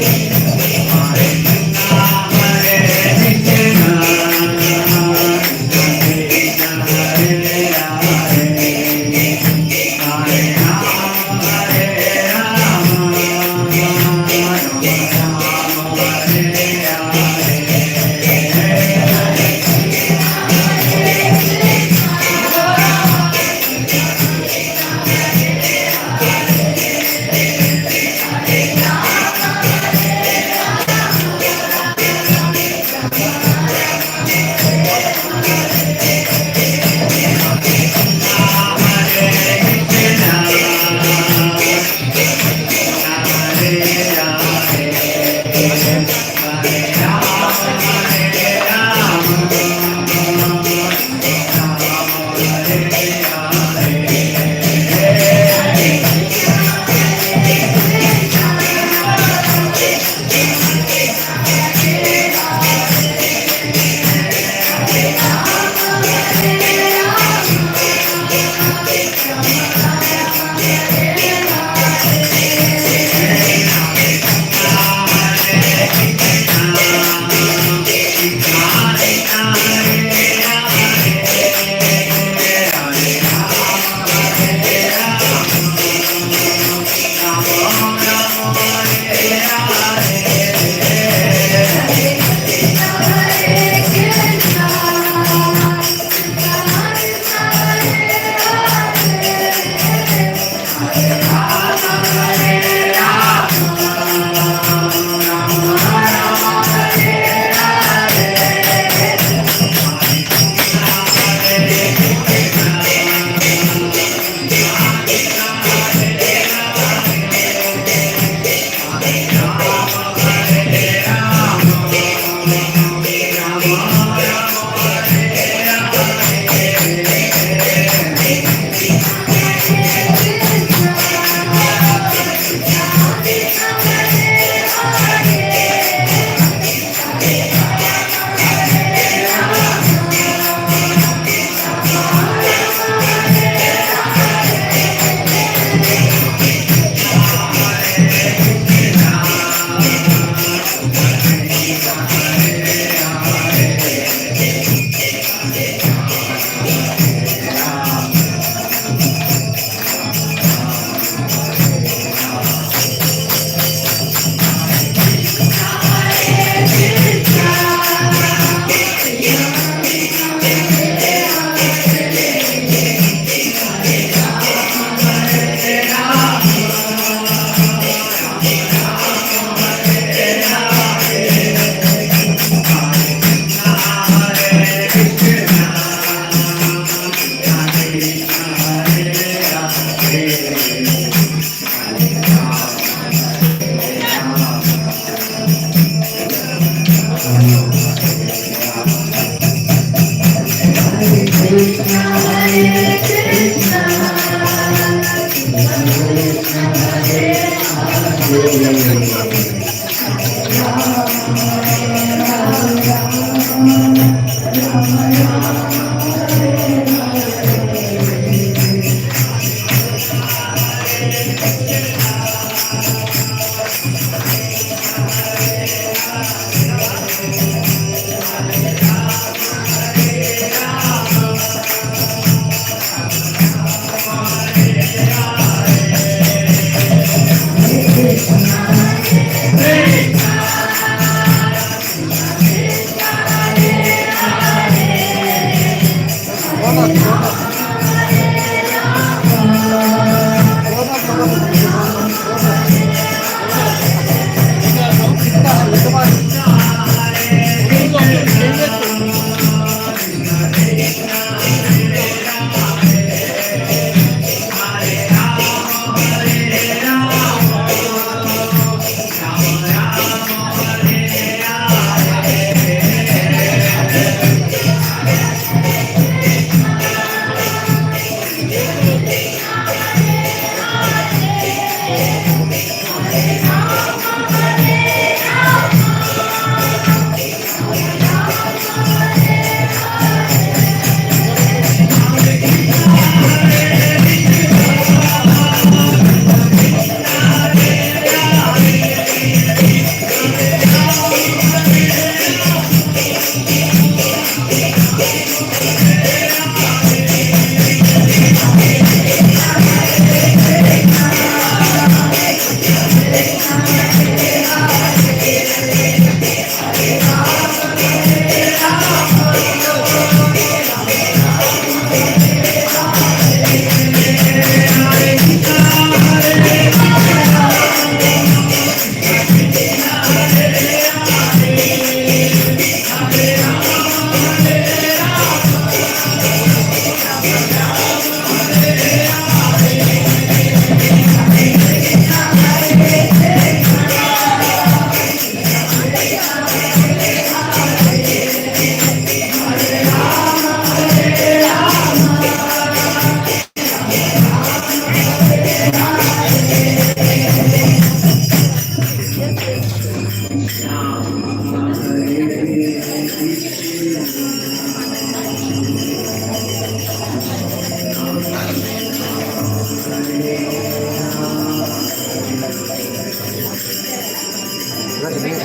Hare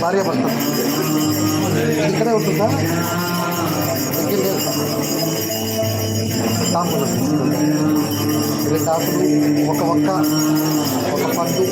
భార్య భర్త ఇక్కడే ఉంటుందా? తాపులు ఇవి తాపులు, ఒక ఒక్క, ఒక పండు.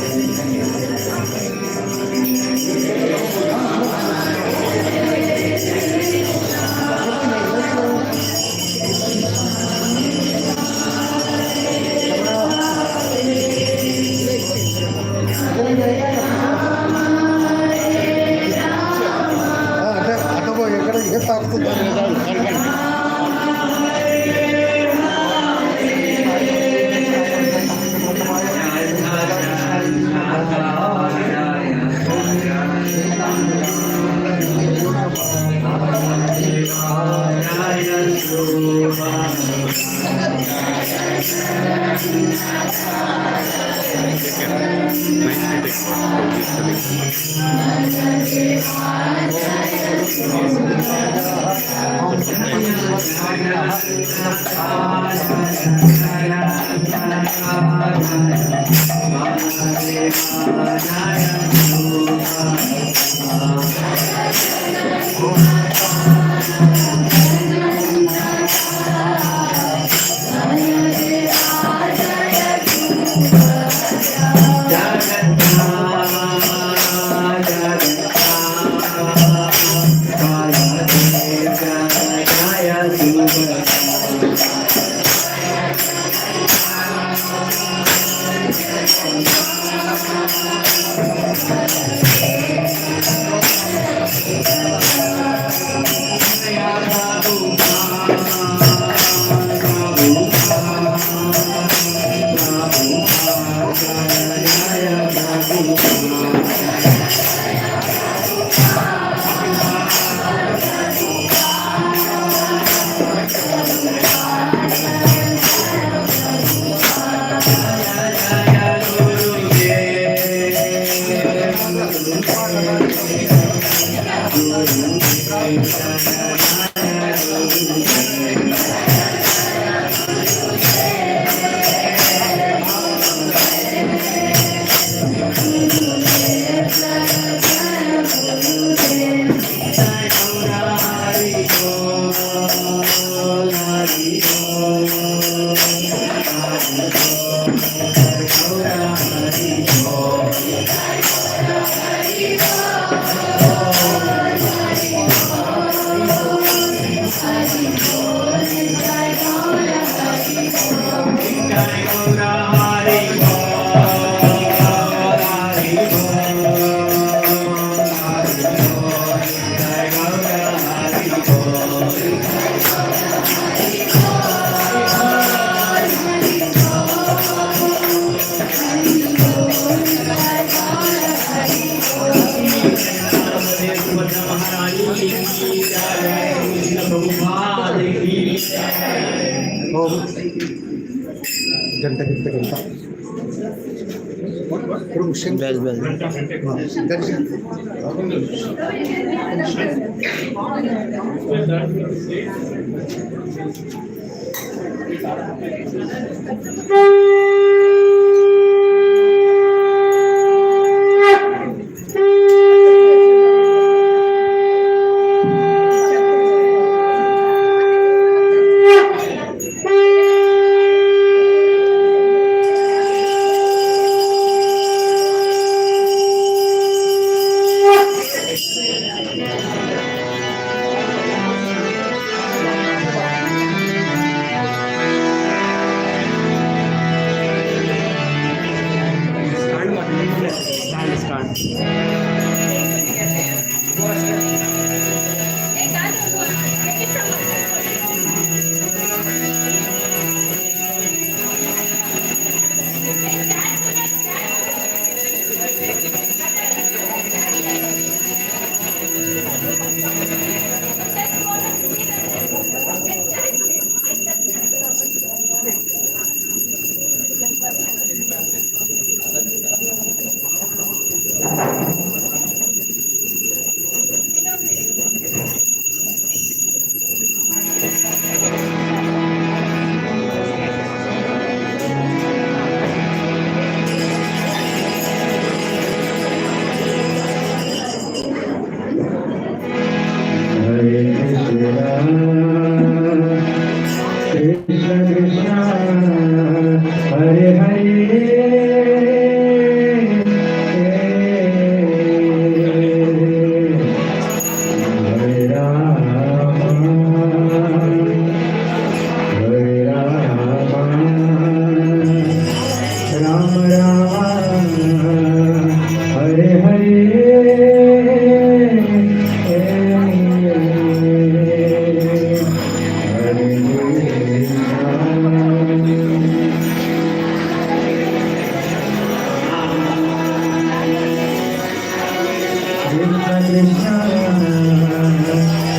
Krishna,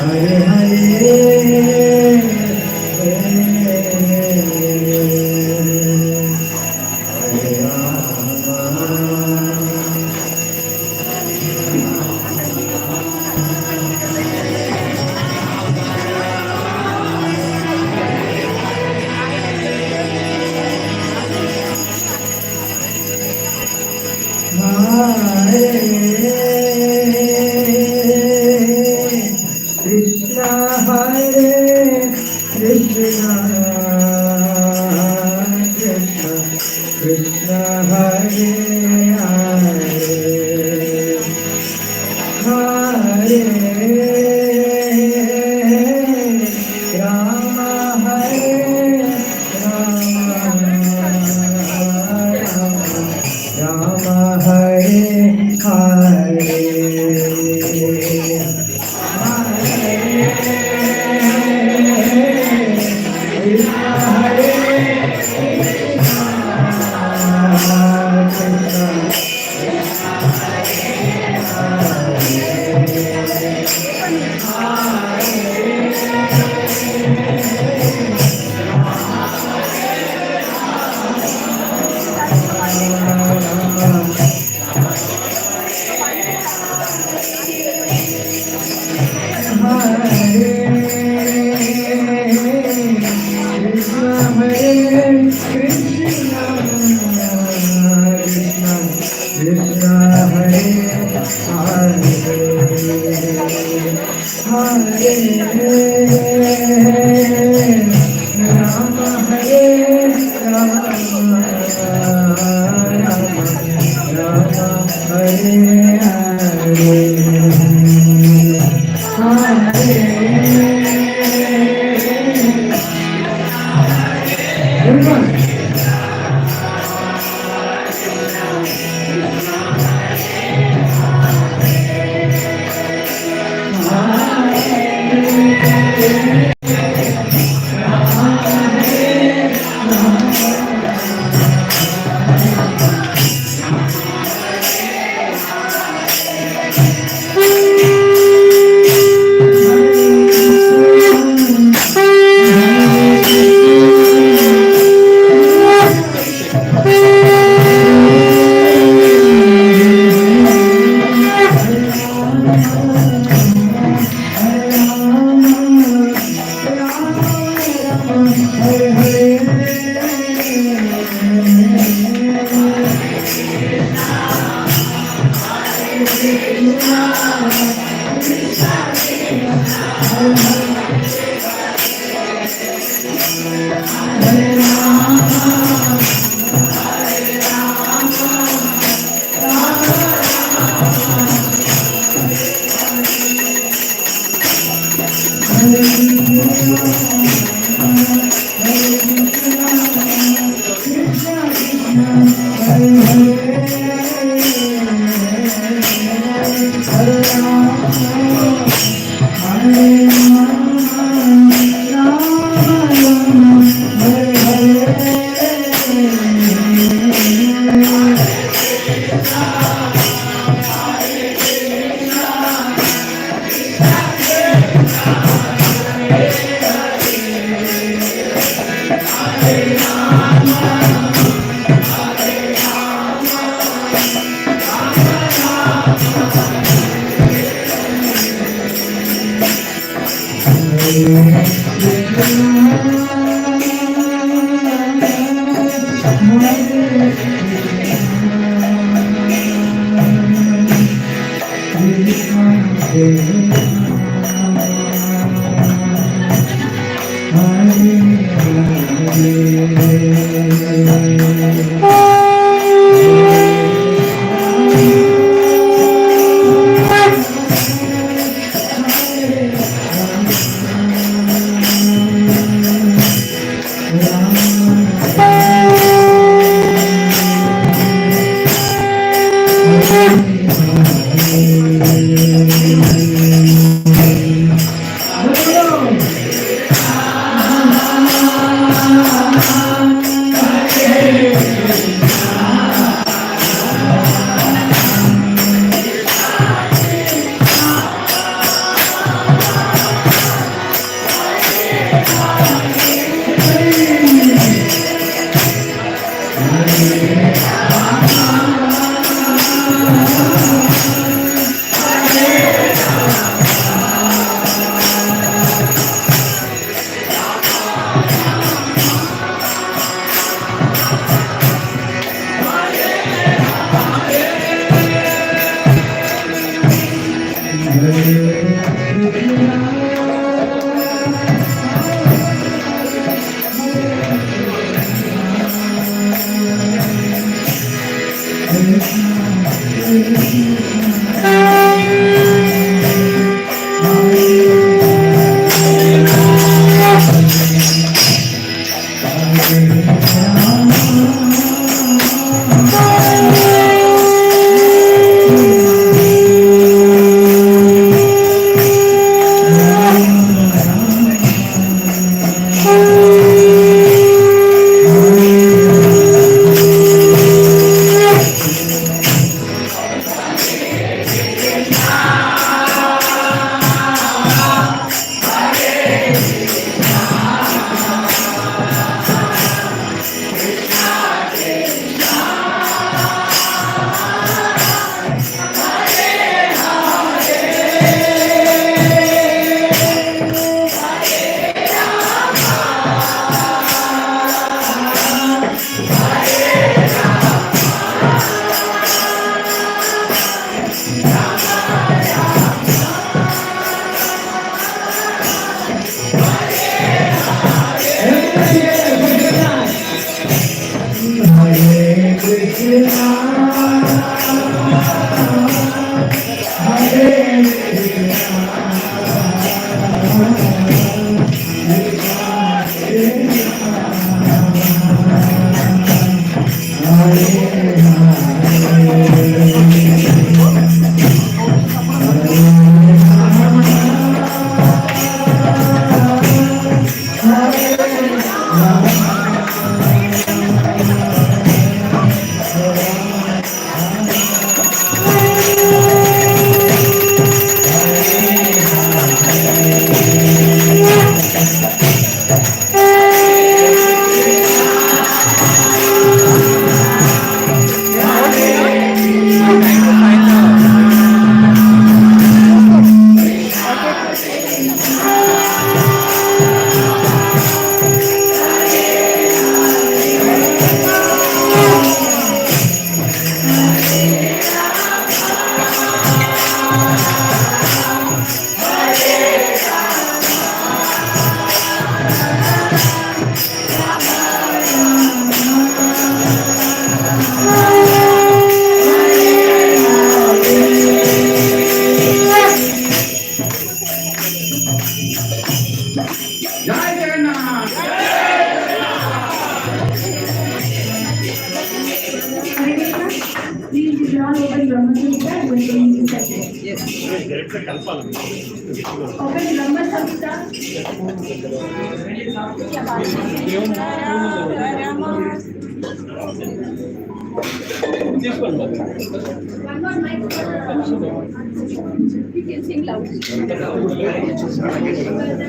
Hare Hare.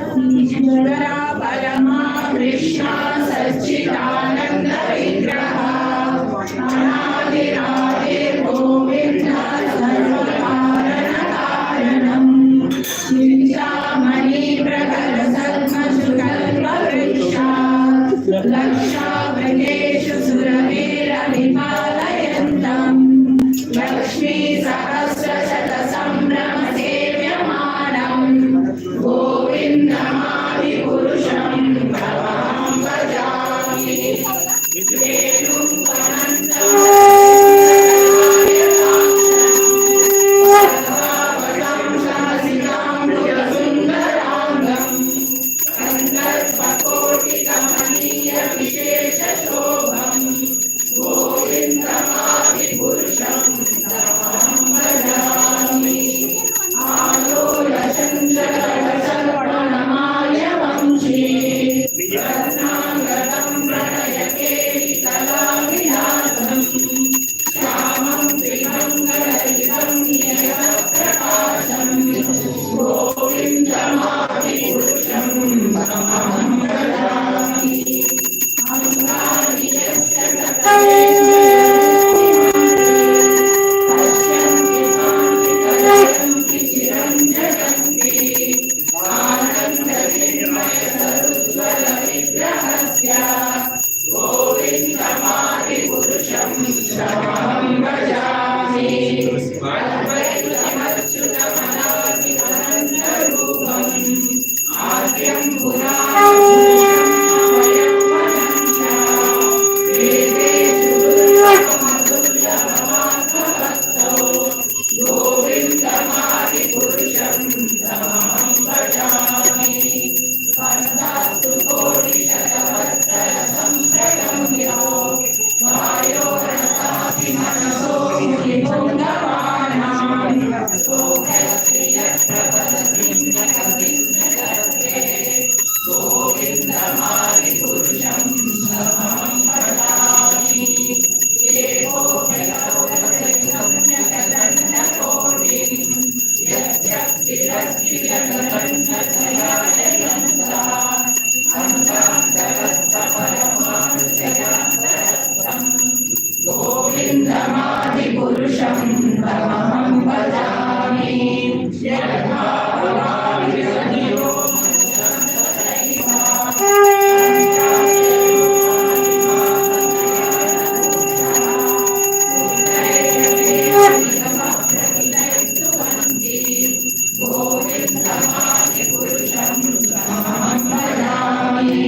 Subbarao Parama Krishna Sachidananda Vigraha Anadiradir Govinda Sarvakarana Karanam Chintamani Pragara Salma Shukalpa Vriksha Laksha Vringeshu Suravira Vipalayantam Lakshmi Sahasra Shata Sambrama Sevyamanam Govindamadi Purusham Bhavam Bhajami Vedum Panantam गोविन्दमादिपुरुषं तमहं भजामि यथा भवाभिरनियो गोविन्दमादिपुरुषं तमहं भजामि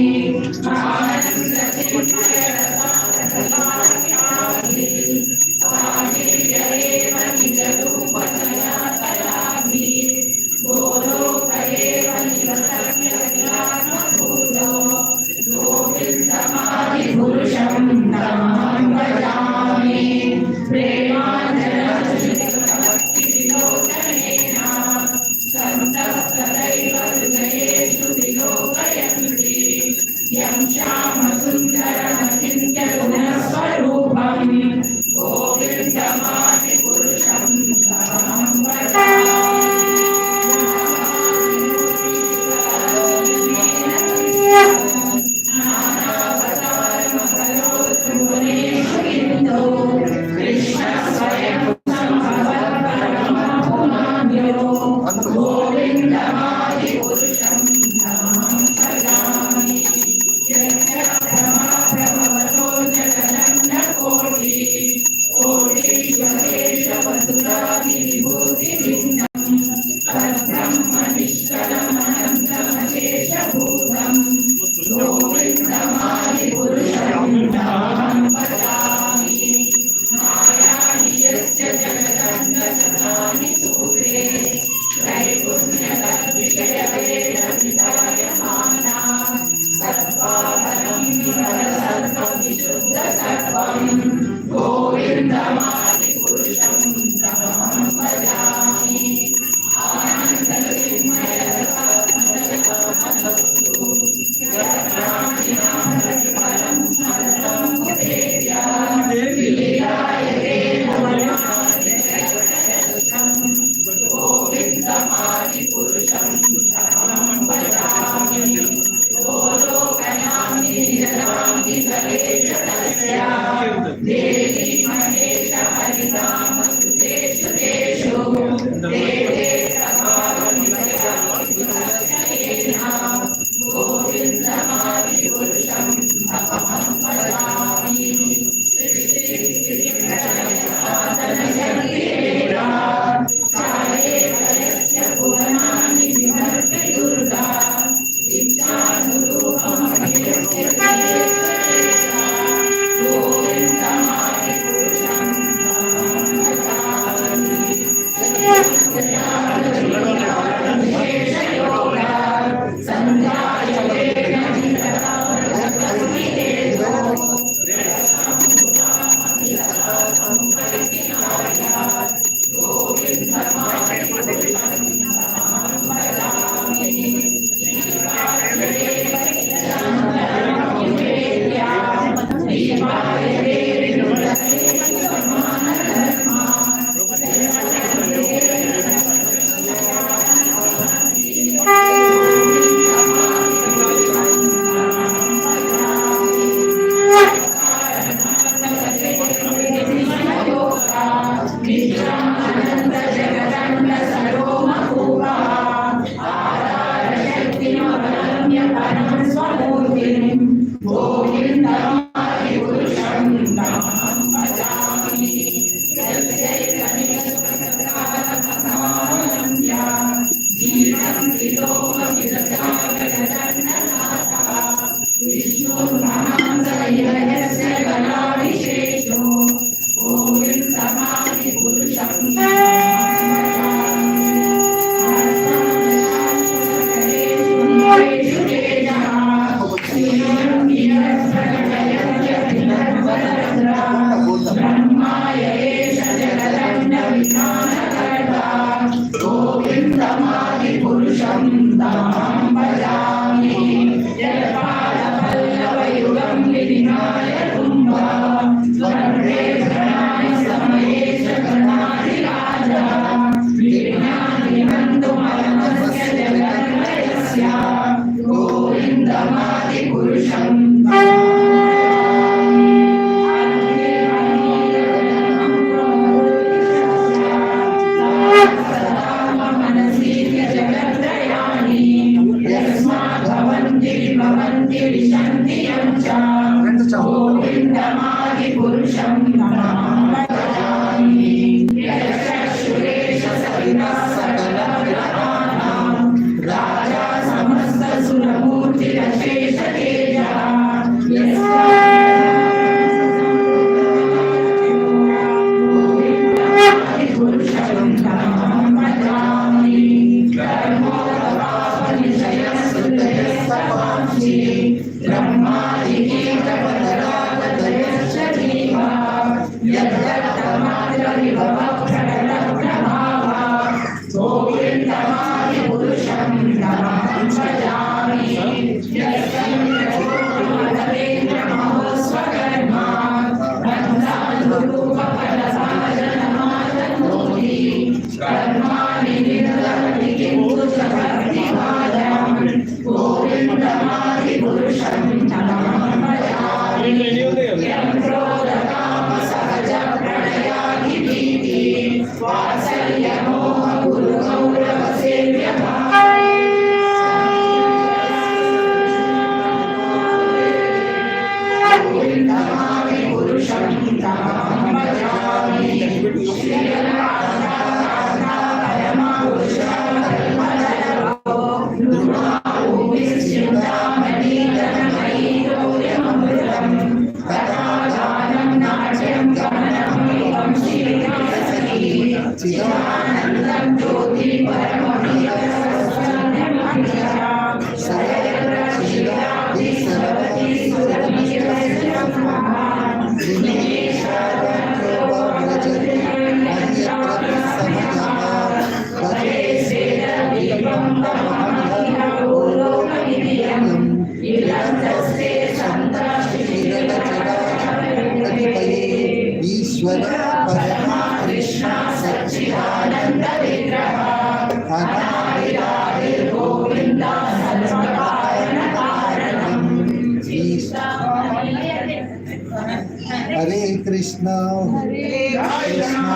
गोविन्दमादिपुरुषं तमहं भजामि प्रेमानन्दभक्तिविलोचनेन सन्तः सदैव हृदयेषु विलोकयन्ति यं श्यामसुन्दरमचिन्त्यगुणस्वरूपं गोविन्दमादिपुरुषं तमहं भजामि कृष्ण स्वयं गोविन्दमादिपुरुषं तमहं भजामि प्रभवतो जगदन्नकोटि कोटीश्वरेशवसुरादिविभूतिलिङ्गं तद्ब्रह्मनिष्कलमनन्तमशेषभूतं गोविन्दमादिपुरुषं तमहं भजामि मायानि यस्य जगदन्तशतानि सूत्रे त्रैगुण्यतद्विषयवेदविता पुरुषं तमहं भजामि यत्पादपल्लवयुगं विनिमाय तुम्बा स्वर्गे गणाय समये च गणाधिराजा विज्ञानिमन्तुमलमस्य जगन्मयस्य गोविन्दमादिपुरुषं भवन्ति विशन्ति यं च गोविन्दमादिपुरुषं तमहं भजामि यशः सविता सकलग्रहाणां राजा समस्तसुरमूर्तिरशेषतेजः गोविन्दमादिपुरुषं तमहं भजामि गोविन्दमादिपुरुषं तमहं भजामि यस्मिन्नोस्वकर्मा बन्धानुरूपफलसाधनमातनोति कर्माणि निर्वहति किन्तु च भक्तिमाद्यं गोविन्दमादिपुरुषं तमहं भजामि यं क्रोधकामसहजप्रणयाधिपीति वात्सल्यमोहगुरुगौरवसेव्यभाव गोविन्दमादिपुरुषं तमहं भजामि चिदानन्दं ज्योति ईश्वर परमा कृष्ण सच्चिदानंद विग्रह अनादिरादि गोविंद सर्वकारण कारणम हरे कृष्णा कृष्णा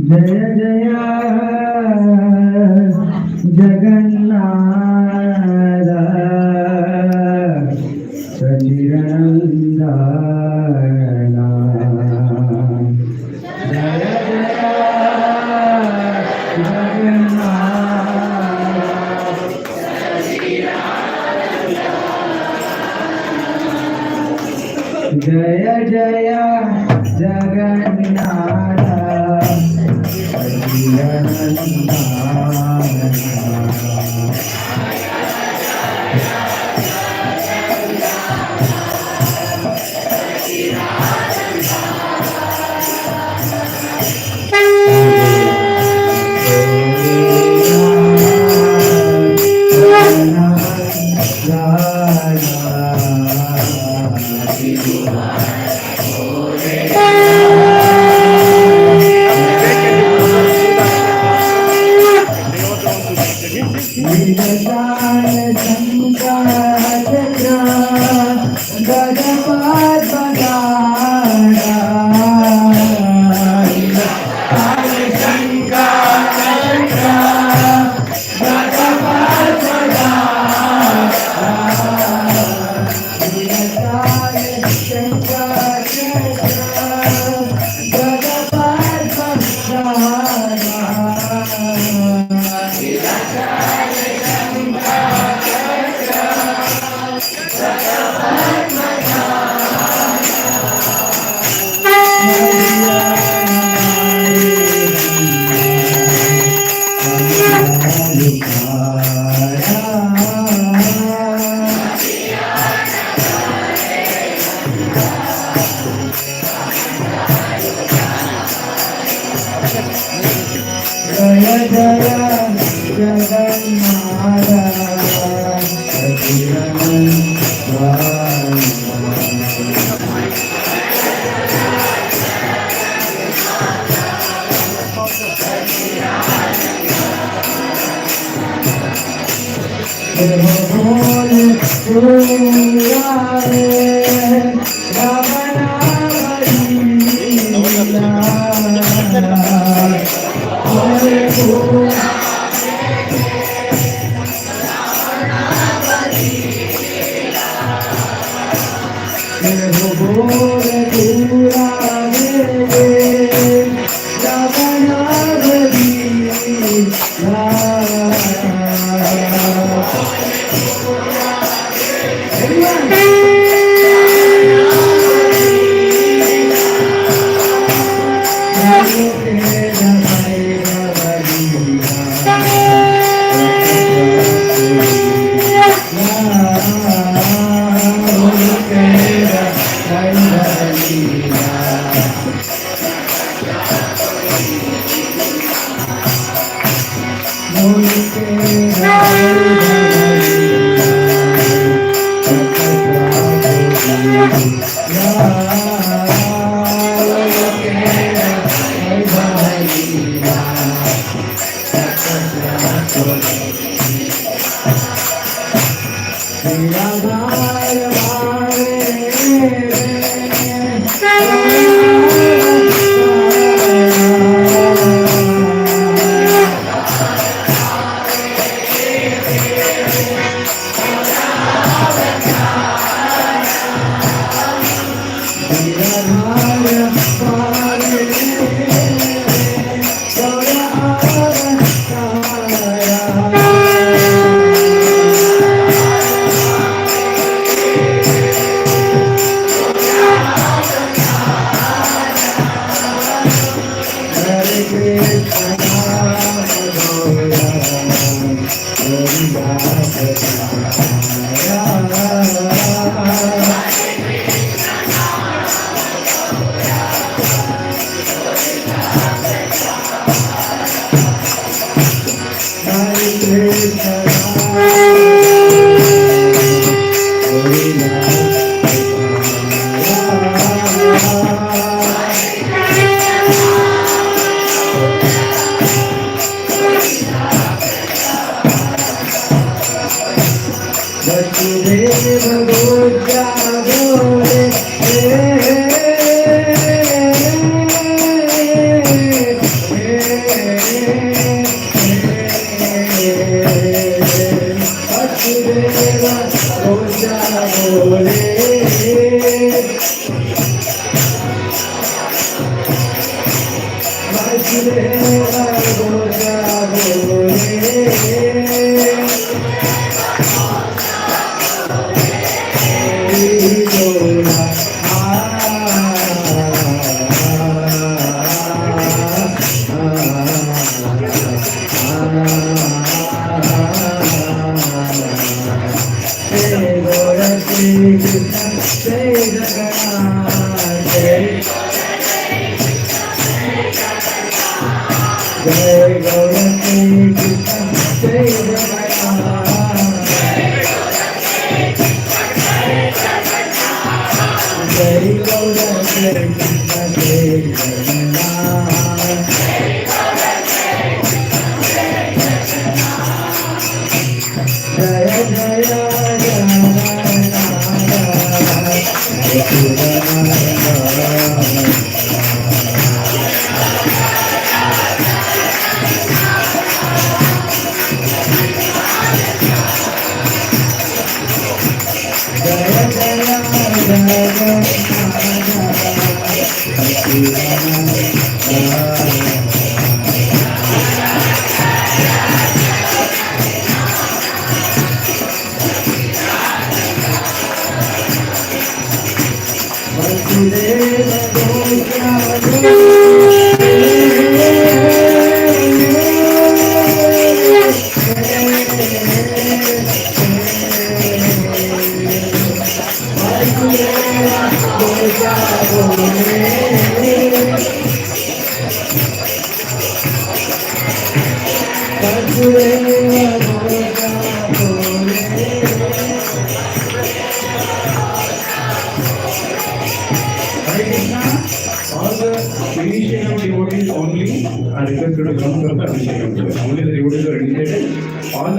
जय जय जगन्नाथ सचिदानंद जय जय Jagannath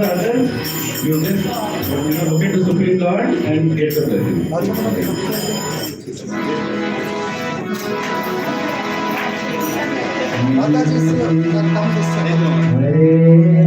others, you just look into Supreme Lord and get the blessing. Mataji se come this Hare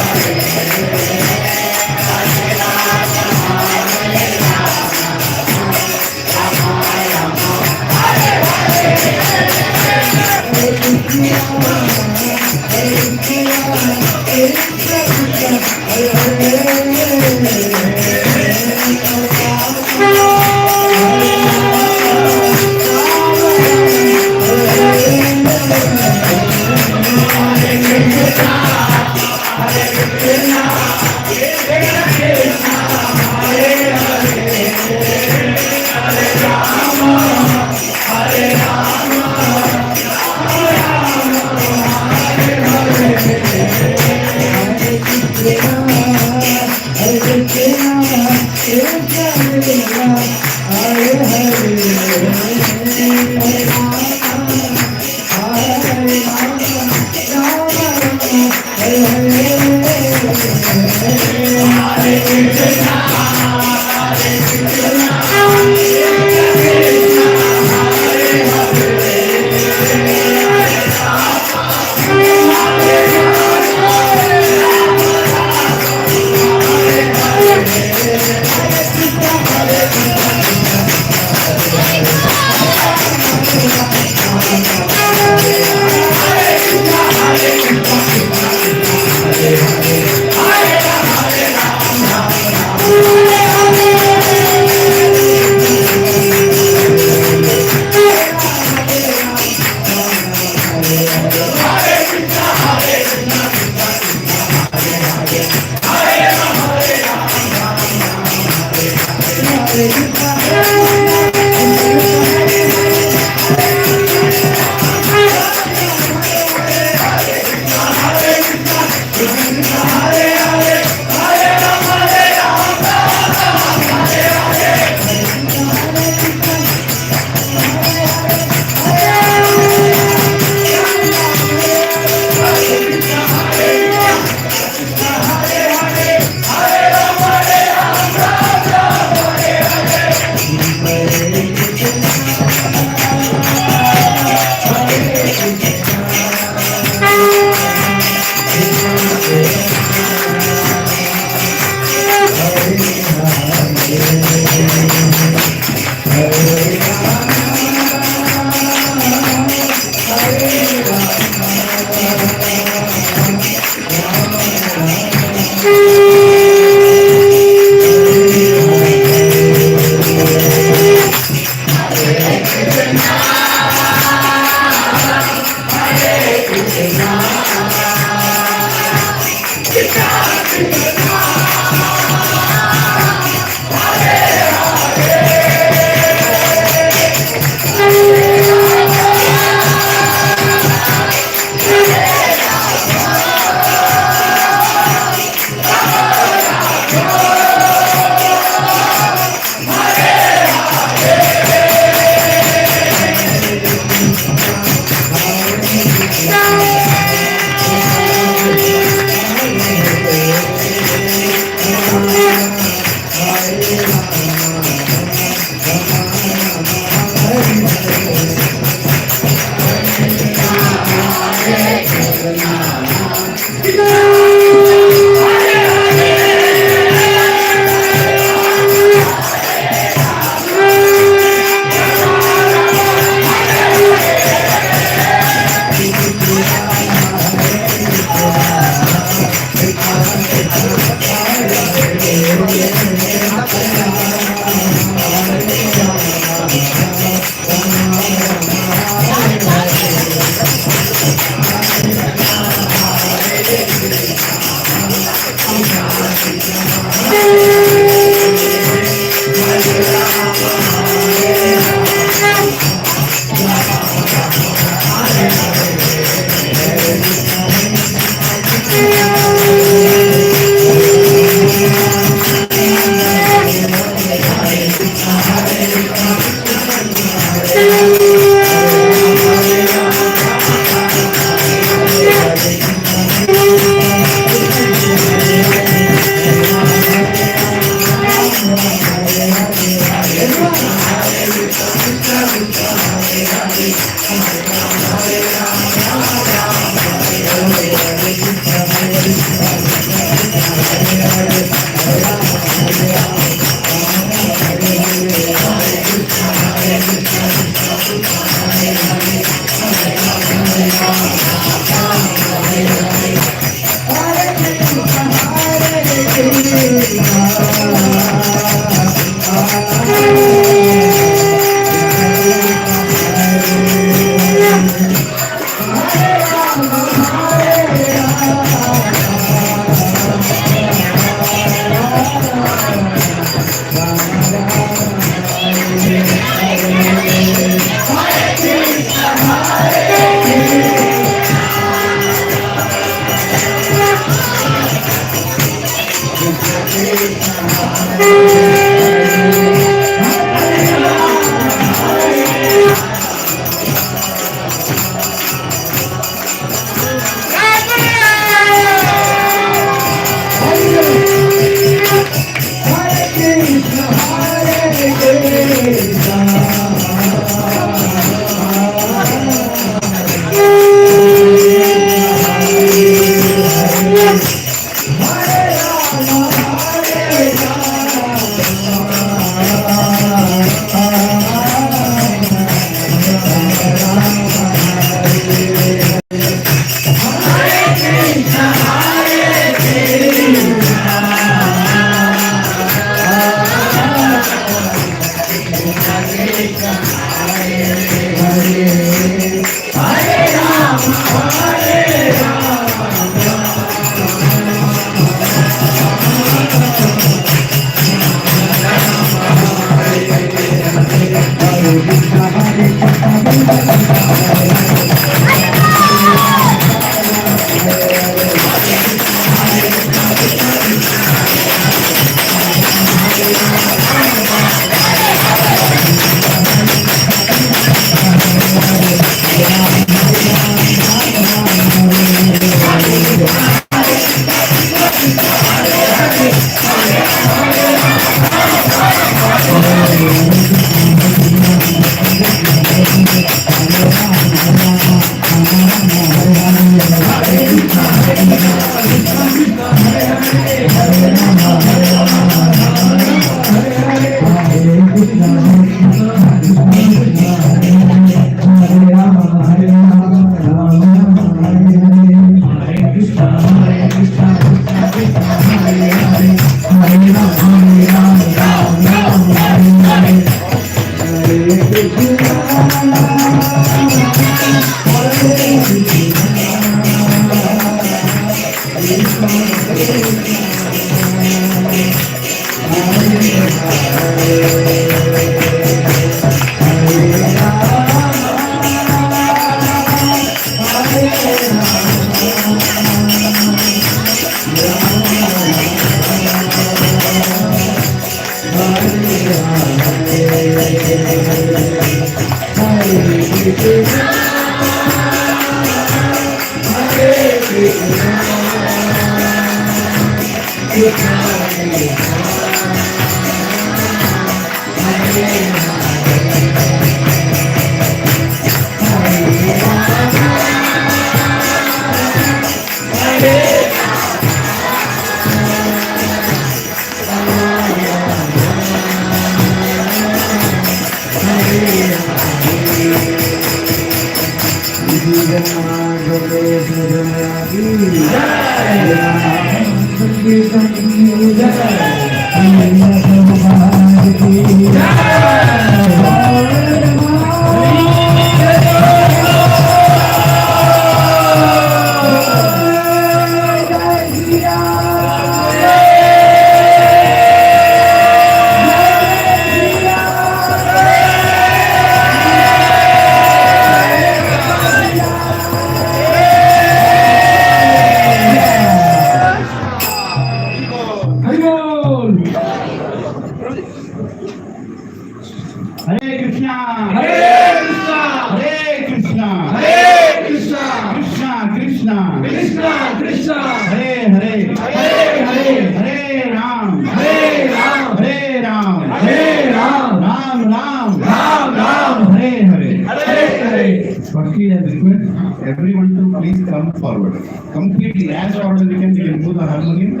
Bhakti and request everyone to please come forward. Completely as order we can do the harmonium.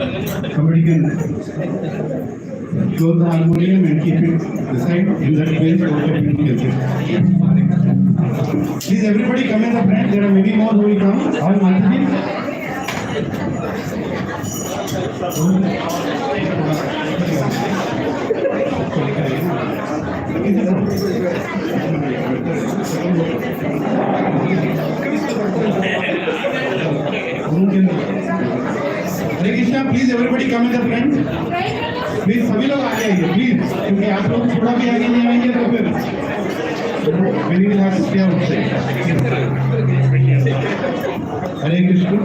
Somebody can close the harmonium and keep it aside in that way so that we can get it. Please everybody come in the front. There are many more who will come. All Mataji. Hare Krishna, please everybody come in the front. Please सभी लोग आगे आइए please क्योंकि आप लोग थोड़ा भी आगे नहीं आएंगे तो फिर many will have to stay outside. Hare Krishna.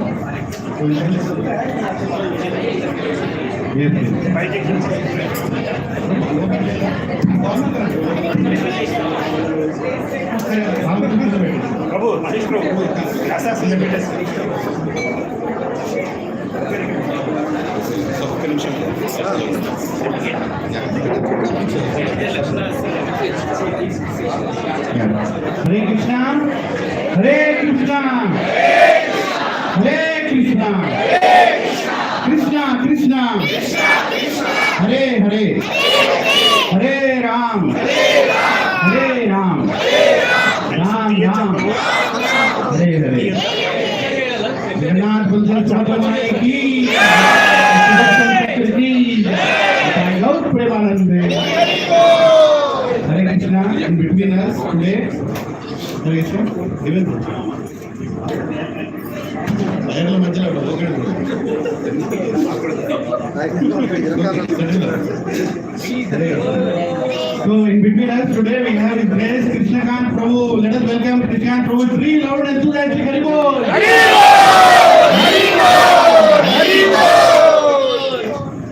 Yes, please. Prabhu, Manish Prabhu, ऐसा celebrate Hare Krishna, Hare Krishna, Hare Krishna, Krishna Krishna, Hare Hare, Hare Ram, Hare Ram, Ram Ram, Hare Hare. Jagannath Baladev Subhadra ki Hare Krishna. in between us today. Hare Krishna. Even. So in between us today we have His Grace Krishna Kanth Prabhu. Let us welcome Krishna Kanth Prabhu. Three loud and enthusiastic Hari Bol.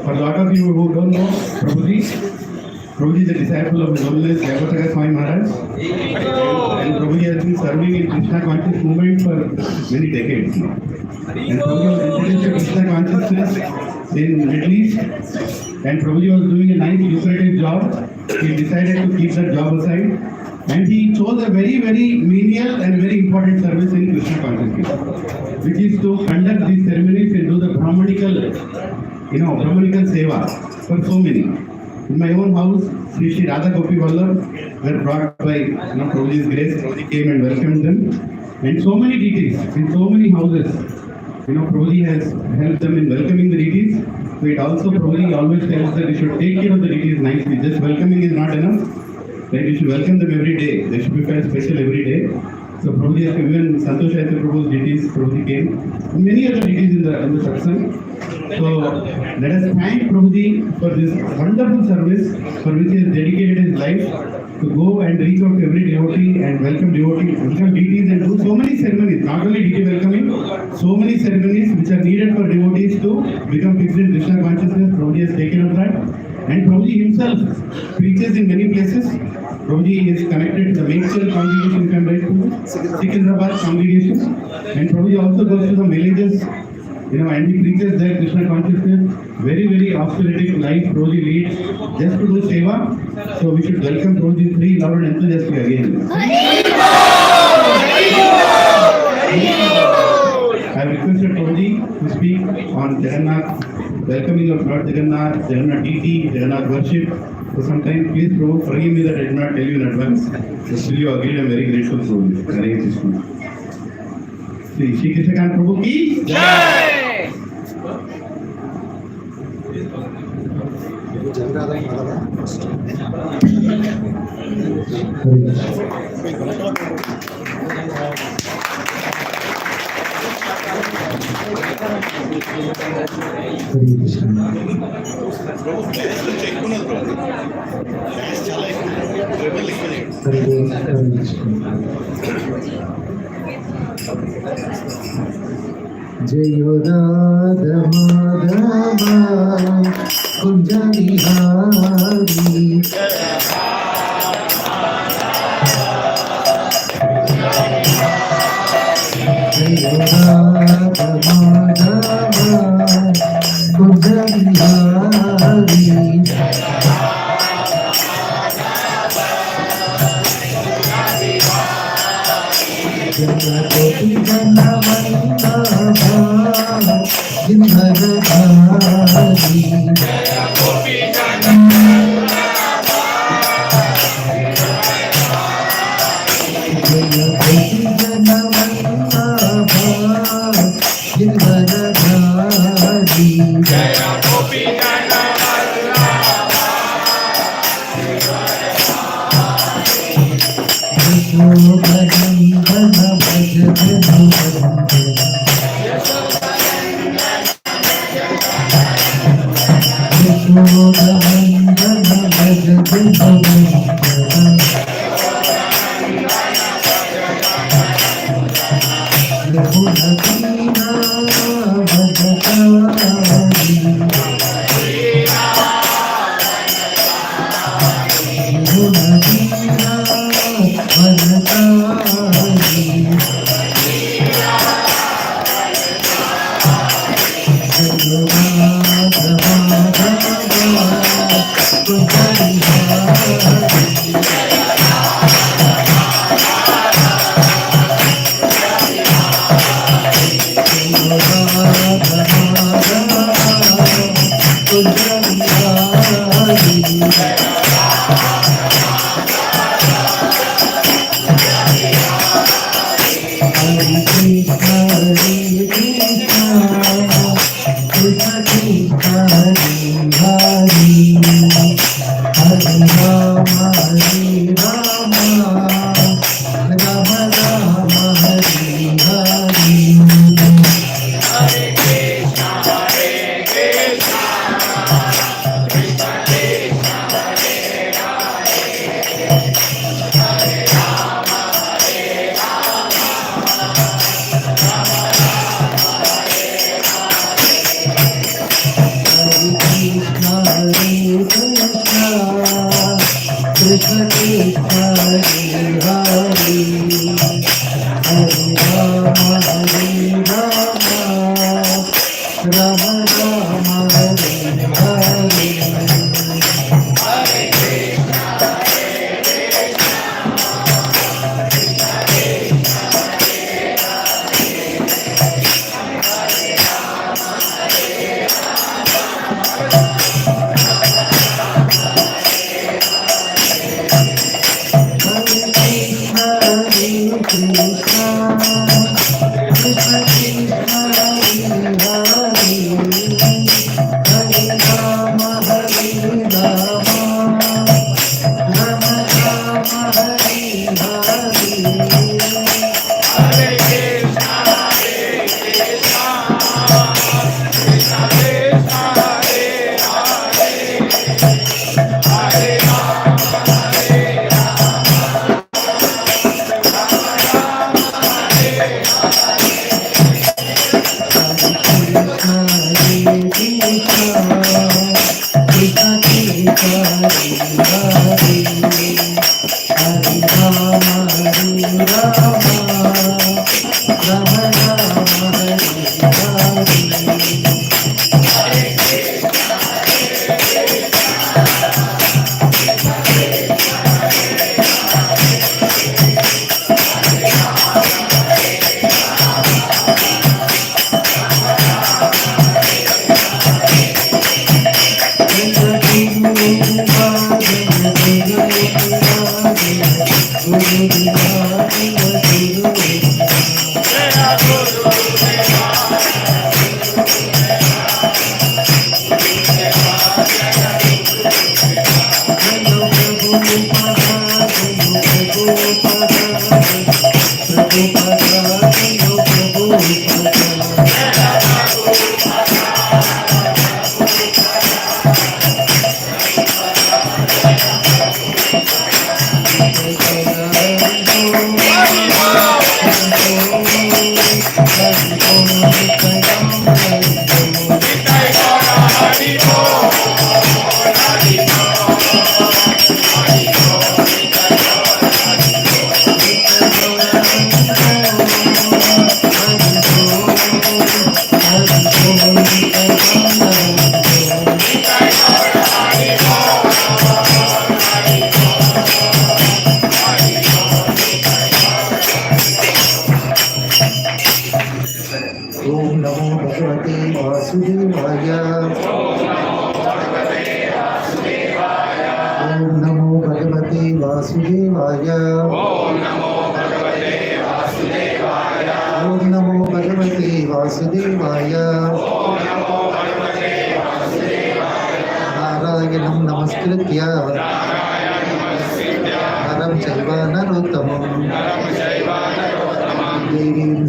For a lot of you who don't know Prabhuji is a disciple of His Holiness Jagannath Swami Maharaj. And Prabhuji has been serving in Krishna conscious movement for many decades now. And Prabhuji was introduced to Krishna consciousness in Middle East. And Prabhuji was doing a nice lucrative job. He decided to keep that job aside. And he chose a very, very menial and very important service in Krishna consciousness, which is to conduct these ceremonies and do the Brahmanical seva for so many. In my own house, Sri Radha Gopi Vallabh were brought by Prabhuji's grace. Prabhuji came and welcomed them. And so many deities in so many houses. Prabhuji has helped them in welcoming the deities. So it also Prabhuji always tells that we should take care of the deities nicely. Just welcoming is not enough. Right? We should welcome them every day. They should be felt special every day. So Prabhuji has given Santosh Aitya Prabhu's deities. Prabhuji came. And many other deities in the satsang. So let us thank Prabhuji for this wonderful service for which he has dedicated his life to go and reach out to every devotee and welcome deities and do so many ceremonies, not only deity welcoming, so many ceremonies which are needed for devotees to become fixed in Krishna consciousness. Prabhuji has taken up that. And Prabhuji himself preaches in many places. Prabhuji is connected to the Maxwell congregation, if I am right, Secunderabad congregation. And Prabhuji also goes to the villages, and he preaches there Krishna consciousness. Very, very austerity life Prabhuji leads just to do seva. So we should welcome Prabhuji three loud and enthusiastic again. I have requested Prabhuji to speak on Jagannath, welcoming of Lord Jagannath, Jagannath deity, Jagannath worship. So sometimes please Prabhu, forgive me that I did not tell you in advance. So still you agreed, I am very grateful to you. Hare Krishna. Shri Krishna Kanth Prabhu ki Jai! Jagannath Jayo Radha Madhava Kunja Vihari Jayo Radha Madhava Kunja Vihari Janakoti Janavallabha Gindharadhari Janakoti Janavallabha Gindharadhari Yashodhanandana bhajate bhavandana Yashodhanandana bhajate bhavandana Raghunatira bhagatari Raghunatira bhagatari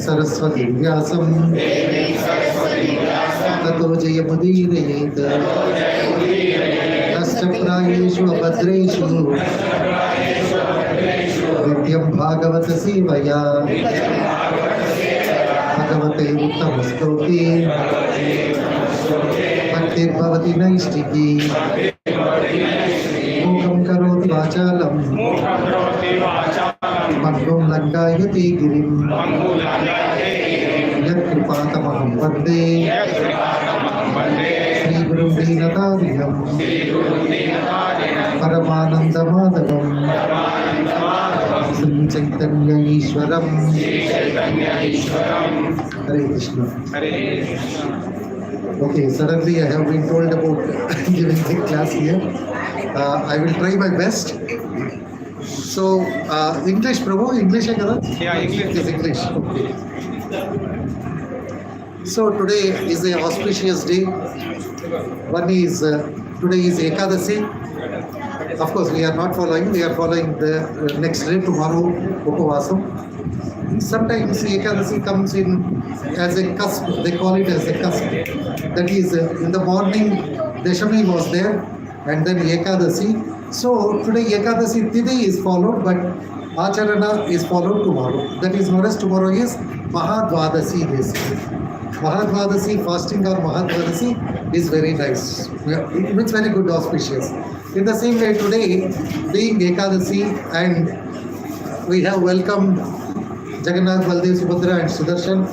Saraswati व्यासं ततो जयमुदीरयेत् नष्टप्रायेषु अभद्रेषु नित्यं भागवत सेवया भगवते उत्तमस्तोके भक्तिर्भवति नैष्टिकी मूकं करोति वाचालं मग्गं लङ्घयति गिरिं यत्कृपातमहं वन्दे श्रीगुरुं दीनतारिणं परमानन्दमाधवं श्रीचैतन्य ईश्वरं। हरे Krishna. Okay, suddenly I have been told about giving the class here. I will try my best. So, English, Prabhu, English, Yeah, English. Is English. Okay. So today is a auspicious day. One is today is Ekadasi. Of course, we are not following. We are following the next day, tomorrow, Upavasam. Sometimes Ekadasi comes in as a cusp. They call it as a cusp. That is, in the morning, Dashami was there, and then Ekadasi. So today Ekadasi Tithi is followed, but Acharana is followed tomorrow. That is known as tomorrow is Mahadvadasi basically. Mahadvadasi, fasting or Mahadvadasi is very nice. It's very good auspicious. In the same way today, being Ekadasi, and we have welcomed Jagannath Baladev Subhadra and Sudarshan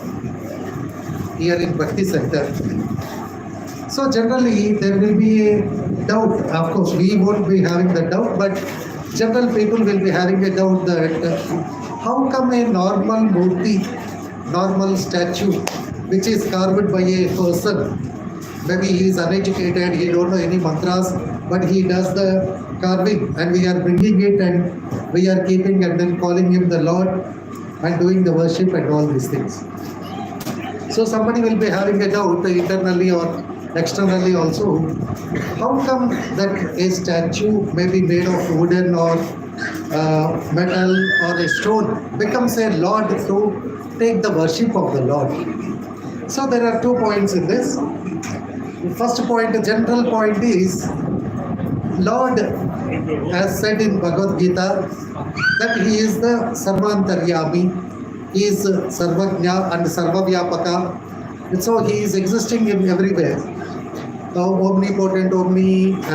here in Bhakti Center. So generally there will be a doubt. Of course, we won't be having the doubt, but general people will be having a doubt that how come a normal murti, normal statue, which is carved by a person, maybe he is uneducated, he don't know any mantras, but he does the carving, and we are bringing it and we are keeping and then calling him the Lord and doing the worship and all these things. So somebody will be having a doubt internally or externally also, how come that a statue may be made of wooden or metal or a stone becomes a Lord to take the worship of the Lord? So there are 2 points in this. The first point, the general point is, Lord has said in Bhagavad Gita that He is the Sarvantaryami, He is Sarvajna and Sarvavyapaka. So He is existing in everywhere. Omnipotent, omniscient,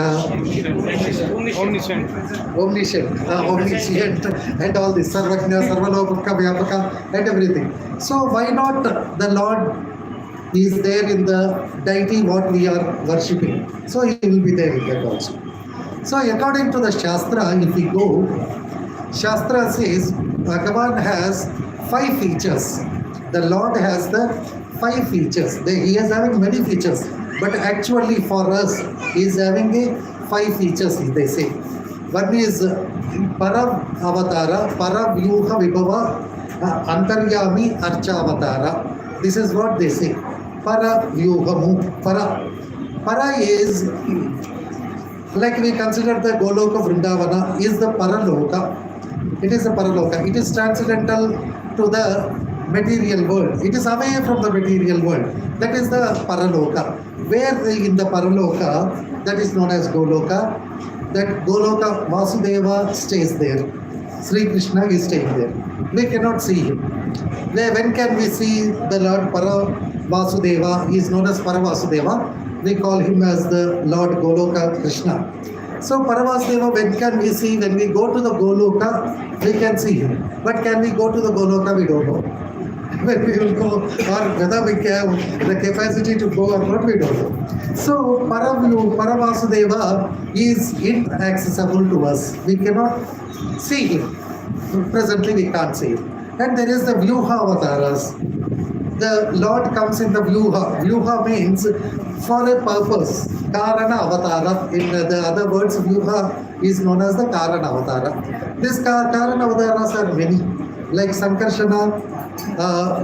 and all this, Sarvajna, Sarvalokaka, Vyapaka, and everything. So why not the Lord is there in the deity what we are worshipping? So He will be there in that also. So according to the Shastra, if we go, Shastra says Bhagavan has 5 features. The Lord has the 5 features. He is having many features, but actually for us, He is having a 5 features, they say. One is Parav Avatara, Parav Vyuha Vibhava, Antaryami Archavatara. This is what they say. Para Vyuhamu. Para is, like we consider the Goloka Vrindavana is the Paraloka. It is the Paraloka. It is transcendental to the material world. It is away from the material world. That is the Paraloka. Where in the Paraloka, that is known as Goloka, that Goloka Vasudeva stays there. Sri Krishna is staying there. We cannot see him. When can we see the Lord Para Vasudeva? He is known as Para Vasudeva. We call him as the Lord Goloka Krishna. So Paravasudeva, when can we see? When we go to the Goloka, we can see him. But can we go to the Goloka? We don't know. When we will go, or whether we have the capacity to go or not, we don't know. So Paravasudeva is inaccessible to us. We cannot see him. Presently we can't see him. And there is the Vyuha Avataras. The Lord comes in the Vyuha. Vyuha means for a purpose. Karana Avatara. In the other words, Vyuha is known as the Karana Avatara. These Karana Avataras are many. Like Sankarshana,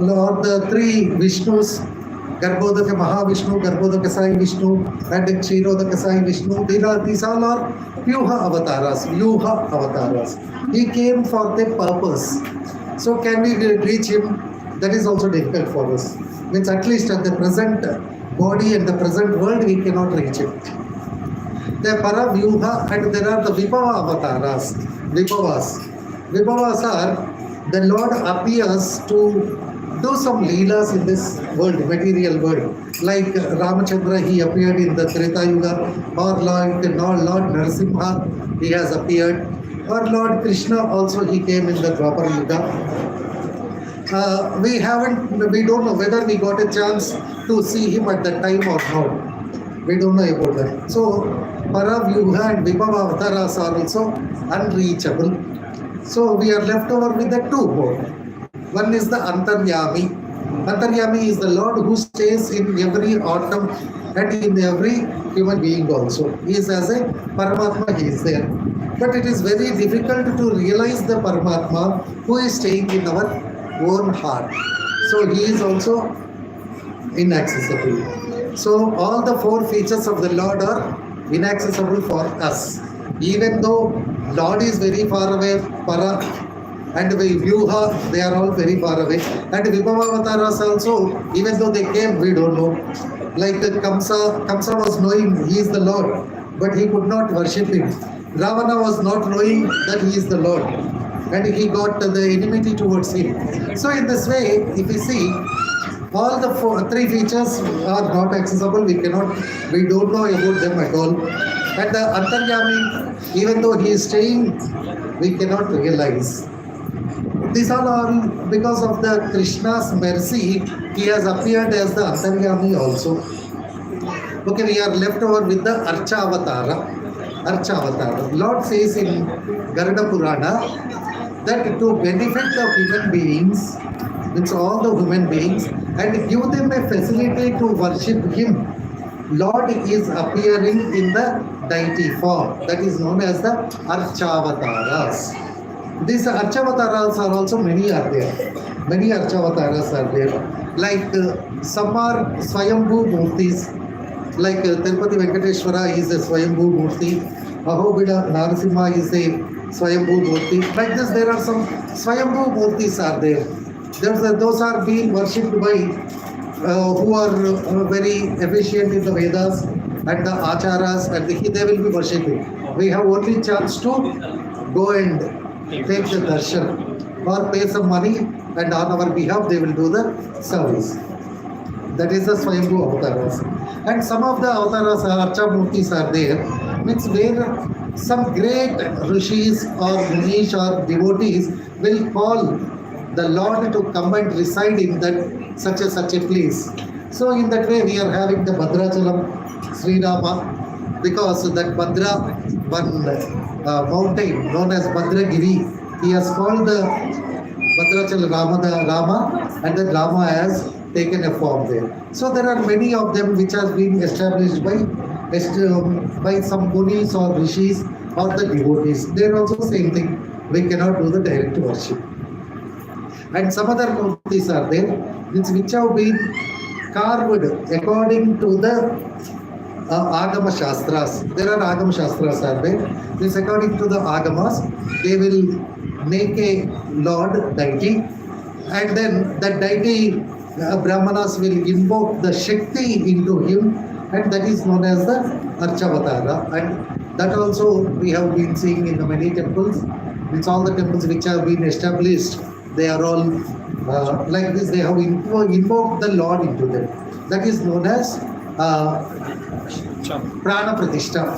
Lord, the 3 Vishnus, Garbhodaka Mahavishnu, Garbhodaka Sai Vishnu, and Kshirodaka Sai Vishnu. These all are Vyuha Avataras. Vyuha Avataras. He came for the purpose. So can we reach him? That is also difficult for us. Means at least at the present body and the present world, we cannot reach it. The Para Vyuha, and there are the Vibhava Avataras. Vibhavas are the Lord appears to do some leelas in this world, material world. Like Ramachandra, he appeared in the Treta Yuga, or Lord Narasimha, he has appeared, or Lord Krishna also, he came in the Dwapar Yuga. We don't know whether we got a chance to see him at that time or not. We don't know about that. So Para Vyuha and Vibhava Avataras are also unreachable. So we are left over with the 2 more. One is the Antaryami. Antaryami is the Lord who stays in every atom and in every human being also. He is as a Paramatma, he is there. But it is very difficult to realize the Paramatma who is staying in our own heart. So he is also inaccessible. So all the 4 features of the Lord are inaccessible for us. Even though Lord is very far away, Para and Vyuha, they are all very far away. And Vibhava Avataras also, even though they came, we don't know. Like Kamsa was knowing he is the Lord, but he could not worship him. Ravana was not knowing that he is the Lord, and he got the enmity towards him. So in this way, if we see, All the three features are not accessible. We don't know about them at all. And the Antaryami, even though he is staying, we cannot realize. These are all because of the Krishna's mercy. He has appeared as the Antaryami also. Okay, we are left over with the Archavatara. Lord says in Garuda Purana that to benefit the human beings, means all the human beings, and give them a facility to worship Him, Lord is appearing in the deity form. That is known as the Archavataras. These Archavataras are also many are there. Many Archavataras are there. Like some are Swayambhu Murtis. Like Tirupati Venkateshwara is a Swayambhu Murti. Ahobida Narasimha is a Swayambhu Murti. Like this, there are some Swayambhu Murtis are there. Those are being worshipped by who are very efficient in the Vedas and the Acharas, and they will be worshipping. We have only chance to go and take the darshan or pay some money, and on our behalf they will do the service. That is the Swayambhu Avataras. And some of the Avataras, Archa Murtis are there, means where some great rishis or munish or devotees will call the Lord to come and reside in that such a place. So in that way we are having the Bhadrachalam Sri Rama, because that Bhadra, one mountain known as Bhadragiri, he has called the Bhadrachalam Rama, and that Rama has taken a form there. So there are many of them which are being established by some munis or rishis or the devotees. They are also same thing. We cannot do the direct worship. And some other murtis are there, which have been carved according to the Agama Shastras. There are Agama Shastras are there. This according to the Agamas, they will make a Lord deity, and then that deity Brahmanas will invoke the Shakti into him, and that is known as the Archavatara. And that also we have been seeing in the many temples. It's all the temples which have been established. They are all like this. They have invoked the Lord into them. That is known as Prana Pratishtha.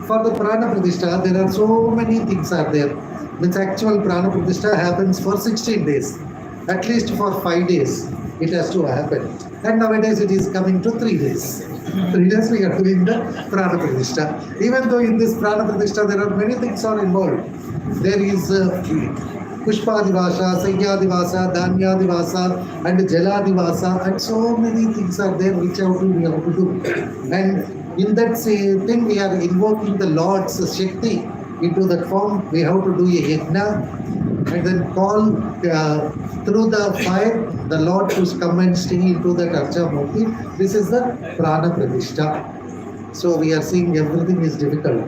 For the Prana Pratishtha, there are so many things are there. Means actual Prana Pratishtha happens for 16 days. At least for 5 days it has to happen. And nowadays it is coming to 3 days. 3 days we are doing the Prana Pratishtha. Even though in this Prana Pratishtha there are many things are involved. There is Pushpadivasa, Sayyadivasa, Dhanyadivasa, and Jaladivasa, and so many things are there which we have to do. And in that thing we are invoking the Lord's Shakti into that form. We have to do a yajna and then call through the fire the Lord to come and stay into that Archa Murti. This is the Prana Pratishtha. So we are seeing everything is difficult.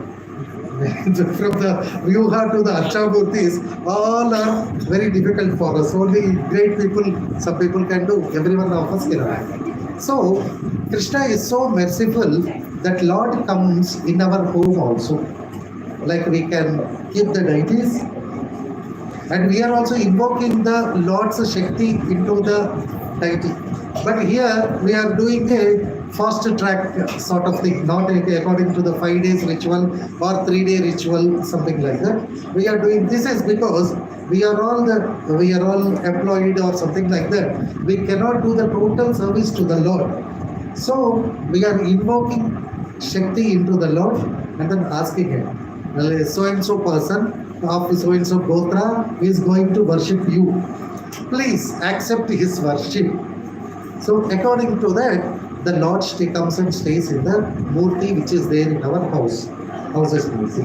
From the Vyuha to the Archa Murtis, all are very difficult for us. Only great people, some people can do. Everyone of us cannot. So Krishna is so merciful that Lord comes in our home also. Like we can keep the deities, and we are also invoking the Lord's Shakti into the deity. But here we are doing a fast track sort of thing, not according to the 5 days ritual or 3 day ritual, something like that. We are doing this is because we are all employed or something like that. We cannot do the total service to the Lord. So we are invoking Shakti into the Lord and then asking him, so and so person of so and so Gotra is going to worship you. Please accept his worship. So according to that, the Lord comes and stays in the Murti which is there in our houses Murti.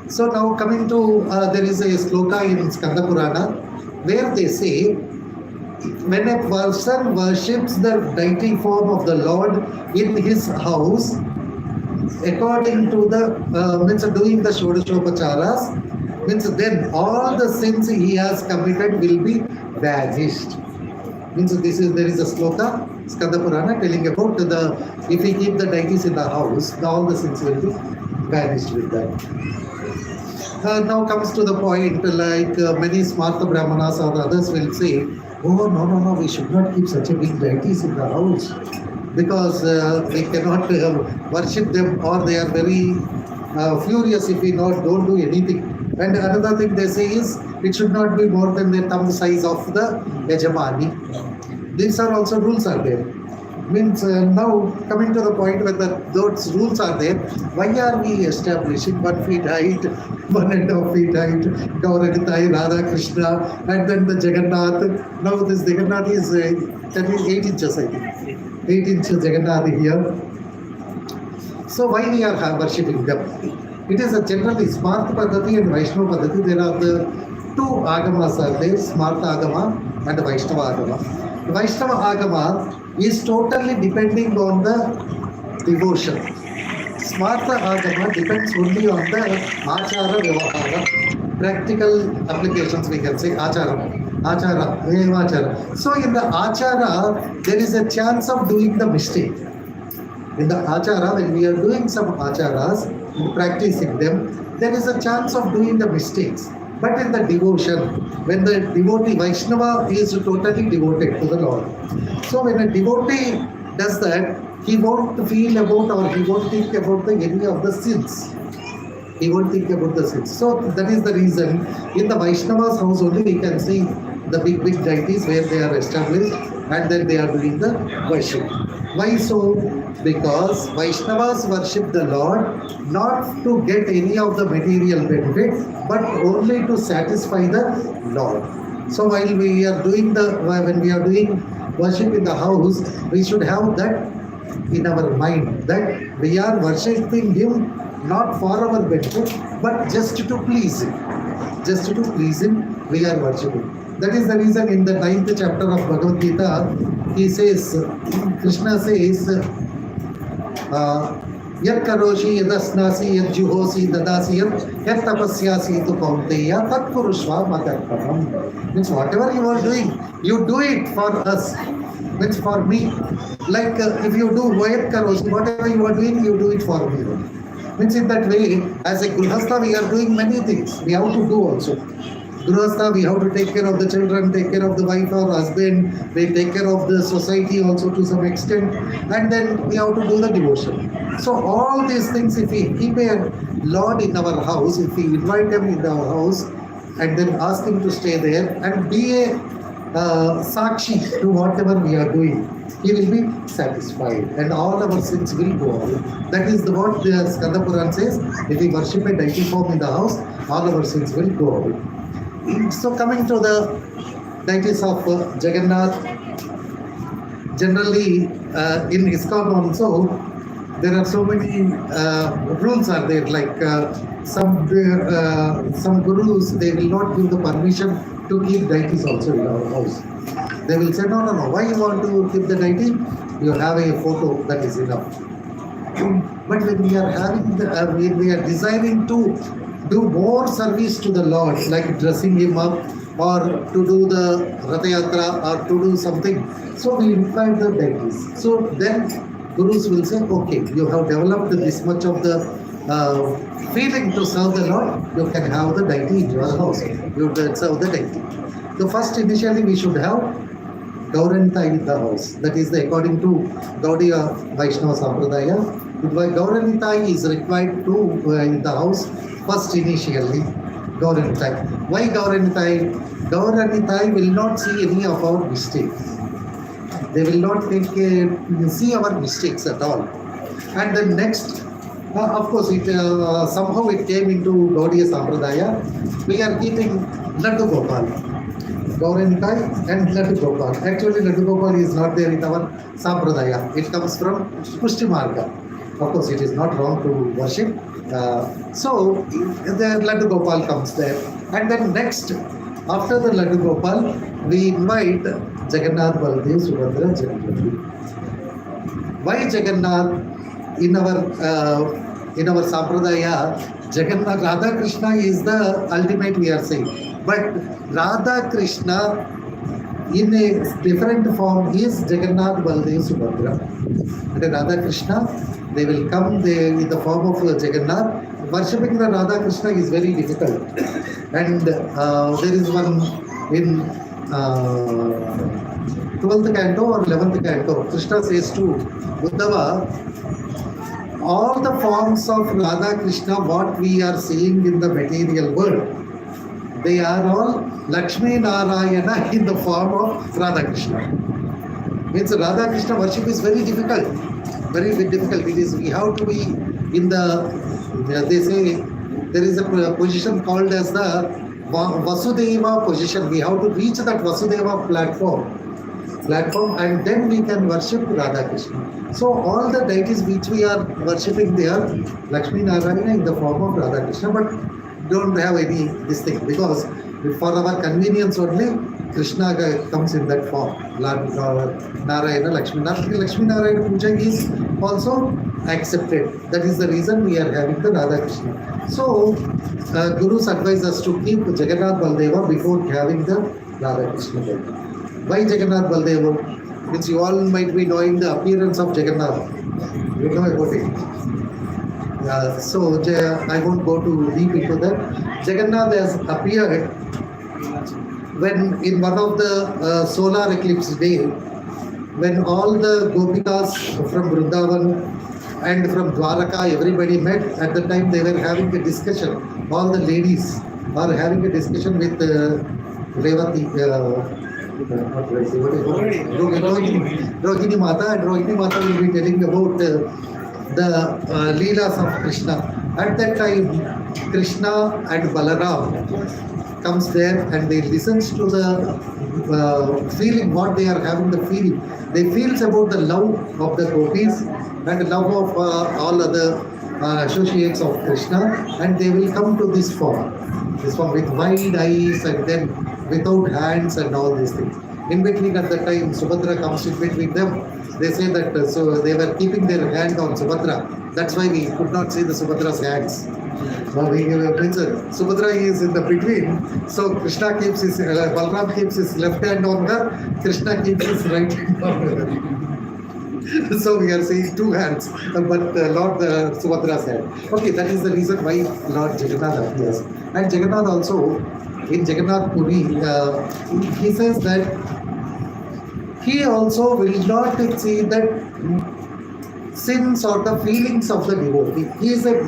So now coming to, there is a sloka in Skanda Purana where they say, when a person worships the deity form of the Lord in his house, according to the, means doing the Shodashopacharas, means then all the sins he has committed will be vanished. Means there is a sloka, Skanda Purana, telling about if we keep the deities in the house, all the sins will be vanished with that. Now comes to the point, like many Smartha Brahmanas or others will say oh no, we should not keep such a big deities in the house because we cannot worship them, or they are very furious if we don't do anything. And another thing they say is it should not be more than the thumb size of the Yajamani. These are also rules are there. Means now coming to the point where those rules are there, why are we establishing 1 feet height, 1.5 feet height, Gauranitai, Radha Krishna, and then the Jagannath. Now this Jagannath is 8 inches, I think. 8 inches Jagannath here. So why we are worshipping them? It is a generally Smarta Paddhati and Vaishnava Paddhati. There are the two agamas are there, Smarta Agama and Vaishnava Agama. Vaishnava Agama is totally depending on the devotion. Smarta Agama depends only on the Achara Vyavahara, practical applications we can say, Achara. So in the Achara, there is a chance of doing the mistake. In the Achara, when we are doing some Acharas, practicing them, there is a chance of doing the mistakes. But in the devotion, when the devotee Vaishnava is totally devoted to the Lord. So when a devotee does that, he won't feel about or he won't think about any of the sins. He won't think about the sins. So that is the reason in the Vaishnava's house only we can see the big deities where they are established and then they are doing the worship. Why so? Because Vaishnavas worship the Lord not to get any of the material benefit, but only to satisfy the Lord. So when we are doing worship in the house, we should have that in our mind, that we are worshipping Him not for our benefit, but just to please Him. Just to please Him, we are worshipping. That is the reason in the 9th chapter of Bhagavad Gita, he says, Krishna says, Yat karoshi yadasnasi yad juhosi dadasi yat tapasyasi tu kaunteya tat purushva matarpanam. Means whatever you are doing, you do it for us. Means for me. Like if you do yat karoshi, whatever you are doing, you do it for me. Means in that way, as a Grihastha, we are doing many things. We have to do also. Grihastha, we have to take care of the children, take care of the wife or husband, we take care of the society also to some extent, and then we have to do the devotion. So all these things, if we keep a Lord in our house, if we invite Him in our house, and then ask Him to stay there and be a sakshi to whatever we are doing, He will be satisfied and all our sins will go away. That is what the Skanda Puran says, if we worship a deity form in the house, all our sins will go away. So coming to the deities of Jagannath, generally in ISKCON also, there are so many rules are there, like some gurus, they will not give the permission to keep deities also in our house. They will say, no, why you want to keep the deity? You have a photo, that is enough. But when we are having when we are desiring to do more service to the Lord, like dressing Him up or to do the Ratha Yatra or to do something, so we invite the deities. So then Gurus will say, okay, you have developed this much of the feeling to serve the Lord, you can have the deity in your house. You can serve the deity. So first initially we should have Gauranitai in the house. That is according to Gaudiya Vaishnava Sampradaya. Gauranitai is required to in the house first initially. Gauranitai. Why Gauranitai? Gauranitai will not see any of our mistakes. They will not see our mistakes at all. And then next, of course, somehow it came into Gaudiya Sampradaya. We are keeping Laddu Gopal. Gauranitai and Laddu Gopal. Actually, Laddu Gopal is not there in our Sampradaya. It comes from Pushti Marga. Of course, it is not wrong to worship. So, the Laddu Gopal comes there. And then next, after the Laddu Gopal, we invite Jagannath Baladev Subhadra Jagannath. Why Jagannath? In our Sampradaya, Jagannath, Radha Krishna is the ultimate, we are saying. But Radha Krishna in a different form is Jagannath Baladev Subhadra. And Radha Krishna, they will come in the form of Jagannath. Worshipping the Radha Krishna is very difficult. And there is one in 12th canto or 11th canto, Krishna says to Uddhava, all the forms of Radha Krishna, what we are seeing in the material world, they are all Lakshmi Narayana in the form of Radha Krishna. Means Radha Krishna worship is very difficult. Very, very difficult. It is, we have to be in the, they say, there is a position called as the Vasudeva position. We have to reach that Vasudeva platform, and then we can worship Radha Krishna. So all the deities which we are worshipping, they are Lakshmi Narayana in the form of Radha Krishna, but don't have any this thing, because for our convenience only Krishna comes in that form. Narayana, Lakshmi Narayana puja is also accepted. That is the reason we are having the Radha Krishna. So Gurus advise us to keep Jagannath Baladeva before having the Radha Krishna. Why Jagannath Baladeva? Which you all might be knowing the appearance of Jagannath. You know about it. So I won't go too deep into that. Jagannath has appeared when in one of the solar eclipse day, when all the Gopikas from Vrindavan and from Dwaraka, everybody met. At the time they were having a discussion. All the ladies are having a discussion with Revati. Rohini Mata, and Rohini Mata will be telling about the Leelas of Krishna. At that time, Krishna and Balaram comes there and they listens to the feeling, what they are having the feeling. They feels about the love of the gopis and love of all other associates of Krishna, and they will come to this form with wide eyes and then without hands and all these things. In between at the time, Subhadra comes in between them. They say that so they were keeping their hand on Subhadra. That's why we could not see the Subhadra's hands. Subhadra is in the between. So Krishna keeps his, Balram keeps his left hand on her, Krishna keeps his right hand on her. So we are seeing two hands, but Lord Subhadra's hand. Okay, that is the reason why Lord Jagannath appears. And Jagannath also, in Jagannath Puri, he says that he also will not see that sins or the feelings of the devotee. He is a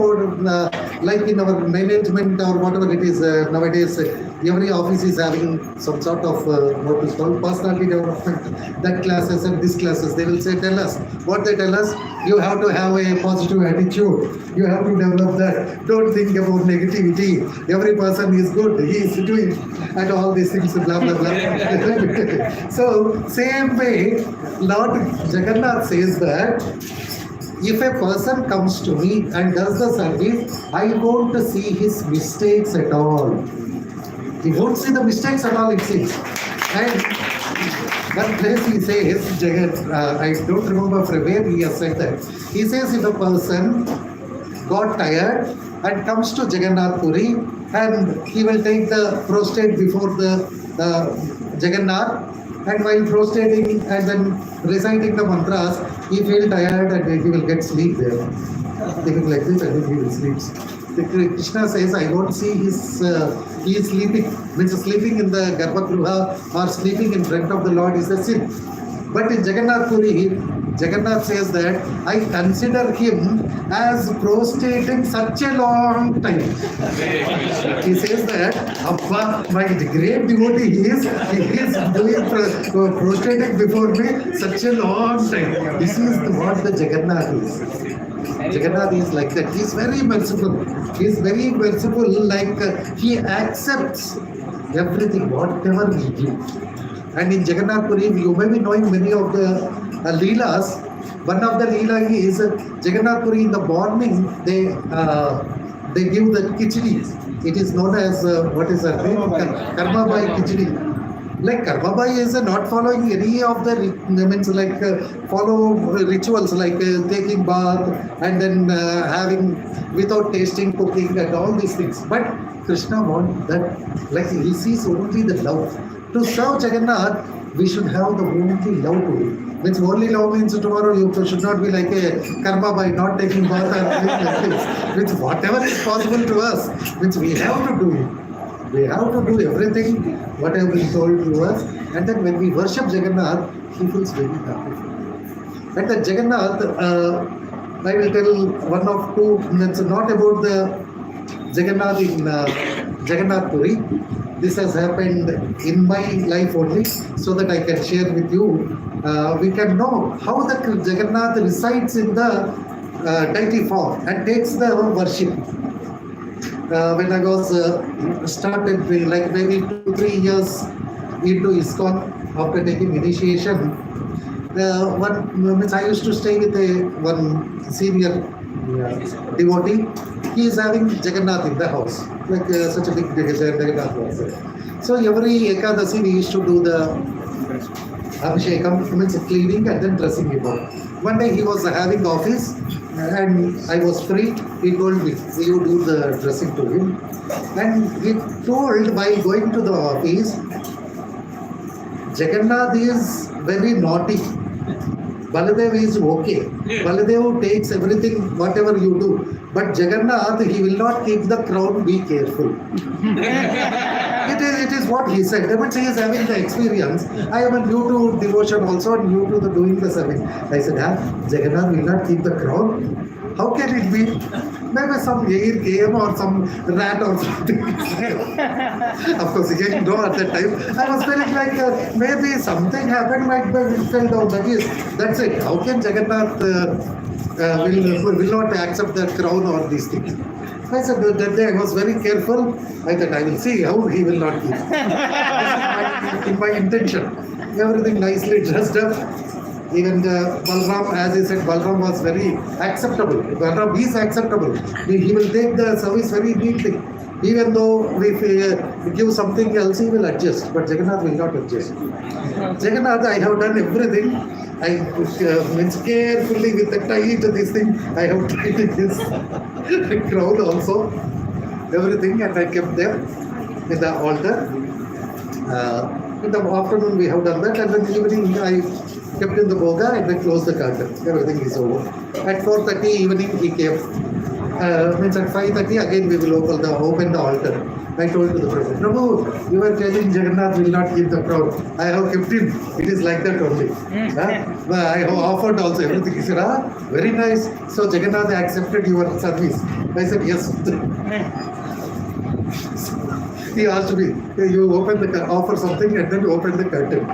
like in our management or whatever it is nowadays, every office is having some sort of what is called personality development, that classes and this classes. They will say, tell us. What they tell us, you have to have a positive attitude. You have to develop that. Don't think about negativity. Every person is good. He is doing and all these things, blah, blah, blah. So, same way, Lord Jagannath says that if a person comes to me and does the service, I won't see his mistakes at all. He won't see the mistakes at all, it seems. And one place he says, I don't remember from where he has said that. He says if a person got tired and comes to Jagannath Puri and he will take the prostrate before the Jagannath, and while prostrating and then reciting the mantras, he feels tired and he will get sleep there. Thinking like this and then he will sleep. Krishna says, I don't see he is sleeping. Means sleeping in the Garbhagruha or sleeping in front of the Lord is a sin. But in Jagannath Puri, Jagannath says that I consider him as prostrating such a long time. He says that Abba, my great devotee he is doing prostrating before me such a long time. This is what the Jagannath is. Jagannath is like that. He is very merciful. He is very merciful, like he accepts everything, whatever we do. And in Jagannath Puri, you may be knowing many of the Leelas. One of the Leela is Jagannath Puri in the morning, they give the khichdi. It is known as, what is that name? Karma Bai khichdi. Like Karma Bai is not following any of the, means like follow rituals like taking bath and then having without tasting, cooking and all these things. But Krishna wants that, like he sees only the love. To serve Jagannath, we should have the only love to do. Means only love means tomorrow you should not be like a karma by not taking bath and things like this. Means whatever is possible to us, means we have to do it. We have to do everything what I have been told to us, and then when we worship Jagannath, he feels very happy. And the Jagannath, I will tell one of two. It's not about the Jagannath in Jagannath Puri. This has happened in my life only, so that I can share with you. We can know how the Jagannath resides in the deity form and takes the worship. When I was started like maybe 2-3 years into ISKCON after taking initiation, I used to stay with one senior devotee. He is having Jagannath in the house, like such a big Jagannath was there. So every Ekadasi we used to do the Abhishekam, means cleaning and then dressing him up. One day he was having office and I was free. He told me, you do the dressing to him. And he told while going to the office, Jagannath is very naughty. Baladev is okay. Baladev takes everything, whatever you do. But Jagannath, he will not keep the crown, be careful. It is what he said. But he is having the experience. I am new to devotion also, and new to the doing the service. I said, Jagannath will not keep the crown. How can it be? Maybe some air came or some rat or something. Of course, he didn't know at that time. I was feeling like maybe something happened, might be fell down. That's it. How can Jagannath will not accept the crown or these things? I said that day I was very careful. I thought I will see how he will not keep. This is my intention. Everything nicely dressed up. Even Balram, as I said, Balram was very acceptable. Balram is acceptable. He will take the service very neatly. Even though we give something else, he will adjust. But Jagannath will not adjust. Jagannath, I have done everything. I means carefully with the tight this thing. I have tied his crown also. Everything, and I kept them in the altar. In the afternoon we have done that, and then evening I kept in the boga and then closed the curtain. Everything is over. At 4:30 evening he came. Means at 5:30 again we will open the altar. I told to the Prabhu, you were telling Jagannath will not keep the crown. I have kept him. It is like that only. I have offered also everything. He said, very nice. So Jagannath accepted your service. I said, yes. He asked me, you open the offer something and then open the curtain.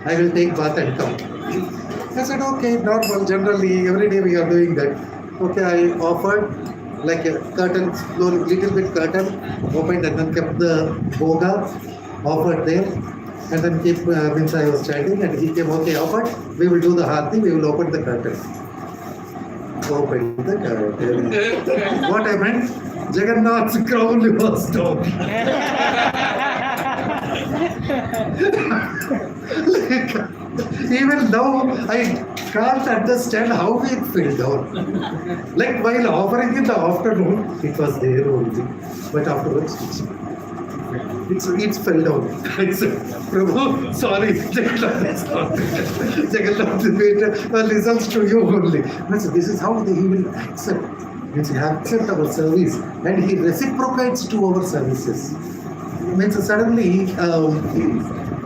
I will take bath and come. I said, okay, normal. Generally, every day we are doing that. Okay, I offered like a curtain, little bit curtain, opened and then kept the boga, offered there, and then keep, means I was chanting and he came, okay, offered, we will do the harti, we will open the curtain. Open the curtain. What I meant? Jagannath's crown was down. Even now, I can't understand how it fell down. Like while offering in the afternoon, it was there only. But afterwards, it fell down. I said, Prabhu, sorry, Jagannath listens to you only. This is how he will accept. Means he accepts our service and he reciprocates to our services. Means suddenly,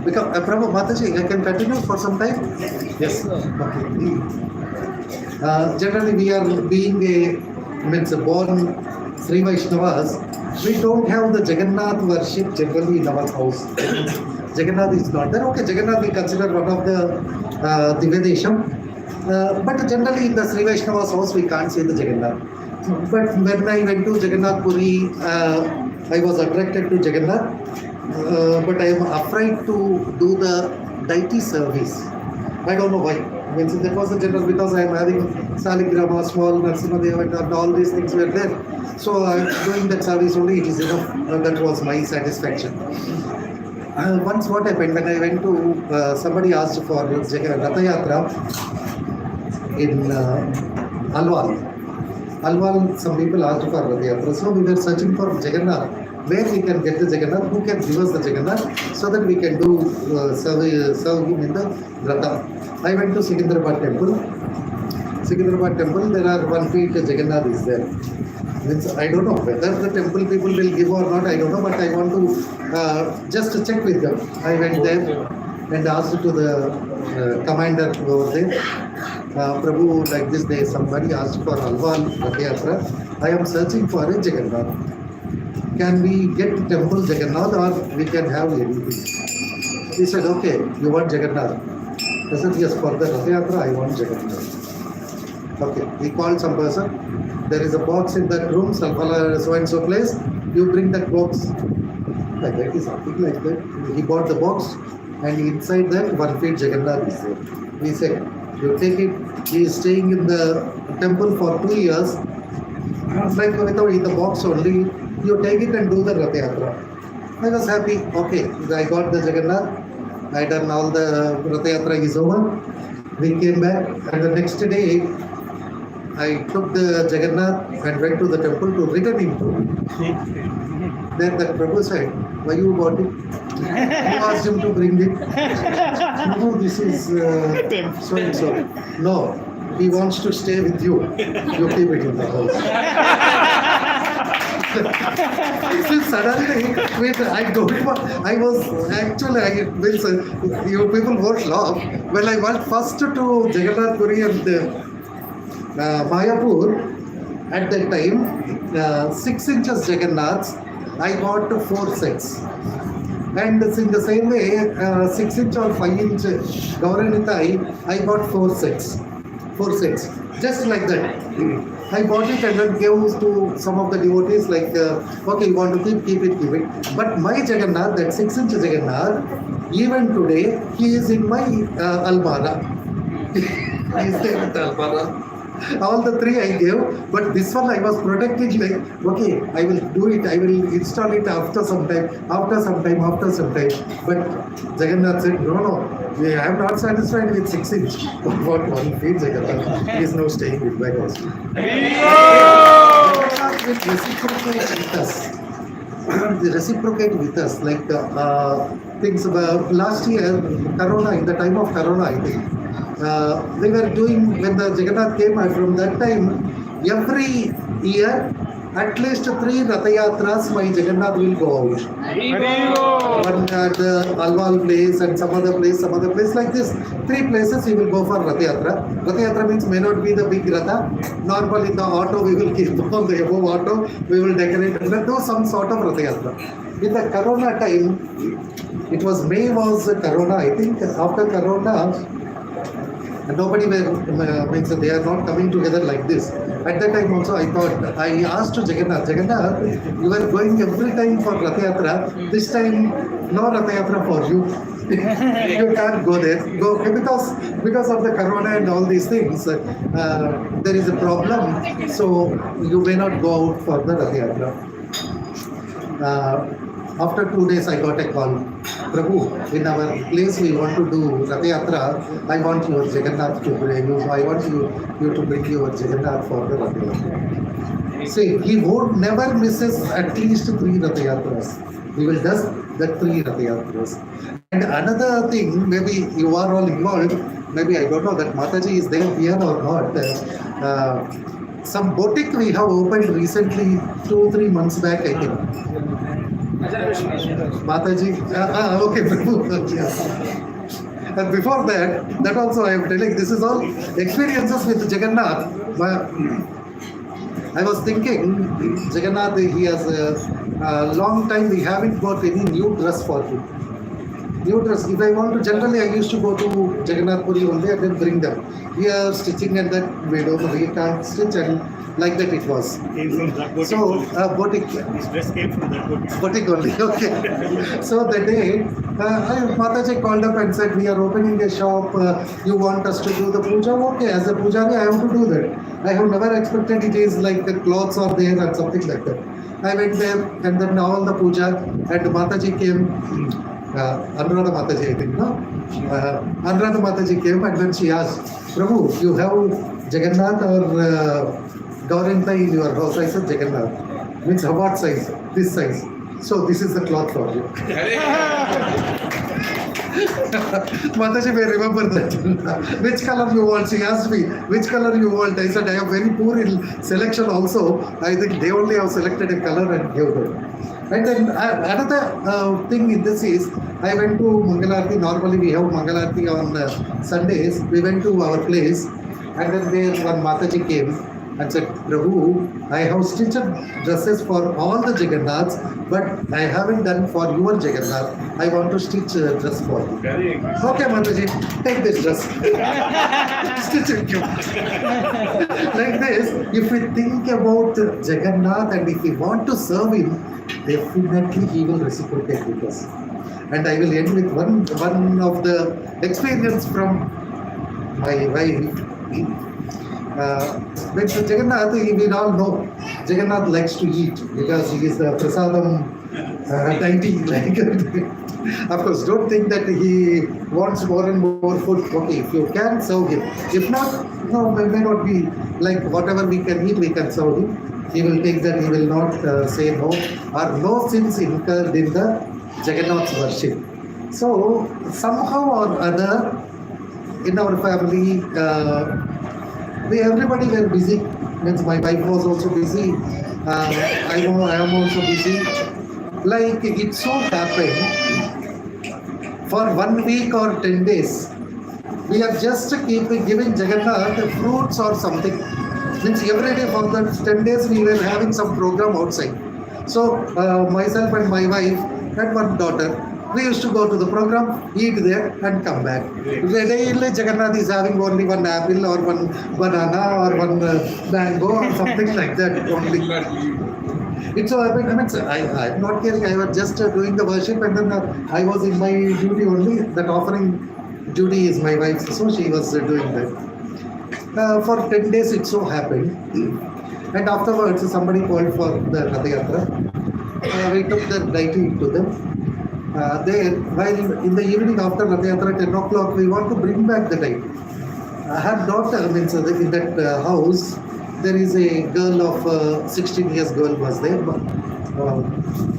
because Prabhu Mataji, I can continue for some time? Yes. Okay. Generally, we are being born Sri Vaishnavas. We don't have the Jagannath worship generally in our house. Jagannath is not there. Okay, Jagannath we consider one of the Divyadesham. But generally in the Sri Vaishnava's house we can't see the Jagannath. But when I went to Jagannath Puri, I was attracted to Jagannath. But I am afraid to do the deity service. I don't know why. Means that was the general, because I am having Saligrama, small Narsimhadev and all these things were there. So doing that service only, it is enough. That was my satisfaction. Once what happened, when I went to, somebody asked for Ratha Yatra in Alwal. Alwal, some people asked for Ratha Yatra. So we were searching for Jagannath. Where we can get the Jagannath, who can give us the Jagannath, so that we can do serve him in the Ratha. I went to Secunderabad temple. Secunderabad temple, there are 1 feet Jagannath is there. Means I don't know whether the temple people will give or not, I don't know, but I want to just to check with them. I went there and asked to the commander over there, Prabhu, like this day somebody asked for Alwal Rath Yatra. I am searching for a Jagannath. Can we get temple Jagannath or we can have anything? He said, okay, you want Jagannath? I said, yes, for the Rath Yatra I want Jagannath. Okay, he called some person. There is a box in that room, so and so place. You bring that box. Like that is something like that. He bought the box, and inside that 1 feet Jagannath is there. He said, you take it. He is staying in the temple for 2 years. Like without in the box only, you take it and do the Rath Yatra. I was happy. Okay, I got the Jagannath. I done all the Rath Yatra is over. We came back, and the next day I took the Jagannath and went to the temple to return him to. Then that Prabhu said, why you bought it? You asked him to bring it. No, this is so and so. No, he wants to stay with you. You keep it in the house. So suddenly, wait, I don't want, I was actually, you people won't laugh. When I went first to Jagannath Puri and Mayapur, at that time, 6 inches Jagannaths, I got 4 sets. And in the same way, 6 inch or 5 inch Gauranitai, I got 4 sets. 4 sets. Just like that. I bought it and then gave to some of the devotees like, okay, you want to keep it. But my Jagannath, that 6 inch Jagannath, even today, he is in my almara. He is there with the almara. All the 3 I gave, but this one I was protected like, okay, I will do it, I will install it after some time. But Jagannath said, no, I am not satisfied with 6 inch. What 1 feet Jagannath? He is now staying with my house. Jagannath will reciprocate with us. They reciprocate with us, like things about last year, Corona, in the time of Corona, I think. They were doing, when the Jagannath came out, from that time, every year, at least 3 Rath Yatras, my Jagannath will go out. One at the Alwal place and some other place, like this. 3 places he will go for Rath Yatra. Rath Yatra means may not be the big Ratha. Normally the auto we will keep on the above auto, we will decorate and do some sort of Rath Yatra. In the Corona time, it was May was Corona, I think. After Corona, nobody means they are not coming together like this. At that time also I thought, I asked to Jagannath, you are going every time for Rath Yatra, this time no Rath Yatra for you. You can't go there. Go because of the Corona and all these things, there is a problem, so you may not go out for the Rath Yatra. After 2 days I got a call. Prabhu, in our place we want to do Rath Yatra. I want your Jagannath to bring you. I want you to bring your Jagannath for the Rath Yatra. See, he would never misses at least 3 Rath Yatras. He will do the 3 Rath Yatras. And another thing, maybe you are all involved, maybe I don't know that Mataji is there here or not. Some boutique we have opened recently, 2-3 months back, I think. Mataji, okay, yes. And before that also I am telling, this is all experiences with Jagannath. I was thinking, Jagannath, he has a long time we haven't got any new dress for him. New dress, if I want to, generally I used to go to Jagannath Puri only and then bring them. Here stitching and that we can't stitch, and like that it was. Came from that boutique. So, boutique. His dress came from that boutique. Boutique only, okay. So that day, Mataji called up and said, we are opening a shop, you want us to do the puja? Okay, as a pujari, I have to do that. I have never expected it is like the clothes are there or something like that. I went there and then all the puja, and Mataji came, Anuradha Mataji, I think, no? Anuradha Mataji came and then she asked, Prabhu, you have Jagannath or Gauranta in your house? I said, Jagannath. Means what size? This size. So this is the cloth for you. Mataji may remember that. Which color you want? She asked me, which color you want? I said, I am very poor in selection also. I think they only have selected a color and gave them. And then another thing in this is, I went to Mangalarti. Normally we have Mangalarti on Sundays. We went to our place, and then there one Mataji came and said, Prabhu, I have stitched dresses for all the Jagannaths, but I haven't done for your Jagannath. I want to stitch a dress for you. Okay, Mataji, take this dress. Stitch it. Like this, if we think about Jagannath and if we want to serve him, definitely he will reciprocate with us. And I will end with one of the experience from my wife. When Jagannath, we all know Jagannath likes to eat because he is the prasadam deity. Of course, don't think that he wants more and more food. Okay, if you can, serve him. If not, no, may not be like whatever we can eat, we can serve him. He will take that, he will not say no, or no sins incurred in the Jagannath's worship. So, somehow or other, in our family, everybody were busy. Means my wife was also busy. I am also busy. Like it so happened, for 1 week or 10 days, we are just giving Jagannath fruits or something. Means every day for the 10 days we were having some program outside. So myself and my wife and one daughter, we used to go to the program, eat there and come back. Daily Jagannath is having only one apple or one banana or one mango or something like that only. It's so happened. I'm not caring. I was just doing the worship, and then I was in my duty only. That offering duty is my wife's, so she was doing that. For 10 days it so happened. And afterwards somebody called for the Rath Yatra. We took the deity to them. There, while in the evening after Rath Yatra, 10 o'clock, we want to bring back the deity. Her daughter, means in that house, there is a girl of 16 years girl was there.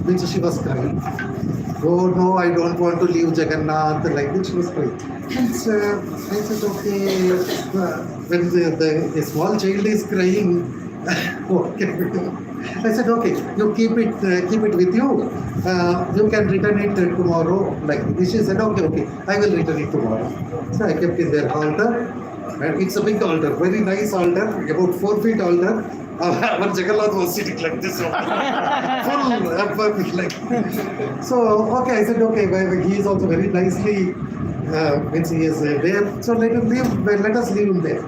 Means she was crying. Oh no, I don't want to leave Jagannath. Like this, she was crying. And I said, okay, when the small child is crying, okay. I said, okay, you keep it with you. You can return it tomorrow. Like this, she said, okay, I will return it tomorrow. So I kept in their altar. And it's a big altar, very nice altar, about 4 feet altar. Our Jagannath was sitting like this, full, like. So, okay, I said, okay, he is also very nicely, means he is there. So let us leave him there.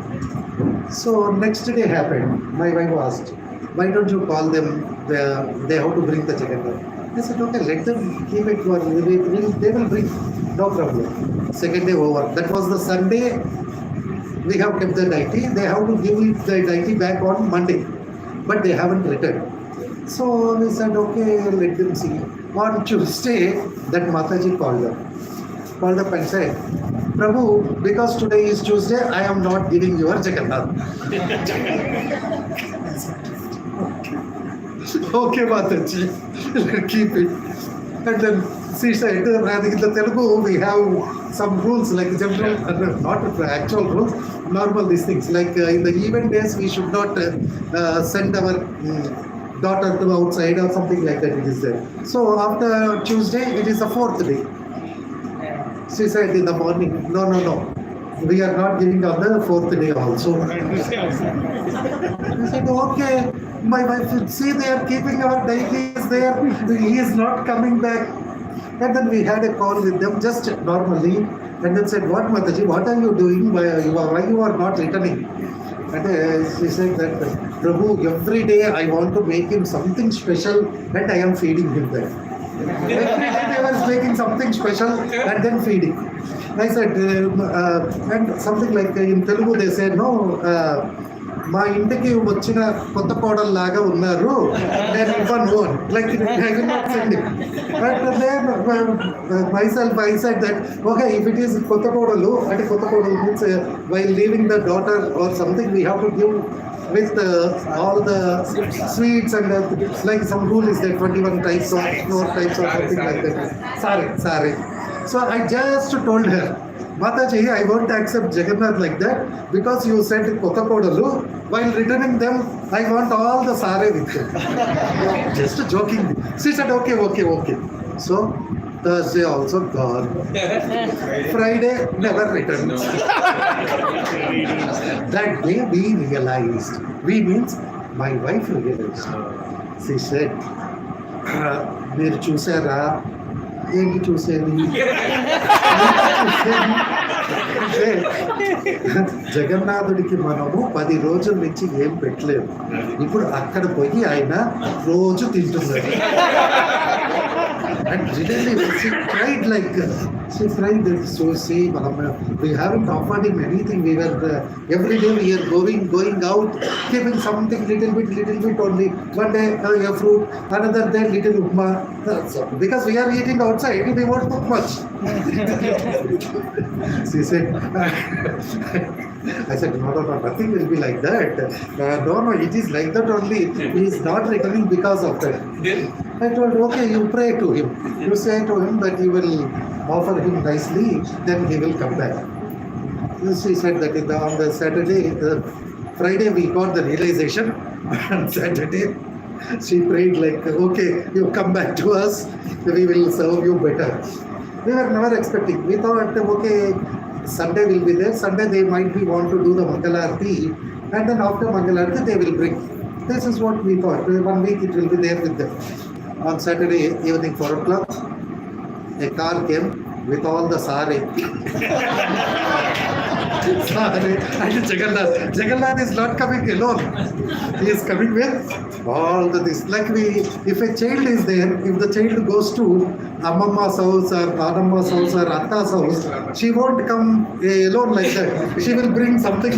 So next day happened. My wife asked, why don't you call them? They have to bring the Jagannath. I said, okay, let them keep it. They will bring, no problem. Second day over. That was the Sunday. We have kept the deity. They have to give the deity back on Monday, but they haven't returned. So we said, okay, let them see. On Tuesday, that Mataji called up and said, Prabhu, because today is Tuesday, I am not giving your Jagannath. Okay, Mataji, keep it. And then she said, in the Telugu, we have some rules, like general, not actual rules, normal these things. Like in the event days, we should not send our daughter to outside or something like that. It is there. So after Tuesday, it is the 4th day. She said in the morning, no. We are not giving on the 4th day also. I said, okay. My wife said, see, they are keeping our deities there. He is not coming back. And then we had a call with them just normally. And then said, what Mataji, what are you doing? Why you are not returning? And she said that, Prabhu, every day I want to make him something special and I am feeding him there. Every day I was making something special and then feeding. I said, and something like in Telugu they said, no, మా ఇంటికి వచ్చిన కొత్త కోడలు లాగా ఉన్నారు నేను ఇవ్వను like I will not send it but then myself I said that okay, if it is కొత్త కోడలు అంటే కొత్త కోడలు means while leaving the daughter or something we have to give with all the sweets and like some rule is there 21 types or 4 types or something like that. Sorry. So I just told her, Mataji, I won't accept Jagannath like that because you said Kotakodalu. While returning them, I want all the sare with you. Just joking. She said, okay. So Thursday also gone. Friday never returned. That day we realized. We means my wife realized. She said, మీరు చూసారా ఏంటి చూసేది అంటే జగన్నాథుడికి మనము 10 రోజుల నుంచి ఏం పెట్టలేదు ఇప్పుడు అక్కడ పోయి ఆయన రోజు తింటున్నాడు and really she cried like she cried so see we haven't offered him anything we were every day we are going out giving something little bit only one day a fruit another day little upma so, because we are eating outside we won't cook much she said I said, no, nothing will be like that. No, it is like that only. He is not returning because of that. I told, okay, you pray to him. You say to him that you will offer him nicely, then he will come back. She said that on the Saturday, Friday we got the realization. On Saturday, she prayed like, okay, you come back to us, we will serve you better. We were never expecting. We thought, okay, Sunday will be there. Sunday they might be want to do the Mangalarti, and then after Mangalarti they will bring. This is what we thought. 1 week it will be there with them. On Saturday evening 4 o'clock, a car came with all the sare. And Jagannath is not coming alone. He is coming with all the this. Like if a child is there, if the child goes to Amamma's house or Adamma's house or Atta's house, she won't come alone like that. She will bring something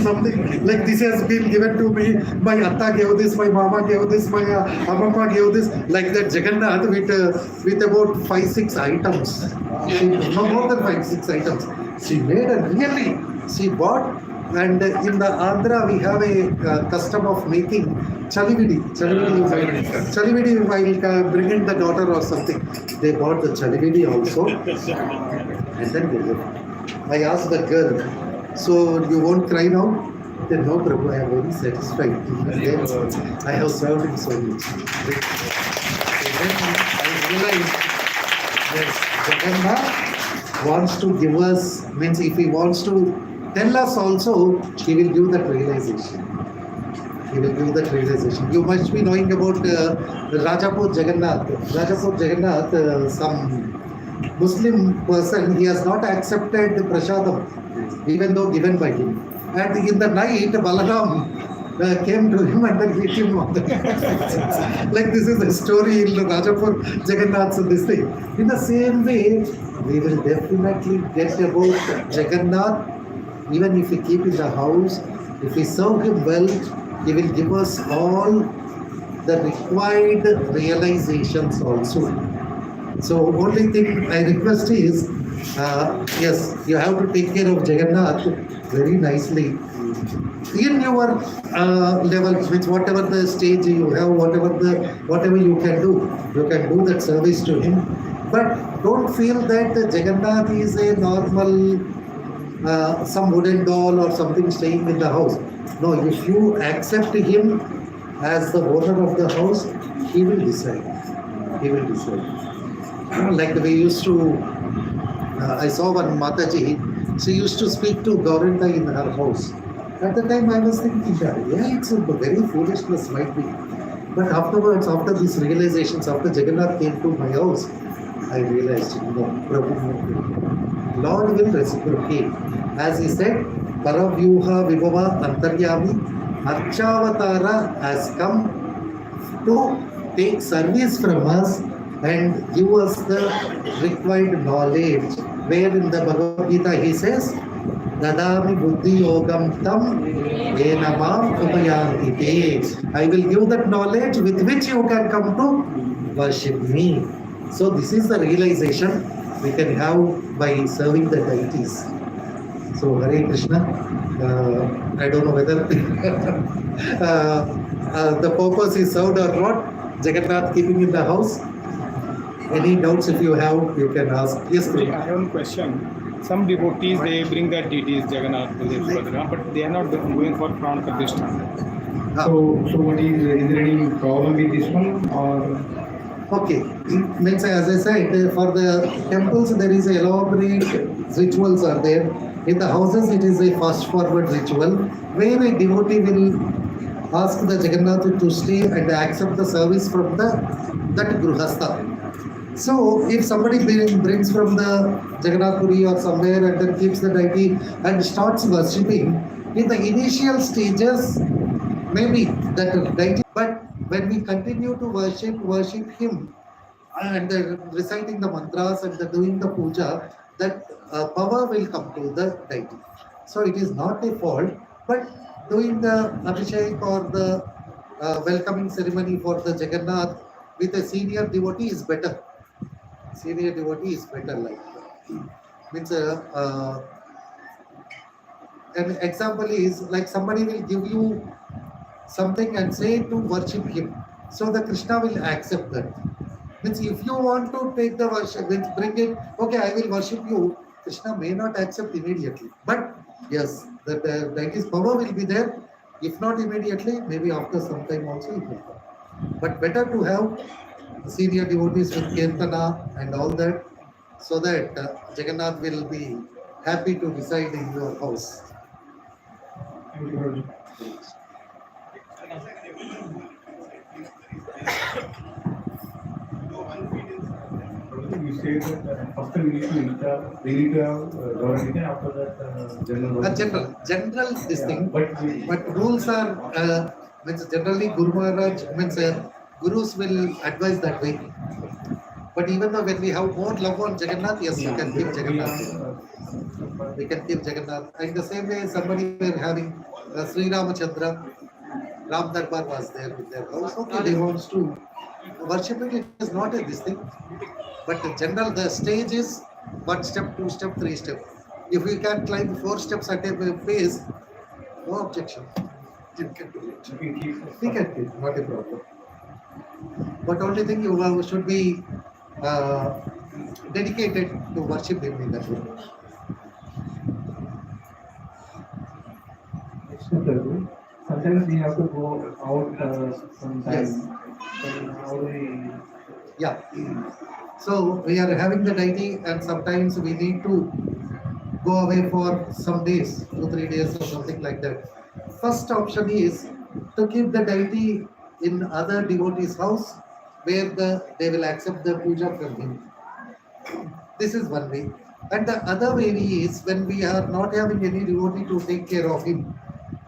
like this has been given to me. My Atta gave this, my Mama gave this, my Amamma gave this. Like that Jagannath with about 5-6 items. No more than 5-6 items. She made a really. She bought, and in the Andhra we have a custom of making chalividi while bringing the daughter or something. They bought the chalividi also, and then they left. I asked the girl, so you won't cry now? Then no, Prabhu, I am very satisfied. I have served him so much. Then I realized that Jagannath wants to give us, means if he wants to tell us also, he will give that realization. He will give that realization. You must be knowing about Rajapur Jagannath. Rajapur Jagannath, some Muslim person, he has not accepted prasadam, even though given by him. And in the night, Balaram came to him and then hit him on the like this is a story in Rajapur Jagannath's this thing. In the same way, we will definitely get about Jagannath. Even if we keep in the house, if we serve him well, he will give us all the required realizations also. So only thing I request is, yes, you have to take care of Jagannath very nicely. In your level, with whatever the stage you have, whatever you can do that service to him. But don't feel that Jagannath is a normal some wooden doll or something staying in the house. No, if you accept him as the owner of the house, he will decide. He will decide. Like we used to, I saw one Mataji, she used to speak to Gauranta in her house. At the time I was thinking that, yeah, it's a very foolishness might be. But afterwards, after these realizations, after Jagannath came to my house, I realized, no, Prabhu, Lord will reciprocate. As he said, Paravyuha Vibhava Antaryami, Archavatara has come to take service from us and give us the required knowledge. Where in the Bhagavad Gita he says, Dadami Buddhi Yogam Tam Enamam Upayanti Te. I will give that knowledge with which you can come to worship me. So this is the realization we can have by serving the deities. So Hare Krishna, I don't know whether the purpose is served or not. Jagannath keeping in the house. Any doubts if you have, you can ask. Yes, I Prabhu. have one question. Some devotees they bring their deities Jagannath Baladev Subhadra, but they are not going for Pran Pratishtha. So what is there any problem with this one or? Okay, means as I said, for the temples there is a elaborate rituals are there. In the houses it is a fast forward ritual where a devotee will ask the Jagannath to stay and accept the service from that Gruhastha. So if somebody brings from the Jagannath Puri or somewhere and then keeps the deity and starts worshipping, in the initial stages, maybe that deity, but when we continue to worship him and reciting the mantras and doing the puja, that power will come to the deity. So it is not a fault, but doing the abhishek or the welcoming ceremony for the Jagannath with a senior devotee is better. Senior devotee is better, like means an example is like somebody will give you something and say to worship him, so the Krishna will accept that. Means if you want to take the worship, means bring it, okay, I will worship you, Krishna may not accept immediately, but yes, that deity's power will be there. If not immediately, maybe after some time also it will come. But better to have senior devotees with kirtana and all that, so that Jagannath will be happy to reside in your house. Thank you, Prabhuji. Prabhuji, you said that first we need to have Gauranga, after that general. General this Yeah, thing, but but rules are means generally Guru Maharaj means Gurus will advise that way. But even though when we have more love on Jagannath, yes, you can keep Jagannath. We can keep Jagannath. And the same way somebody were having Sri Ramachandra, Ram Darbar was there with their house. Okay, they wants to worship it. It is not a this thing. But in general, the stage is 1 step, 2 step, 3 step. If we can climb 4 steps at a pace, no objection. You can do it. you can keep. We can keep, not a problem. But only thing you should be dedicated to worship him in that way. Sometimes we have to go out sometimes. Yes. Then how do we? Yeah. So we are having the deity, and sometimes we need to go away for some days, 2-3 days or something like that. First option is to keep the deity in other devotees' house where they will accept the puja from him. This is one way. And the other way is when we are not having any devotee to take care of him,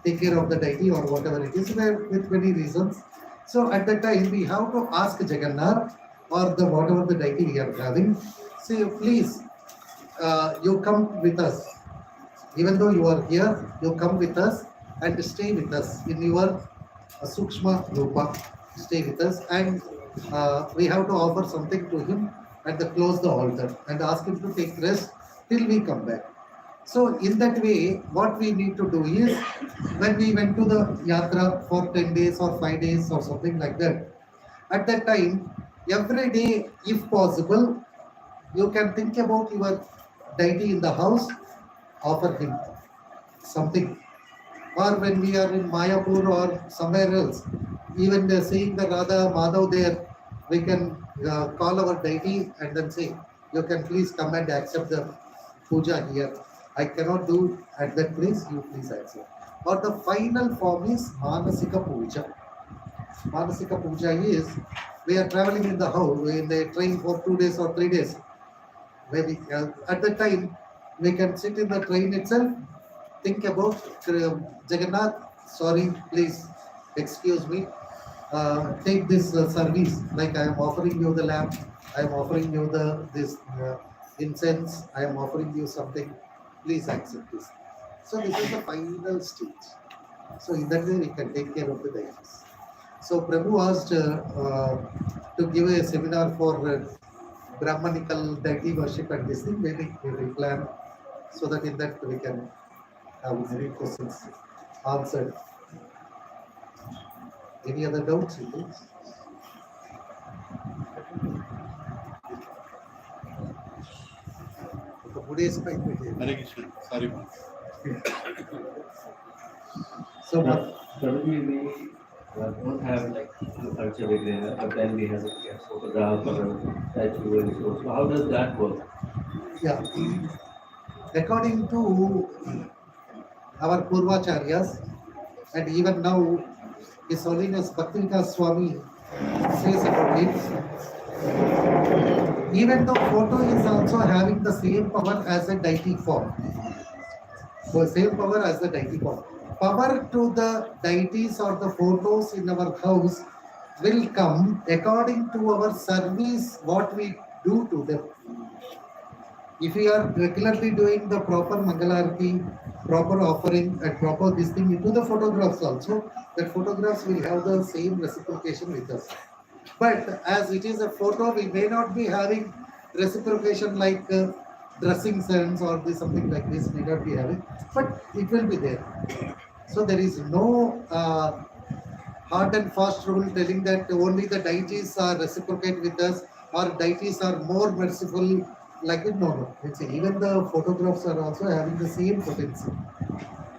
take care of the deity or whatever it is, with many reasons. So at that time we have to ask Jagannath or the whatever the deity we are having, say please you come with us. Even though you are here, you come with us and stay with us in your Sukshma Rupa. Stay with us, and we have to offer something to him and close the altar and ask him to take rest till we come back. So in that way, what we need to do is, when we went to the yatra for 10 days or 5 days or something like that, at that time, every day, if possible, you can think about your deity in the house, offer him something. Or when we are in Mayapur or somewhere else, even seeing the Radha Madhav there, we can call our deity and then say, you can please come and accept the puja here. I cannot do at that place, you please accept. Or the final form is Manasika Puja. Manasika Puja is, we are traveling in the house, in the train for 2 days or 3 days. Maybe at that time, we can sit in the train itself, think about Jagannath, sorry, please excuse me, take this service, like I am offering you the lamp, I am offering you this incense, I am offering you something, please accept this. So this is the final stage. So in that way we can take care of the deities. So Prabhu asked to give a seminar for Brahmanical deity worship and this thing, maybe we will plan so that in that we can have many questions answered. Any other doubts? today's time it is. Hare Krishna. Sorry. So, Prabhuji, we don't have like culture Vigraha, but then we have a photograph or a statue and so how does that work? yeah, according to our Purvacharyas, and even now, His Holiness Bhakti Swami says about it, even though photo is also having the same power as a deity form. So same power as the deity form. Power to the deities or the photos in our house will come according to our service, what we do to them. If we are regularly doing the proper Mangalarti, proper offering and proper this thing into the photographs also, that photographs will have the same reciprocation with us. But as it is a photo, we may not be having reciprocation like dressing sense or this, something like this may not be having, but it will be there. So there is no hard and fast rule telling that only the deities are reciprocate with us or deities are more merciful like it. No. It's even the photographs are also having the same potential.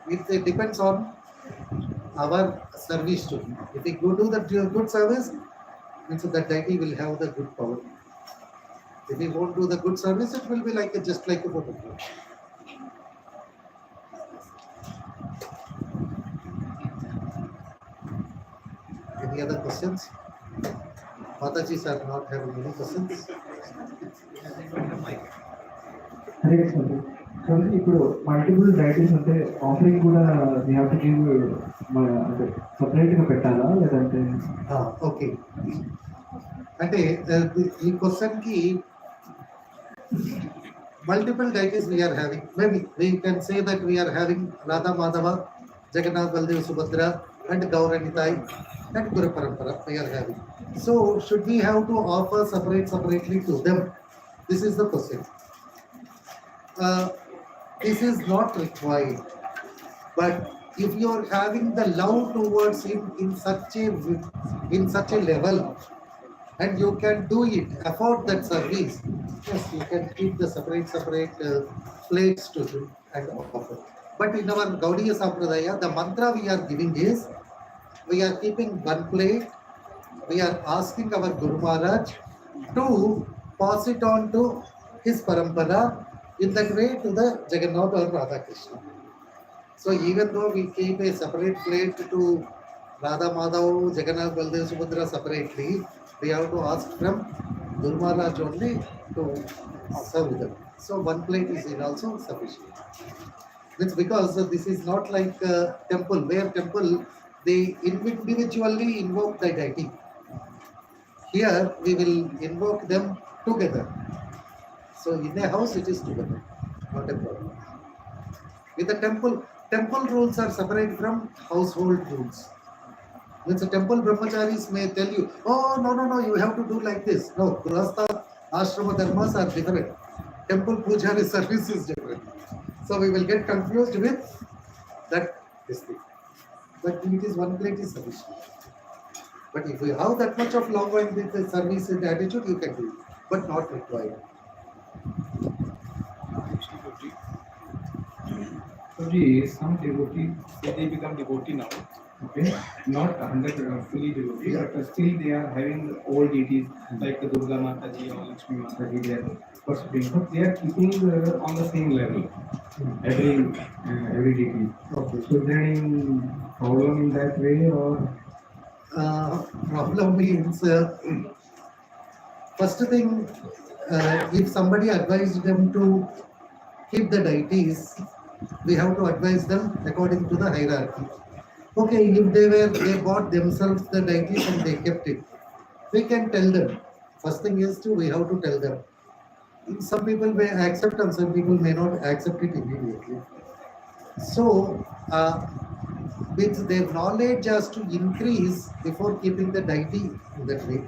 It depends on our service too. If we go do the good service, means that deity will have the good power. If we won't do the good service, it will be like just like a photograph. Any other questions? Matajis are not having any questions. Hare Krishna. ఇప్పుడు multiple deities అంటే offering కూడా we have to give అంటే సపరేట్గా పెట్టాలా లేదంటే okay అంటే ఈ question కి multiple deities we are having. Maybe we can say that we are having Radha Madhava, Jagannath Baladev Subhadra and Gauranitai and Guru Parampara we are having. So should we have to offer separately to them? This is the question. This is not required. But if you are having the love towards him in such a level, and you can do it, afford that service, yes, you can keep the separate plates to do and offer. But in our Gaudiya Sampradaya, the mantra we are giving is, we are keeping one plate, we are asking our Guru Maharaj to pass it on to his parampara in that way to the Jagannath or Radha Krishna. So even though we keep a separate plate to Radha Madhav, Jagannath Baladev Subhadra separately, we have to ask from Guru Maharaj only to serve them. So one plate is also sufficient. It's because this is not like a temple, where temple they individually invoke the deity. Here we will invoke them together. So in a house it is together, not a problem. With the temple rules are separate from household rules. When the temple brahmacharis may tell you, oh no, you have to do like this. No, Grihastha ashrama dharmas are different. Temple pujari service is different. So we will get confused with this thing. But it is one plate is sufficient. But if you have that much of long line with the service and attitude, you can do it, but not required. Prabhuji, some devotee, They become devotee now. okay, not 100 fully devotee, but still they are having old deities like the Durga Mataji or Lakshmi Mataji. They are worshipping, but they are keeping on the same level every deity. Okay. So is there any problem in that way or? Problem means first thing, if somebody advised them to keep the deities, we have to advise them according to the hierarchy. Okay, if they bought themselves the deities and they kept it, we can tell them. First thing is we have to tell them. Some people may accept and some people may not accept it immediately. So with their knowledge has to increase before keeping the deity in that way.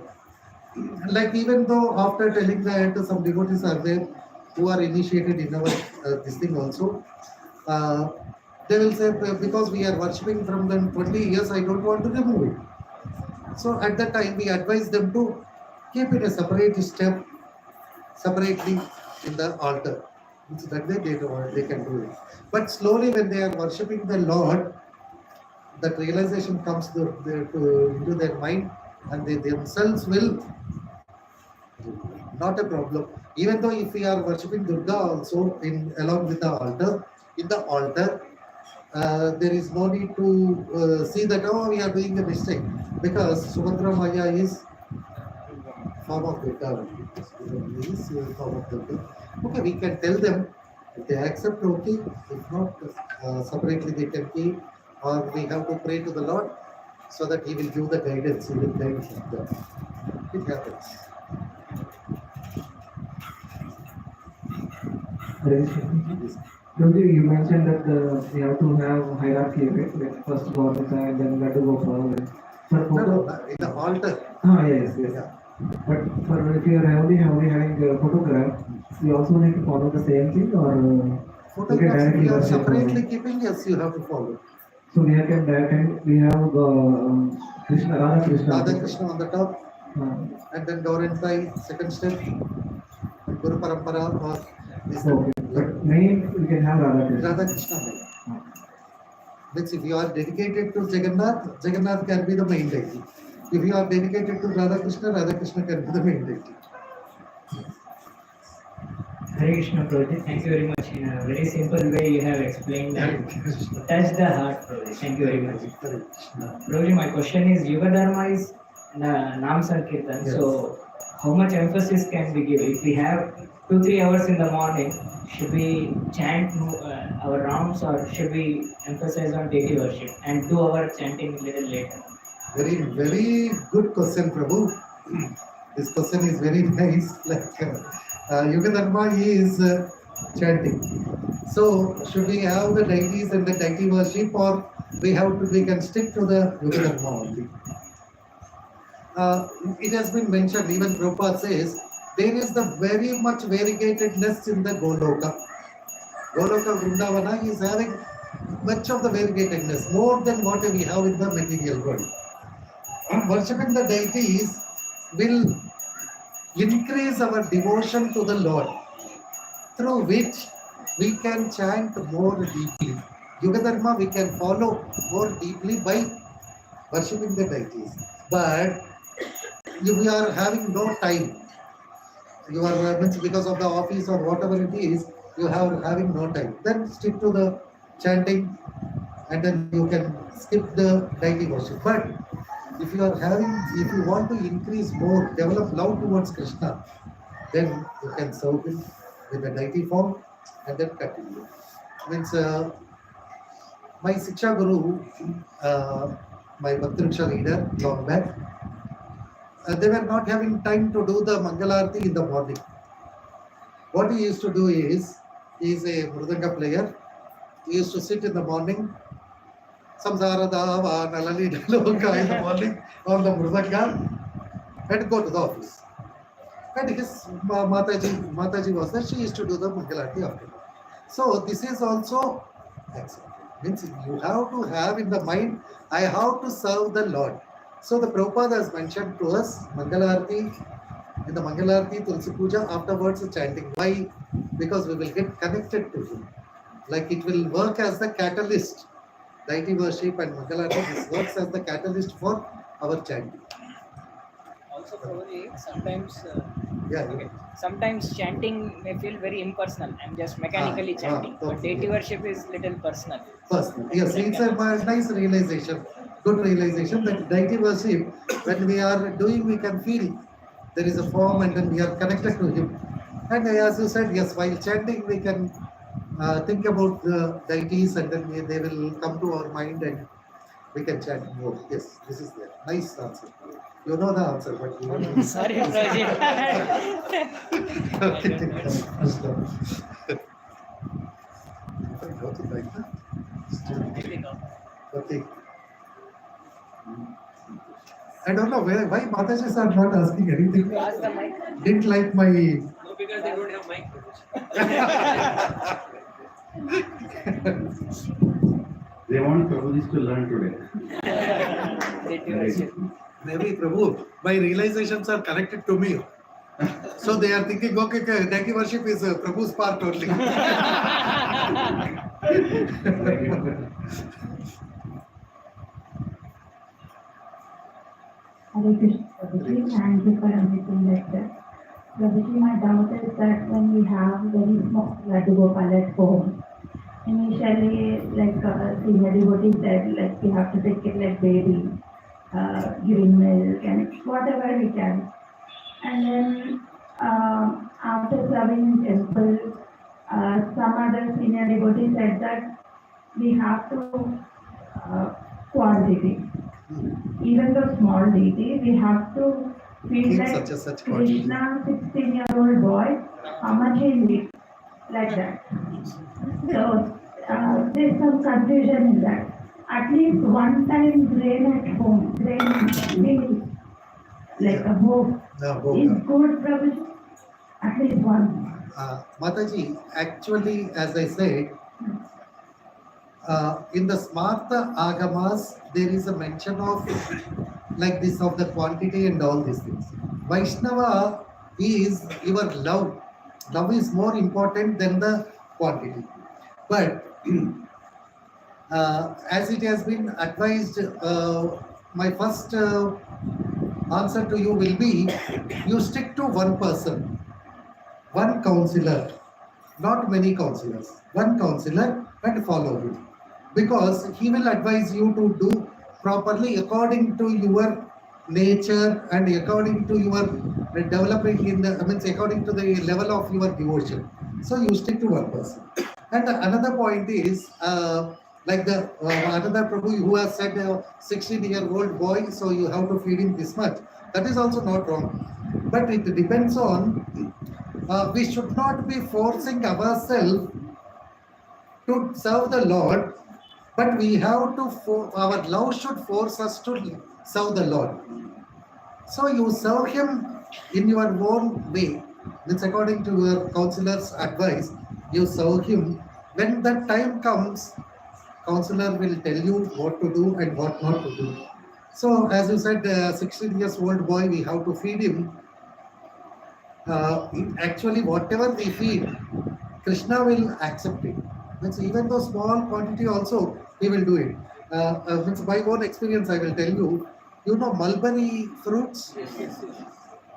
Like even though after telling that some devotees are there who are initiated in our this thing also, they will say, because we are worshipping from them 20 years, I don't want to remove it. So at that time we advise them to keep it a separate step separately in the altar. It's that way they can do it. But slowly when they are worshipping the Lord, that realization comes into their mind, and they themselves will, not a problem. Even though if we are worshipping Durga also along with the altar, in the altar, there is no need to see that, oh, we are doing a mistake, because Subhadra Maya is form of Durga. Is form of Durga. Okay, we can tell them, if they accept, okay. If not, separately they can keep, or we have to pray to the Lord so that He will give the guidance. He will guide them. It happens. Prabhuji, you mentioned that we have to have hierarchy, right? Like first Gauranga and then Laddu Gopal. For photo, In the altar. yes. Yeah. But for if you are only having a photograph, we also need to follow the same thing, or Photographs we are worship, separately keeping, yes, you have to follow. So we have Krishna, Radha Krishna. Radha Krishna on the top, and then Gaurantai, second step, Guru Parampara, or this. Okay. But main we can have Radha Krishna. Radha Krishna main. Means if you are dedicated to Jagannath, Jagannath can be the main deity. If you are dedicated to Radha Krishna can be the main deity. Hare Krishna, Prabhuji. Thank you very much. In a very simple way, you have explained and touched the heart, Prabhuji. Thank you very much. Prabhuji, my question is, Yuga Dharma is Nam Sankirtan. Yes. So, how much emphasis can we give? If we have 2-3 hours in the morning, should we chant our rounds, or should we emphasize on deity worship and do our chanting a little later? Very, very good question, Prabhu. This question is very nice. Yuga Dharma is chanting. So, should we have the deities and the deity worship, or we can stick to the Yuga Dharma only? It has been mentioned, even Prabhupada says, there is the very much variegatedness in the Goloka. Goloka Vrindavana is having much of the variegatedness, more than what we have in the material world. And worshipping the deities will increase our devotion to the Lord, through which we can chant more deeply. Yuga Dharma we can follow more deeply by worshipping the deities. But if we are having no time, you are because of the office or whatever it is, you are having no time, then stick to the chanting, and then you can skip the deity worship. But if you want to increase more, develop love towards Krishna, then you can serve him with the deity form and then continue. Means my Siksha Guru, my Bhakti leader long back, they were not having time to do the Mangalarti in the morning. What he used to do is, he is a Mridanga player. He used to sit in the morning, Samsara Dava Nalali Daloka in the morning on the Mridanga, and go to the office. And his Mataji was there, she used to do the Mangalarti after that. So this is also accepted. Means you have to have in the mind, I have to serve the Lord. So the Prabhupada has mentioned to us Mangalarti, in the Mangalarti Tulsi Puja, afterwards chanting. Why? Because we will get connected to him. Like it will work as the catalyst. Deity worship and Mangalarti, this works as the catalyst for our chanting. Also, probably sometimes Yeah. sometimes chanting may feel very impersonal. I'm just mechanically chanting, but deity worship is little personal. Personal. Yes, it's a nice realization, good realization that deity worship, when we are doing, we can feel there is a form and then we are connected to him. And as you said, yes, while chanting, we can think about the deities and then they will come to our mind and we can chant more. Yes, this is there. Nice answer. You know the answer, but you don't know. Sorry, Prabhuji. Okay. I don't know why Matajis are not asking anything. Ask the mic. Didn't like my. No, because they don't have mic. They want Prabhuji to learn today. Deity worship. Maybe Prabhu, my realizations are connected to me. So they are thinking, okay, deity worship is Prabhu's part only. Hare Krishna, Prabhuji, thank you for everything lecture. Prabhuji, my doubt is that when we have very small Laddu Gopal at home, initially, like the devotee said, like we have to take it like baby, giving milk and whatever we can. And then after serving in temple, some other senior devotee said that we have to quantity. Even though small deity, we have to feel Keep like such quantity. Krishna, 16-year-old boy, how much he needs, like that. So there's some confusion in that. At least one time grain at home, grain means like a hope is good, Prabhuji. At least one. Mataji, actually, as I said, in the Smarta Agamas, there is a mention of like this of the quantity and all these things. Vaishnava is your love. Love is more important than the quantity. But as it has been advised, my first answer to you will be, you stick to one person, one counselor, not many counselors, one counselor, and follow him. Because he will advise you to do properly according to your nature and according to your developing in the, according to the level of your devotion. So you stick to one person. And another point is, like the another Prabhu who has said 16-year-old boy, so you have to feed him this much. That is also not wrong. But it depends on, we should not be forcing ourselves to serve the Lord, but we have to, our love should force us to serve the Lord. So you serve Him in your own way. Means according to your counselor's advice, you serve Him. When that time comes, counselor will tell you what to do and what not to do. So as you said, 16 years old boy, we have to feed him. Actually, whatever we feed, Krishna will accept it. Means even though small quantity also, he will do it. Means by own experience, I will tell you, you know mulberry fruits?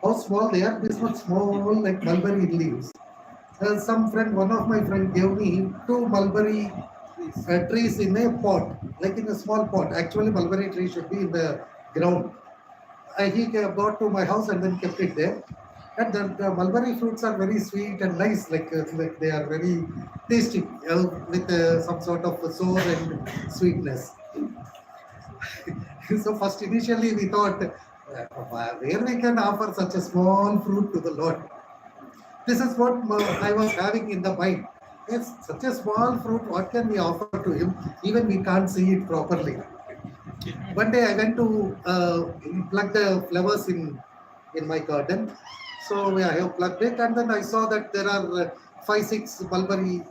How small they are? This much small, like mulberry leaves. One of my friend gave me 2 mulberry trees in a pot, like in a small pot. Actually, mulberry tree should be in the ground. He brought to my house and then kept it there. And the mulberry fruits are very sweet and nice, like they are very tasty, with some sort of sour and sweetness. So first initially we thought, where we can offer such a small fruit to the Lord. This is what I was having in the mind. Yes, such a small fruit, what can we offer to him? Even we can't see it properly. One day I went to pluck the flowers in my garden. So I have plucked it, and then I saw that there are 5-6 mulberry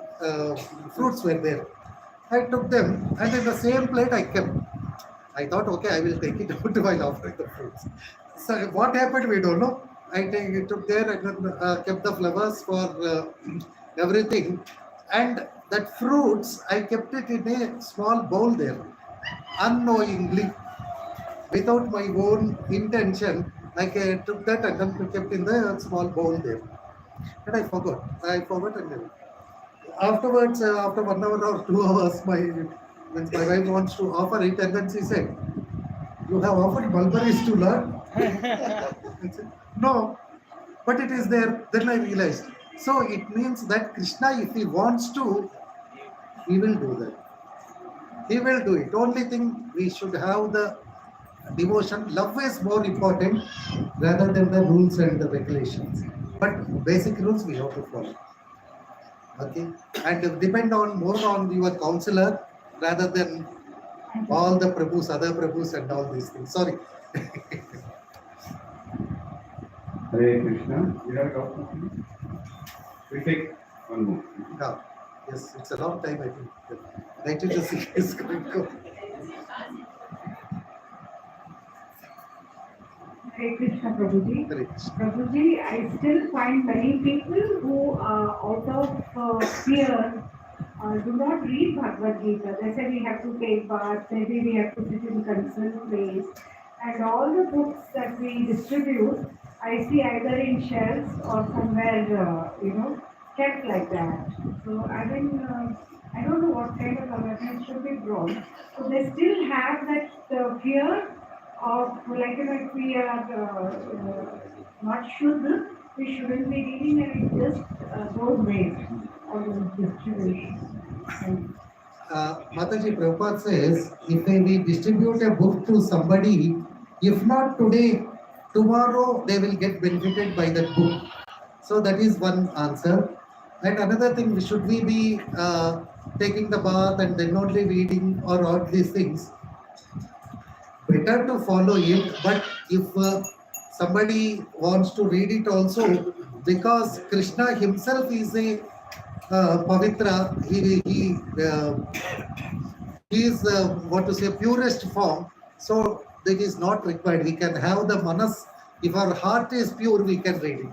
fruits were there. I took them, and in the same plate I kept. I thought, okay, I will take it out while offering the fruits. So what happened, we don't know. I took there and then kept the flowers for everything. And that fruits, I kept it in a small bowl there, unknowingly, without my own intention. I took that and then kept in the small bowl there. And I forgot. And then afterwards, after 1 hour or 2 hours, my wife wants to offer it, and then she said, "You have offered mulberries to Lord?" I said, "No, but it is there." Then I realized. So it means that Krishna, if he wants to, he will do that. He will do it. Only thing, we should have the devotion. Love is more important rather than the rules and the regulations. But basic rules we have to follow. Okay, and depend more on your counselor rather than all the Prabhus, other Prabhus, and all these things. Sorry. Hare Krishna. You have a question? We take one more. Yeah. Yes, it's a long time, I think. 90 to 6 is going to go. Hare Krishna Prabhuji. Hare Krishna. Prabhuji, I still find many people who out of fear do not read Bhagavad Gita. They say we have to take bath, maybe we have to sit in concerned place. And all the books that we distribute, I see either in shelves or somewhere, kept like that. So I mean, I don't know what kind of awareness should be brought. So they still have that fear of, like, if we are not Shuddha, we shouldn't be reading, and it just goes waste, all those distributions. Mataji, Prabhupada says, if we distribute a book to somebody, if not today, tomorrow they will get benefited by that book. So that is one answer. And another thing, should we be taking the bath and then only reading or all these things? Better to follow it, but if somebody wants to read it also, because Krishna himself is a Pavitra, he is what to say, purest form, so that is not required. We can have the manas, if our heart is pure, we can read it.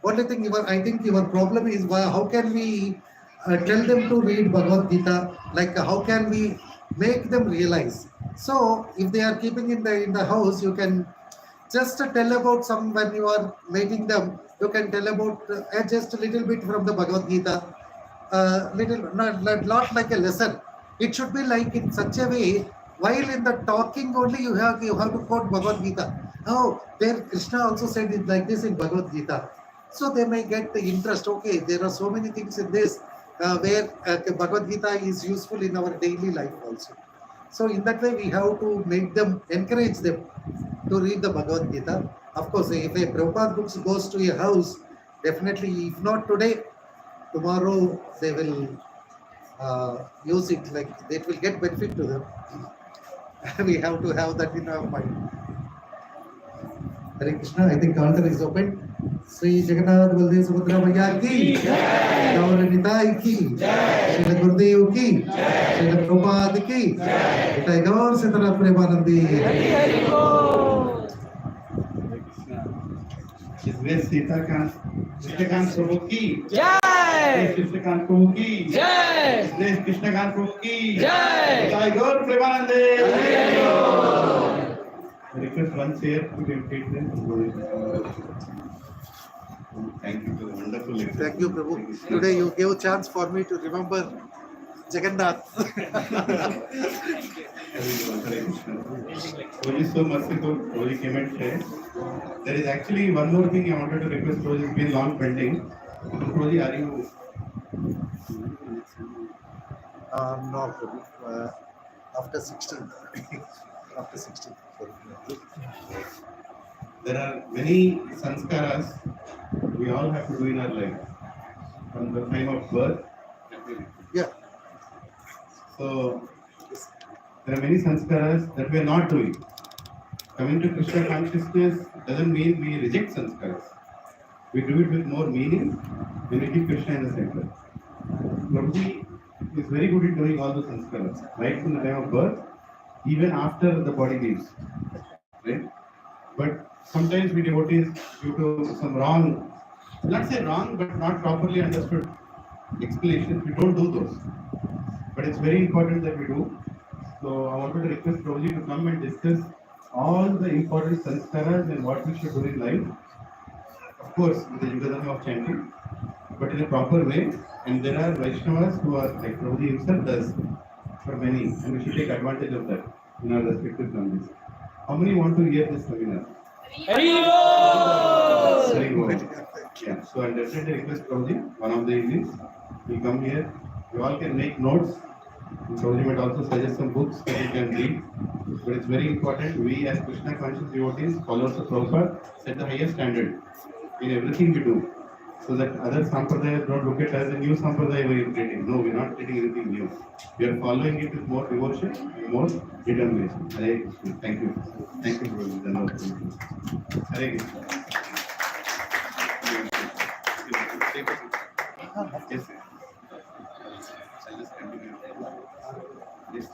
Only thing, I think your problem is how can we tell them to read Bhagavad Gita, like how can we make them realize? So if they are keeping in the house, you can just tell about some, when you are making them, you can tell about just a little bit from the Bhagavad Gita, not like a lesson. It should be like in such a way, while in the talking only you have to quote Bhagavad Gita. Oh, there Krishna also said it like this in Bhagavad Gita. So they may get the interest. Okay, there are so many things in this where Bhagavad Gita is useful in our daily life also. So in that way, we have to make them, encourage them to read the Bhagavad Gita. Of course, if a Prabhupada books goes to a house, definitely, if not today, tomorrow they will use it, like it will get benefit to them. We have to have that in our mind. Hare Krishna, I think altar is open. Sri Jagannath Baladev Subhadra Maya ki, Gaur Nitai ki, Srila Gurudev ki, Srila Prabhupada ki, Nitai Gaur Sitara Premanandi. His Grace Kanth Prabhu ki Jai. Krishna Kanth Prabhu ki Jai. His Grace Krishna Kanth Prabhu ki Jai. Nitai Gaur Premanandi. Request once here to repeat them. Thank you for the wonderful lecture. Thank you, Prabhu. Today you gave a chance for me to remember Jagannath. Prabhuji is so merciful. Prabhuji came and shared. There is actually one more thing I wanted to request. Prabhuji, it's been long pending. Prabhuji, are you? No, Prabhu. After 16. After 16. There are many sanskaras we all have to do in our life from the time of birth. Yeah. So there are many sanskaras that we are not doing. Coming to Krishna consciousness doesn't mean we reject sanskaras. We do it with more meaning when we keep Krishna in the center. Prabhuji is very good in doing all the sanskaras, right from the time of birth, even after the body leaves. Right? But sometimes we devotees, due to some wrong, not say wrong, but not properly understood explanations, we don't do those. But it's very important that we do. So I wanted to request Prabhuji to come and discuss all the important sanskaras and what we should do in life. Of course, with the Yugadharma of chanting, but in a proper way. And there are Vaishnavas who are, like Prabhuji himself does for many, and we should take advantage of that in our respective families. How many want to hear this seminar? Very good. Yeah. So I definitely request Prabhuji, one of the evenings, you come here. You all can make notes. Prabhuji might also suggest some books that you can read. But it's very important. We as Krishna conscious devotees, followers of Prabhupada, set the highest standard in everything we do. So that other sampradayas don't look at us as a new sampradaya we are creating. No, we are not creating anything new. We are following it with more devotion and more determination. Hare Krishna. Thank you. Thank you, Prabhuji. Hare Krishna. Yes, sir. I'll just continue. Yes.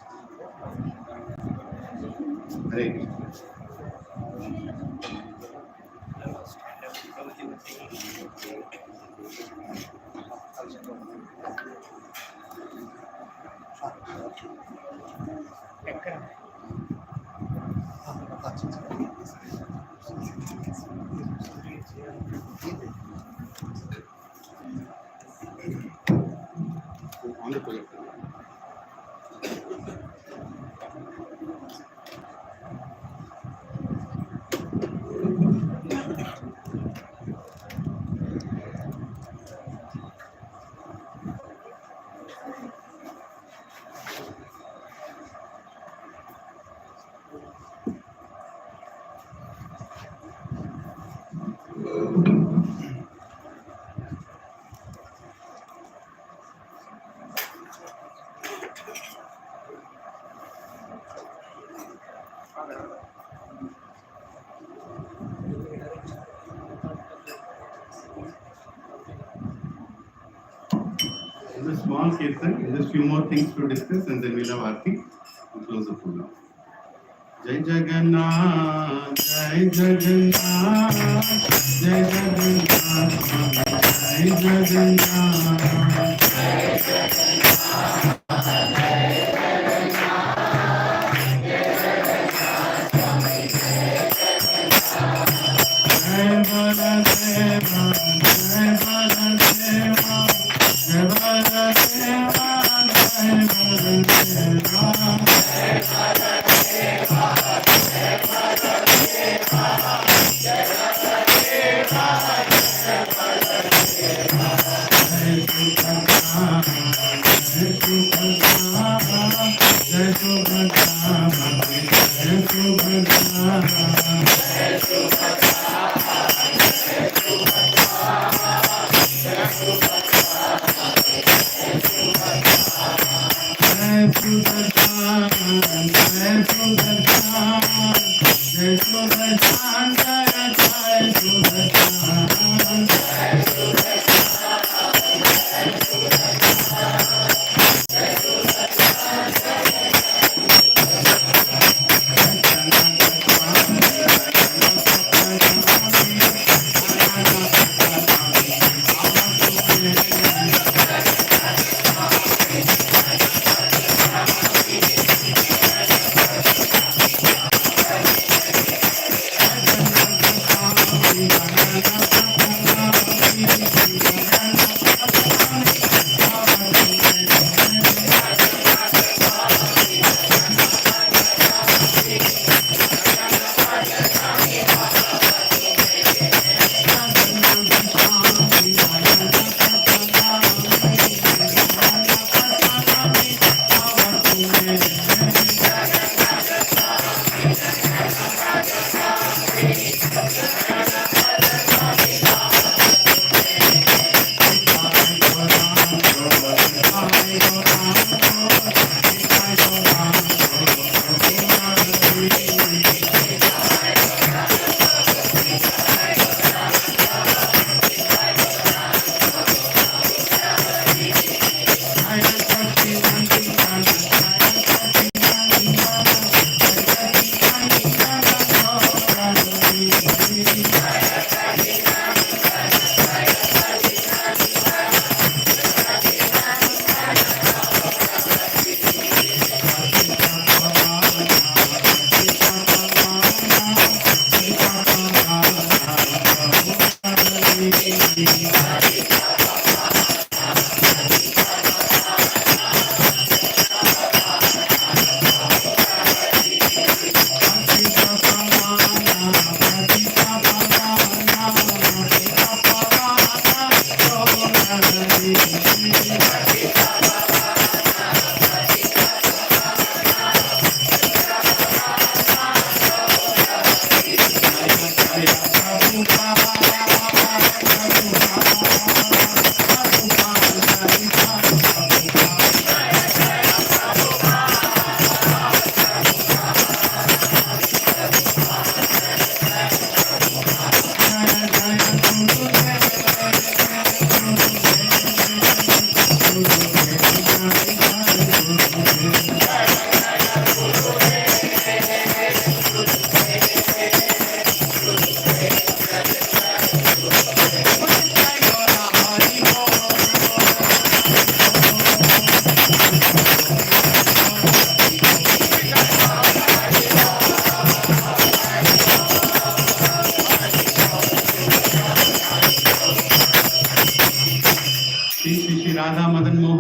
Hare Krishna. On the projector. A small kirtan, just few more things to discuss, and then we'll have Aarti to close the program. Jai Jagannath, Jai Jagannath, Jai Jagannath, Jai Jagannath, Jai Jagannath. Jai Baladeva, Jai Baladeva, Jai Baladeva, Jai Baladeva, Jai Baladeva, Jai Baladeva, Jai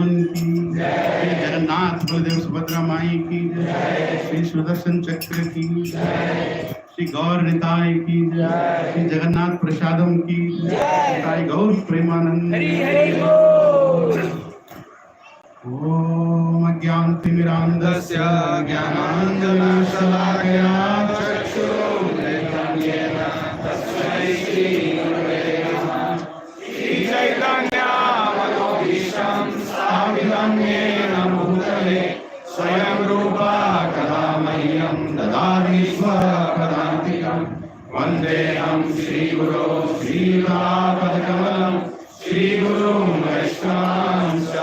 Mohan की श्री जगन्नाथ बलदेव सुभद्रा माई की श्री सुदर्शन चक्र की श्री गौर निताय की श्री जगन्नाथ प्रसादम की निताय गौर प्रेमानंद। ओम अज्ञानतिमिरान्धस्य ज्ञानाञ्जनशलाकया चक्षुरुन्मीलितं येन तस्मै श्रीगुरवे नमः। श्रीचैतन्यमनोभीष्टं स्थापितं येन भूतले स्वयं रूपा कदा मह्यं ददाति स्वपदान्तिकं। वन्देऽहं श्रीगुरो श्रीयुतापदकमलं श्रीगुरुं वैष्णवांश्च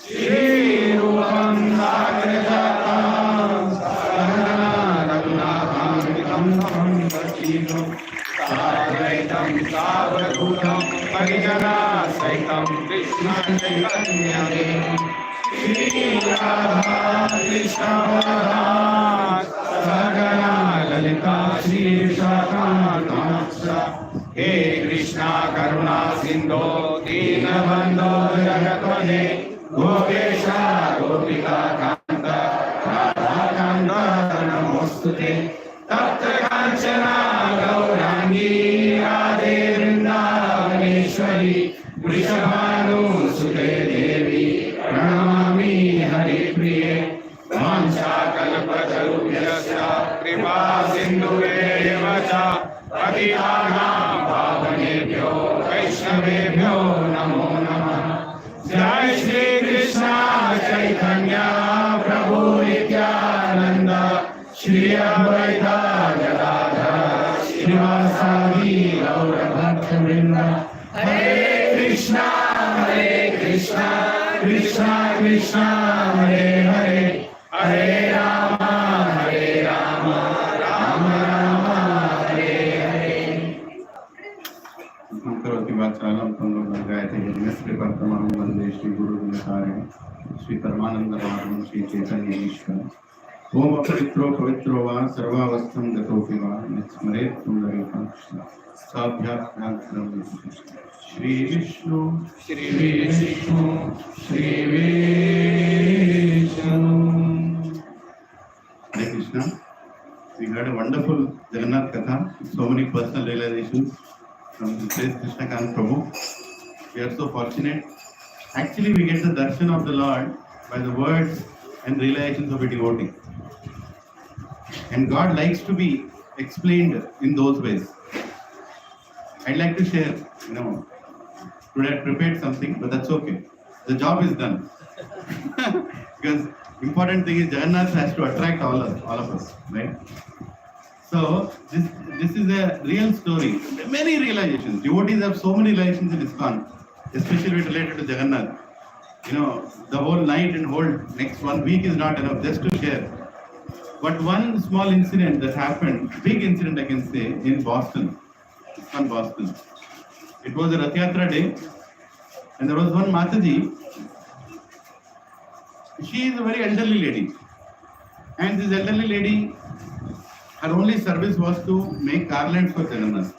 श्रीरूपं साग्रजातं सहगना रघुनाथान्वितं तं सजीवं साद्वैतं सावधूतं परिजनासहितं कृष्णं चैतन्यदेवं श्रीराधा कृष्णपादात् सहगना ललिता श्रीविशाखान्वितांश्च। हे कृष्णा करुणा सिन्धो दीनबन्धो जगत्पते गोपेशा गोपिका कान्त राधाकान्त नमोस्तुते। तप्त काञ्चना गौराङ्गी राधे वृन्दावनेश्वरी वृषभानुसुते देवी प्रणमामि हरिप्रिये। वाञ्छाकल्पतरुभ्यश्च कृपा सिन्धुभ्येव च पतितानां पावनेभ्यो वैष्णवेभ्यो नमो नमः। जय श्री कृष्ण चैतन्य प्रभु नित्यानंद श्री अद्वैत गदाधर श्रीवासादि गौर भक्तवृंद। हरे कृष्णा कृष्णा कृष्णा हरे हरे हरे राम राम राम हरे हरे। करोति वाचालं तंगं गायते यज्ञश्रीवर्तमानं वन्दे श्रीगुरुदिनकारिणं श्री परमानन्दमाधवं श्री चैतन्य ईश्वरम्। ओम अपवित्रो पवित्रो वा सर्वावस्थं गतोऽपि वा स्मरेत् पुण्डरीकं साभ्यात्मात्रं Shri Vishnu Shri Vishnu Shri Vishnu. Hare Krishna. We heard a wonderful Jagannath Katha, so many personal realizations from the great Krishna Kanth Prabhu. We are so fortunate. Actually, we get the darshan of the Lord by the words and realizations of a devotee. And God likes to be explained in those ways. I'd like to share, today I prepared something, but that's okay. The job is done. Because important thing is Jagannath has to attract all of us, right? So this is a real story. Many realizations. Devotees have so many realizations in ISKCON, especially related to Jagannath. The whole night and whole next 1 week is not enough just to share. But one small incident that happened, big incident I can say, in Boston, ISKCON Boston. It was a Rath Yatra day, and there was one Mataji. She is a very elderly lady, and this elderly lady, her only service was to make garlands for Jagannath,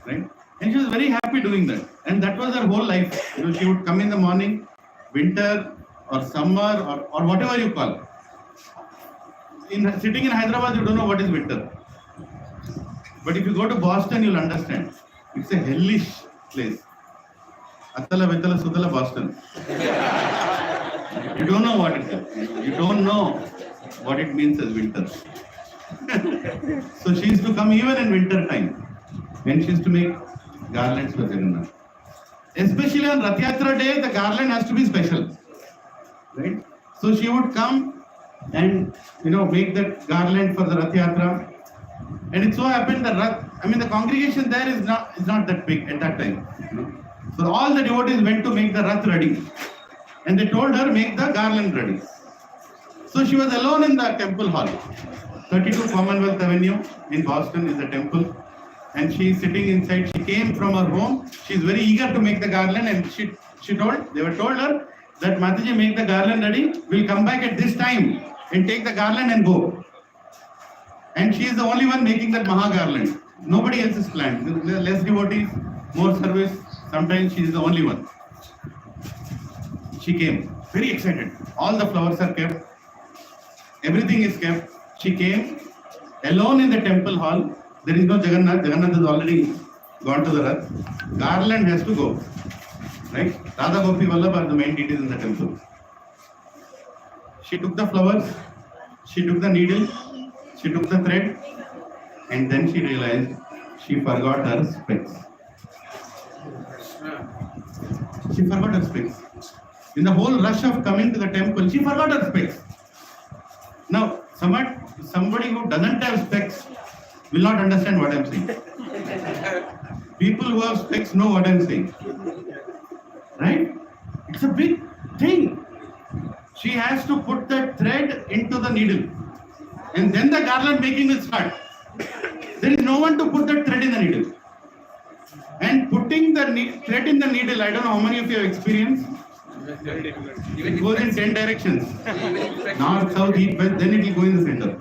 right? And she was very happy doing that, and that was her whole life. She would come in the morning, winter or summer or whatever you call. Sitting in Hyderabad, you don't know what is winter, but if you go to Boston, you'll understand. It's a hellish place. Attala Vitala Sudala Boston. You don't know what it is. You don't know what it means as winter. So she used to come even in winter time, and she used to make garlands for Jagannath. Especially on Rath Yatra day, the garland has to be special, right? So she would come and make that garland for the Rath Yatra. And it so happened that the congregation there is not that big at that time. So all the devotees went to make the Rath ready. And they told her, make the garland ready. So she was alone in the temple hall. 32 Commonwealth Avenue in Boston is the temple. And she is sitting inside. She came from her home. She is very eager to make the garland. And they were told her that Mataji, make the garland ready. We'll come back at this time and take the garland and go. And she is the only one making that Maha garland. Nobody else is planned. Less devotees, more service. Sometimes she is the only one. she came, very excited. All the flowers are kept, everything is kept. She came alone in the temple hall. There is no Jagannath. Jagannath is already gone to the Rath. Garland has to go. Right? Radha Gopi Vallabh are the main deities in the temple. She took the flowers, she took the needle, she took the thread, and then she realized she forgot her specs. She forgot her specs. In the whole rush of coming to the temple, she forgot her specs. Now, somebody who doesn't have specs will not understand what I'm saying. People who have specs know what I'm saying. Right? It's a big thing. She has to put the thread into the needle. And then the garland making will start. There is no one to put the thread in the needle. And putting the thread in the needle, I don't know how many of you have experienced. It goes in 10 directions. North, south, east, west, then it will go in the center.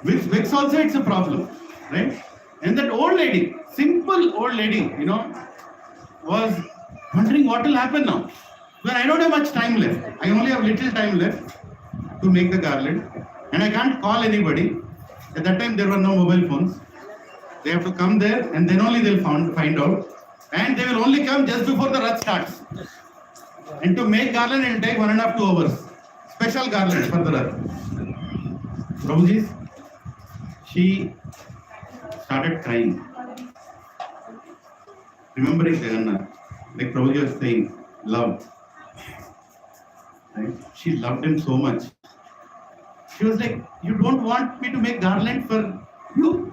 With Vex also it's a problem. Right? And that old lady, simple old lady, was wondering what will happen now. Well, I don't have much time left. I only have little time left to make the garland. And I can't call anybody. At that time there were no mobile phones. They have to come there and then only they'll find out. And they will only come just before the Rath starts. And to make garland, it will take 1.5 to 2 hours. Special garland for the Rath. Prabhuji, she started crying. Remembering Jagannath, like Prabhuji was saying, love. Right? She loved him so much. She was like, you don't want me to make garland for you?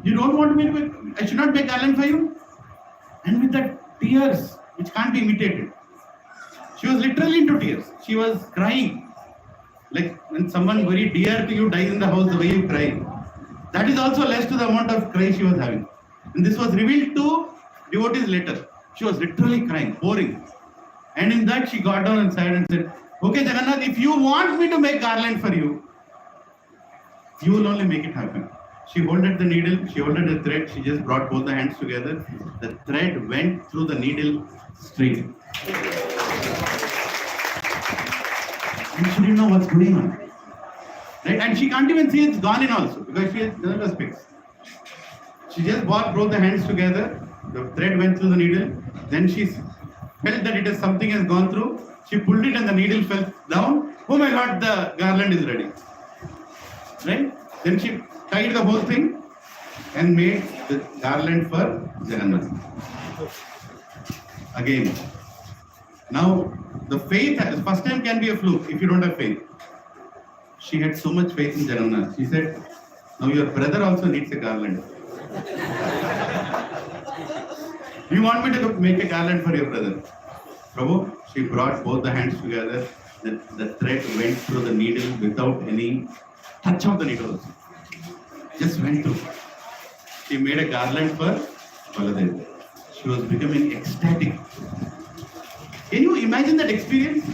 You don't want me to make, I should not make garland for you? And with that tears, which can't be imitated. She was literally into tears. She was crying. Like when someone very dear to you dies in the house, the way you cry. That is also less to the amount of cry she was having. And this was revealed to devotees later. She was literally crying, pouring. And in that she got down inside and said, okay Jagannath, if you want me to make garland for you, you will only make it happen. She holded the needle, she holded the thread, she just brought both the hands together. The thread went through the needle straight. And she didn't know what's going on. Right? And she can't even see it's gone in also because she doesn't have specs. She just brought the hands together, the thread went through the needle, then she felt that something has gone through. She pulled it and the needle fell down. Oh my God, the garland is ready. Right? Then she tied the whole thing and made the garland for Jagannath. Again. Now, the faith, first time can be a fluke if you don't have faith. She had so much faith in Jagannath. She said, now your brother also needs a garland. You want me to make a garland for your brother? Prabhu, she brought both the hands together. The thread went through the needle without any touch of the needle. Just went through. She made a garland for Baladev. She was becoming ecstatic. Can you imagine that experience?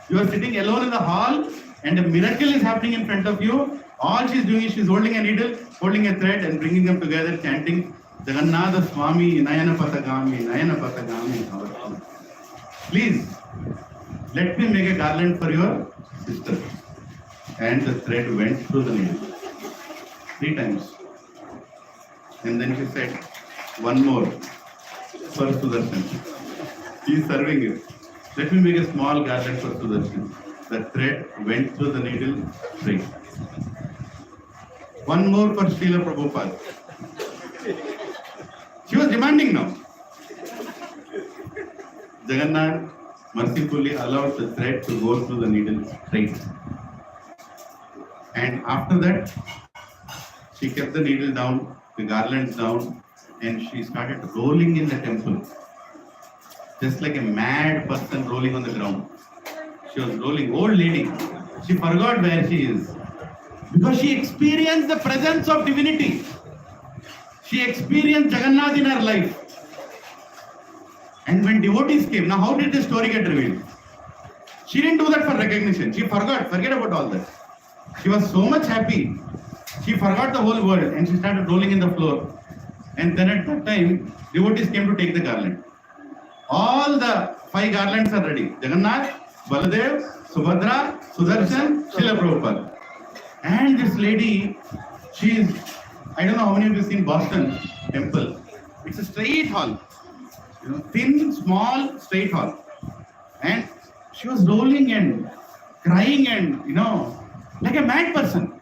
You are sitting alone in the hall and a miracle is happening in front of you. All she's doing is she's holding a needle, holding a thread and bringing them together, chanting Jagannath Swami, Nayana Patagami, Nayana Patagami. Please, let me make a garland for your sister. And the thread went through the needle 3 times. And then she said, one more for Sudarshan. He is serving you. Let me make a small garland for Sudarshan. The thread went through the needle straight. One more for Srila Prabhupada. She was demanding now. Jagannath mercifully allowed the thread to go through the needle straight. And after that, she kept the needle down, the garlands down, and she started rolling in the temple. Just like a mad person rolling on the ground. She was rolling, old lady. She forgot where she is. Because she experienced the presence of divinity. She experienced Jagannath in her life. And when devotees came, now how did the story get revealed? She didn't do that for recognition. She forget about all that. She was so much happy. She forgot the whole world and she started rolling in the floor. And then at that time, devotees came to take the garland. All the 5 garlands are ready. Jagannath, Baladev, Subhadra, Sudarshan, Srila Prabhupada. And this lady, she is, I don't know how many of you have seen Boston temple. It's a straight hall. You know, thin, small, straight hall. And she was rolling and crying and, like a mad person.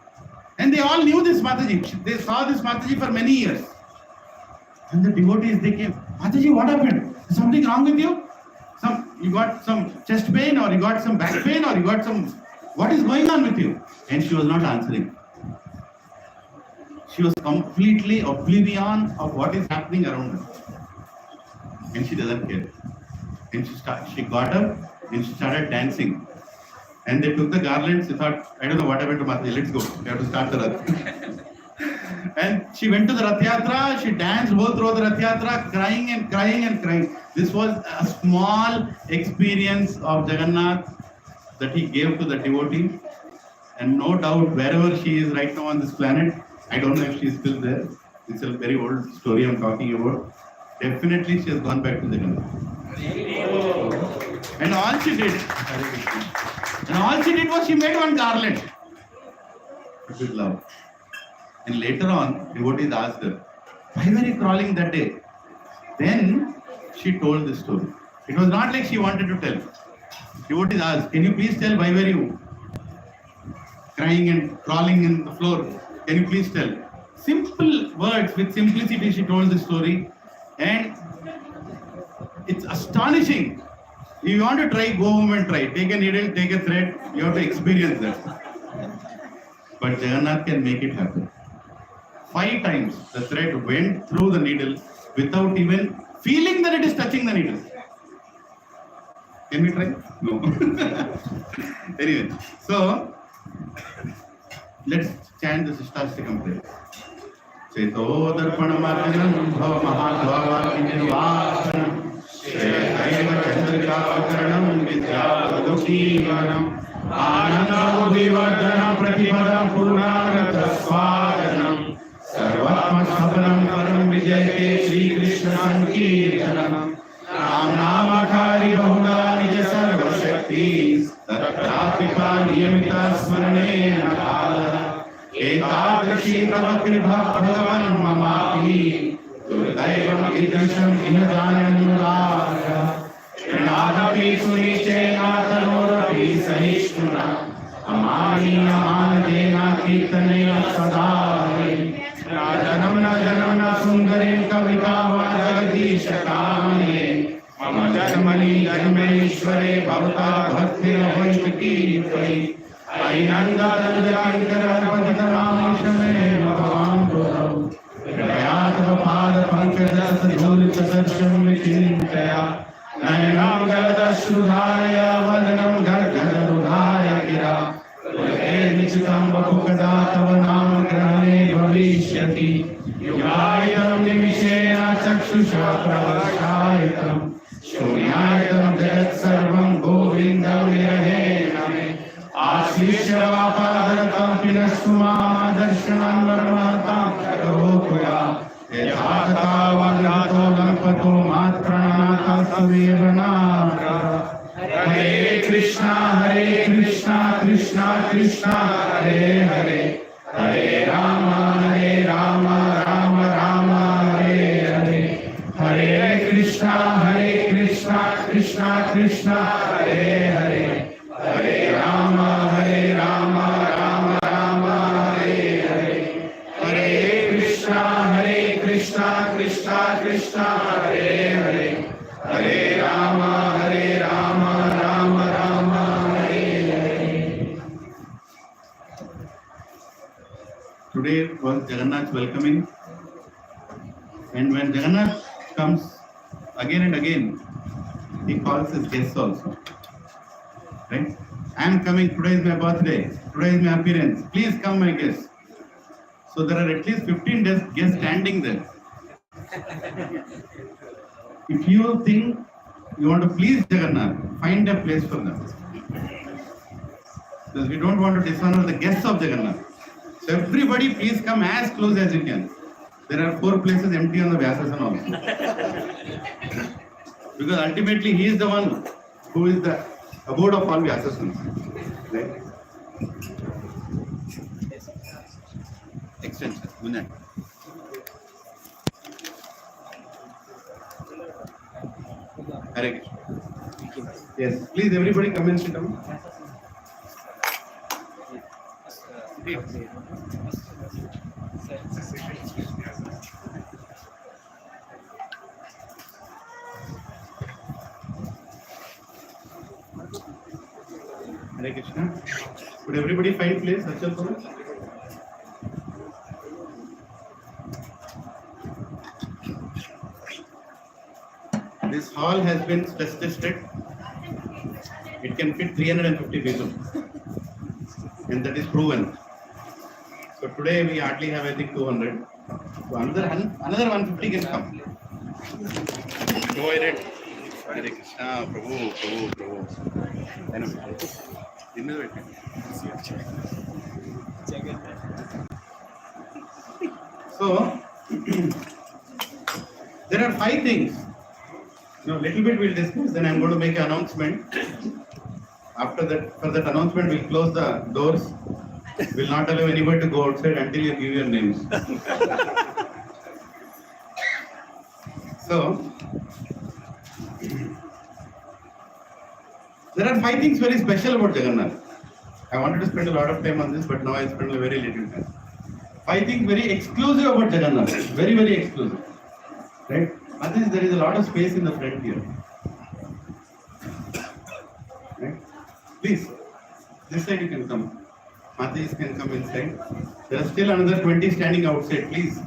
And they all knew this Mataji. They saw this Mataji for many years. And the devotees, they came, Mataji, what happened? Is something wrong with you? You got some chest pain, or you got some back pain, or you got some, what is going on with you? And she was not answering. She was completely oblivion of what is happening around her. And she doesn't care. And she got up and she started dancing. And they took the garlands. They thought, I don't know what happened to Mataji. Let's go. We have to start the Rath. And she went to the Rath Yatra. She danced all through the Rath Yatra, crying and crying and crying. This was a small experience of Jagannath that he gave to the devotee. And no doubt, wherever she is right now on this planet, I don't know if she is still there. It's a very old story I'm talking about. Definitely she has gone back to Jagannath. And all she did was she made one garland with love. And later on, devotees asked her, why were you crawling that day? Then she told this story. It was not like she wanted to tell. Devotees asked, can you please tell why were you crying and crawling in the floor? Can you please tell? Simple words, with simplicity she told the story. And it's astonishing. If you want to try, go home and try. Take a needle, take a thread, you have to experience that. But Jagannath can make it happen. 5 times the thread went through the needle without even feeling that it is touching the needle. Can we try? No. Anyway, so let's chant the Sishtastikam prayer. Cheto darpanamarjanam bhava mahadvava nirvasanam shrekaiva chandrikavakarnam vidyavadukivanam anandavudivardhanam pratipadam purnagata swaganam sarvatma sabhanam param vijayate Shri Krishna sankirtanam Ram Namakari Bahula Nija Sarva Shakti Tatrapipa Niyamita Smarane Nakala Ekadashi Tavakripa Bhagavan Mamapi Durdaivam Idasham Inadananurara Nadapi Suniche Natanorapi Sahishnuna Amani Amanadena Kirtanaya Sadari Rajanamna Janamna Sundarim Kavitava Jagadish Kamane Mama Janmani Janmeshware Bhavata Bhakti Avantiki Tvai Ainanda Danjakankara Paditaramishame Bhagavan Purav Vyatava Pada Pankaja Sadhulita Sarsham Vichintaya Nayanam Galada Shrudhaya Vadanam Gargada Rudhaya Gira Nichitam Bhukada Tava Nama Grahane Bhavishyati Yugayatam Nimishena Chakshusha Pravashayatam Shunyayatam Jagat Sarvam Govindam Nirahena Ashishya Vapadaratam Pinasuma Darshanam Varmatam Karokuya Yatata Vagato Lampato Matranata Savivana Hare Krishna, Krishna Krishna, Hare Hare, Hare Rama, Rama Rama, Hare Hare, Hare Krishna, Krishna Krishna, Hare Hare, Hare Rama, Rama Rama, Hare Hare, Hare Krishna, Krishna Krishna, Hare Hare, Hare Rama, Rama Rama, Hare Hare. Today was Jagannath's welcoming, and when Jagannath comes again and again, he calls his guests also. Right? I am coming, today is my birthday, today is my appearance, please come my guests. So there are at least 15 guests standing there. If you think you want to please Jagannath, find a place for them. Because we don't want to dishonor the guests of Jagannath. So everybody please come as close as you can. There are 4 places empty on the Vyasasana also. Because ultimately he is the one who is the abode of all the assessments. Right? Extension. Vinay. Hare Krishna. Yes, please everybody come and sit down. Hare Krishna. Would everybody find place? Achal Prabhu? This hall has been stress tested. It can fit 350 people. And that is proven. So today we hardly have, I think, 200. So another 150 can come. Provided. Hare Krishna, Prabhu. So, there are 5 things. Now, little bit we'll discuss, then I'm going to make an announcement. After that, for that announcement, we'll close the doors. We'll not allow anybody to go outside until you give your names. So, there are 5 things very special about Jagannath. I wanted to spend a lot of time on this, but now I spend a very little time. 5 things very exclusive about Jagannath. Very, very exclusive. Right? Others, there is a lot of space in the front here. Right? Please, this side you can come. Matis can come inside. There are still another 20 standing outside. Please.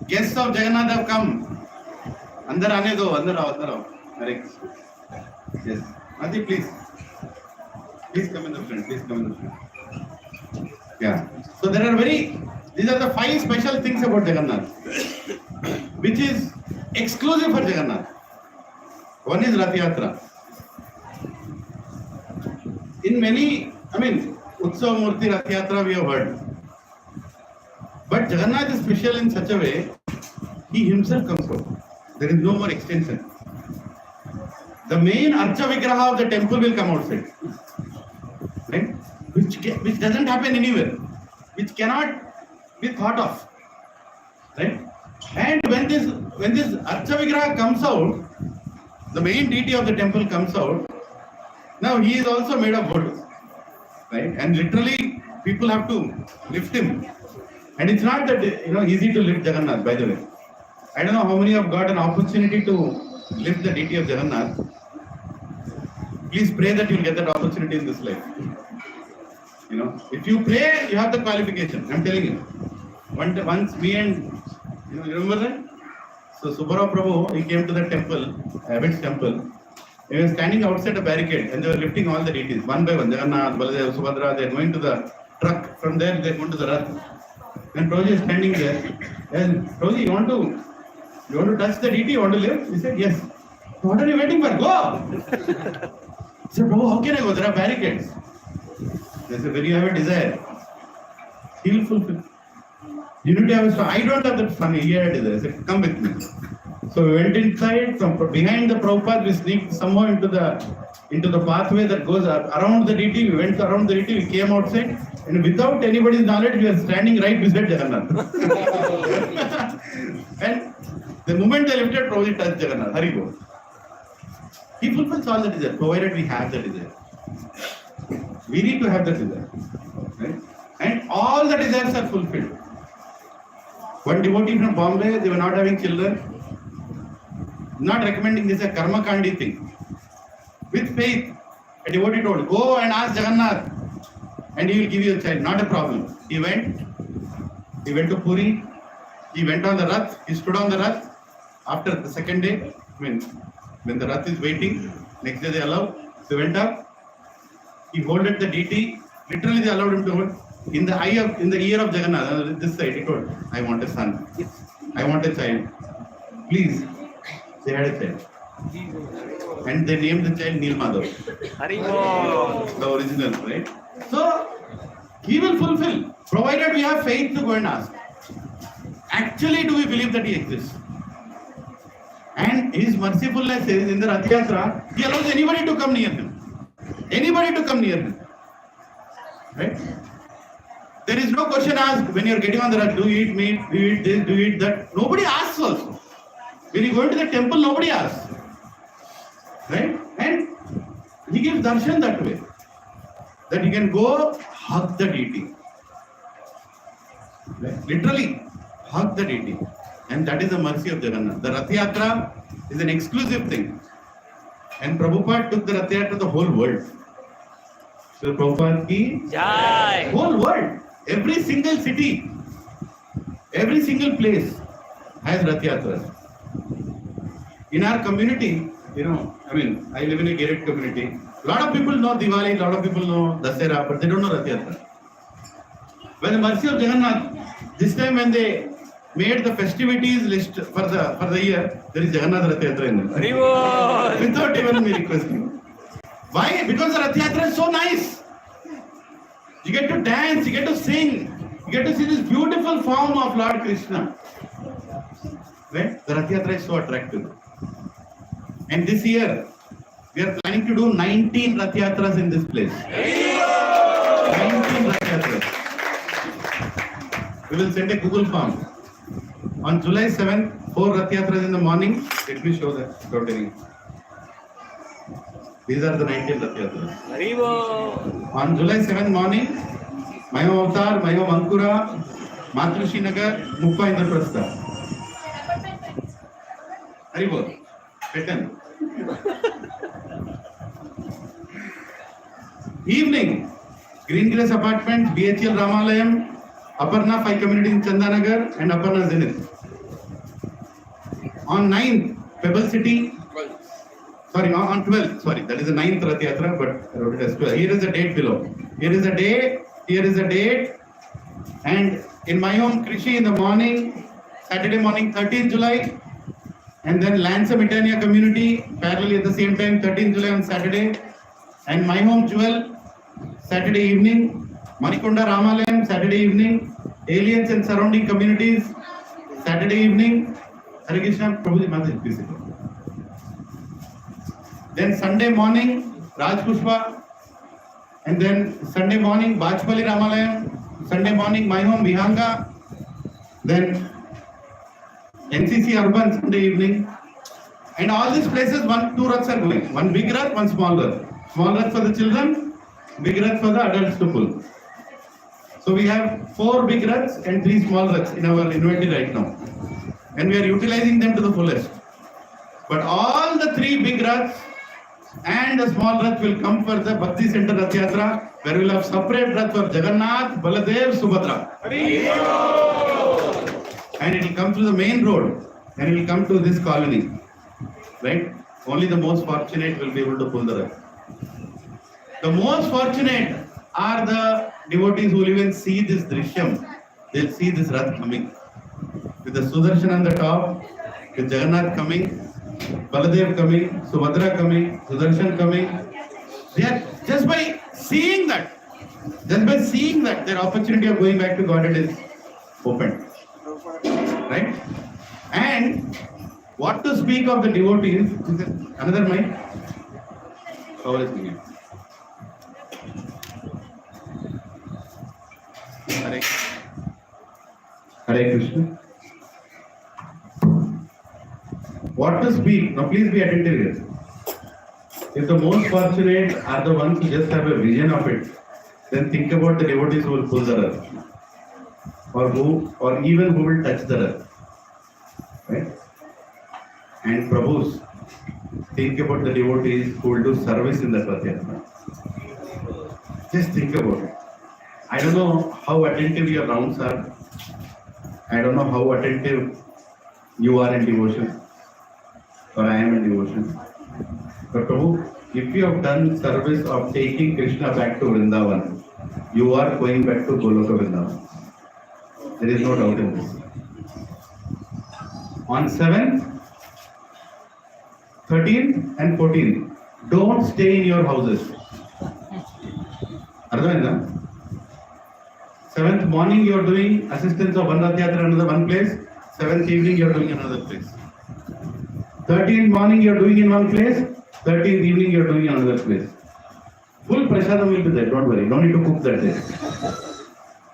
Guests of Jagannath have come. Andar aane do, andar aao. Hare Krishna. Yes. Mati, please. Please come in the front. Yeah. So there are these are the 5 special things about Jagannath, which is exclusive for Jagannath. One is Rath Yatra. In many, Utsav Murti Rath Yatra we have heard. But Jagannath is special in such a way, he himself comes out. There is no more extension. The main Archa Vigraha of the temple will come outside. Right? Which doesn't happen anywhere. Which cannot be thought of. Right? And when this Archa Vigraha comes out, the main deity of the temple comes out, now he is also made of wood. Right? And literally people have to lift him. And it's not that easy to lift Jagannath, by the way. I don't know how many have got an opportunity to lift the deity of Jagannath. Please pray that you will get that opportunity in this life. If you pray, you have the qualification. I'm telling you. Once me and, you remember that? So Subbarao Prabhu, he came to the temple, Abbot's temple. He was standing outside a barricade and they were lifting all the deities, one by one. Jagannath, Baladev, Subhadra, they are going to the truck. From there, they are going to the Rath. And Prabhuji is standing there. And Prabhuji, you want to touch the deity? You want to lift? He said, yes. What are you waiting for? Go! He said, Prabhu, how can I go? There are barricades. They said, when you have a desire, he will fulfill. You need to have a strong. I don't have that funny. He had a desire. I said, come with me. So we went inside. From behind the Prabhupada, we sneaked somehow into the pathway that goes around the deity. We went around the deity. We came outside. And without anybody's knowledge, we are standing right beside Jagannath. And the moment they lifted, Prabhuji touched Jagannath. Haribo. He fulfills all the desire, provided we have the desire. We need to have the desire. Right? And all the desires are fulfilled. One devotee from Bombay, they were not having children. Not recommending this a karma kandi thing. With faith, a devotee told, go and ask Jagannath and he will give you a child. Not a problem. He went to Puri, he went on the Rath, he stood on the Rath. After the second day, when the Rath is waiting, next day they allow, they went up, he holded the deity, literally they allowed him to hold. In the ear of Jagannath, this side, he told, I want a son, I want a child. Please, they had a child. And they named the child Neel Madhav. The original, right? So, he will fulfill, provided we have faith to go and ask. Actually, do we believe that he exists? And his mercifulness is in the Rath Yatra, he allows anybody to come near him. Anybody to come near him. Right? There is no question asked when you are getting on the Rath, do you eat meat, do you eat this, do you eat that? Nobody asks also. When you go into the temple, nobody asks. Right? And he gives darshan that way. That you can go hug the deity. Right? Literally, hug the deity. And that is the mercy of Jagannath. The Rath Yatra is an exclusive thing. And Prabhupada took the Rath Yatra to the whole world. So Prabhupada ki Jai. Whole world. Every single city, every single place has Rath Yatras. In our community, I live in a gated community. A lot of people know Diwali, a lot of people know Dasera, but they don't know Rath Yatra. By the mercy of Jagannath, this time when they made the festivities list for the year, there is Jagannath Rath Yatra in it. Without even me requesting. Why? Because the Rath Yatra is so nice. You get to dance, you get to sing, you get to see this beautiful form of Lord Krishna. Right? The Rath Yatra is so attractive. And this year, we are planning to do 19 Rath Yatras in this place. 19 Rath Yatras. We will send a Google form. On July 7th, 4 Rath Yatras in the morning. Let me show that totally. These are the 19 Rath Yatras. On July 7th morning, Mayom Avatar, Mayom Ankura, Matrushi Nagar, Muppa Indraprastha. Haribol. Pattern. Evening, Green Grass Apartments, BHL Ramalayam, Aparna 5 communities in Chandanagar and Aparna Zenith. On 9th, Pebble City. On 12th, that is the 9th Rath Yatra, but I wrote it as 12. Here is the date below. Here is the date, and in my home, Krishi in the morning, Saturday morning, 13th July, and then Lansa Mitania community, parallelly at the same time, 13th July on Saturday, and my home, Jewel, Saturday evening, Manikonda Ramalayam, Saturday evening, Aliens and surrounding communities, Saturday evening, Hare Krishna, Prabhuji, Mataji, please. Then Sunday morning, Raj Pushpa, and then Sunday morning, Bachpali Ramalayam, Sunday morning, my home, Vihanga, then NCC Urban Sunday evening, and all these places, 2 Raths are going. One big Rath, one small Rath. Small Rath for the children, big Rath for the adults to pull. So we have 4 big Raths and 3 small Raths in our inventory right now. And we are utilizing them to the fullest. But all the 3 big Raths and the small Rath will come for the Bhakti Center Rath Yatra, where we will have separate Rath for Jagannath, Baladev, Subhadra. And it will come through the main road and it will come to this colony. Right? Only the most fortunate will be able to pull the Rath. The most fortunate are the devotees who will even see this Drishyam. They will see this Rath coming. With the Sudarshan on the top, with Jagannath coming, Baladev coming, Subhadra coming, Sudarshan coming. They are just by seeing that, their opportunity of going back to Godhead is open. Right? And what to speak of the devotees? Another mic? Power is needed. Hare Krishna. What to speak? Now please be attentive here. If the most fortunate are the ones who just have a vision of it, then think about the devotees who will pull the Rath. Or even who will touch the Rath. Right? And Prabhus, think about the devotees who will do service in the Rath Yatra. Just think about it. I don't know how attentive your rounds are. I don't know how attentive you are in devotion. Or I am in devotion. But Prabhu, if you have done service of taking Krishna back to Vrindavan, you are going back to Goloka Vrindavan. There is no doubt in this. On 7th, 13th and 14th, don't stay in your houses. Ardhavenda? 7th morning you are doing assistance of one Rath Yatra another one place. 7th evening you are doing another place. 13th morning you are doing in one place, 13th evening you are doing in another place. Full prasadam will be there, don't worry, don't need to cook that day.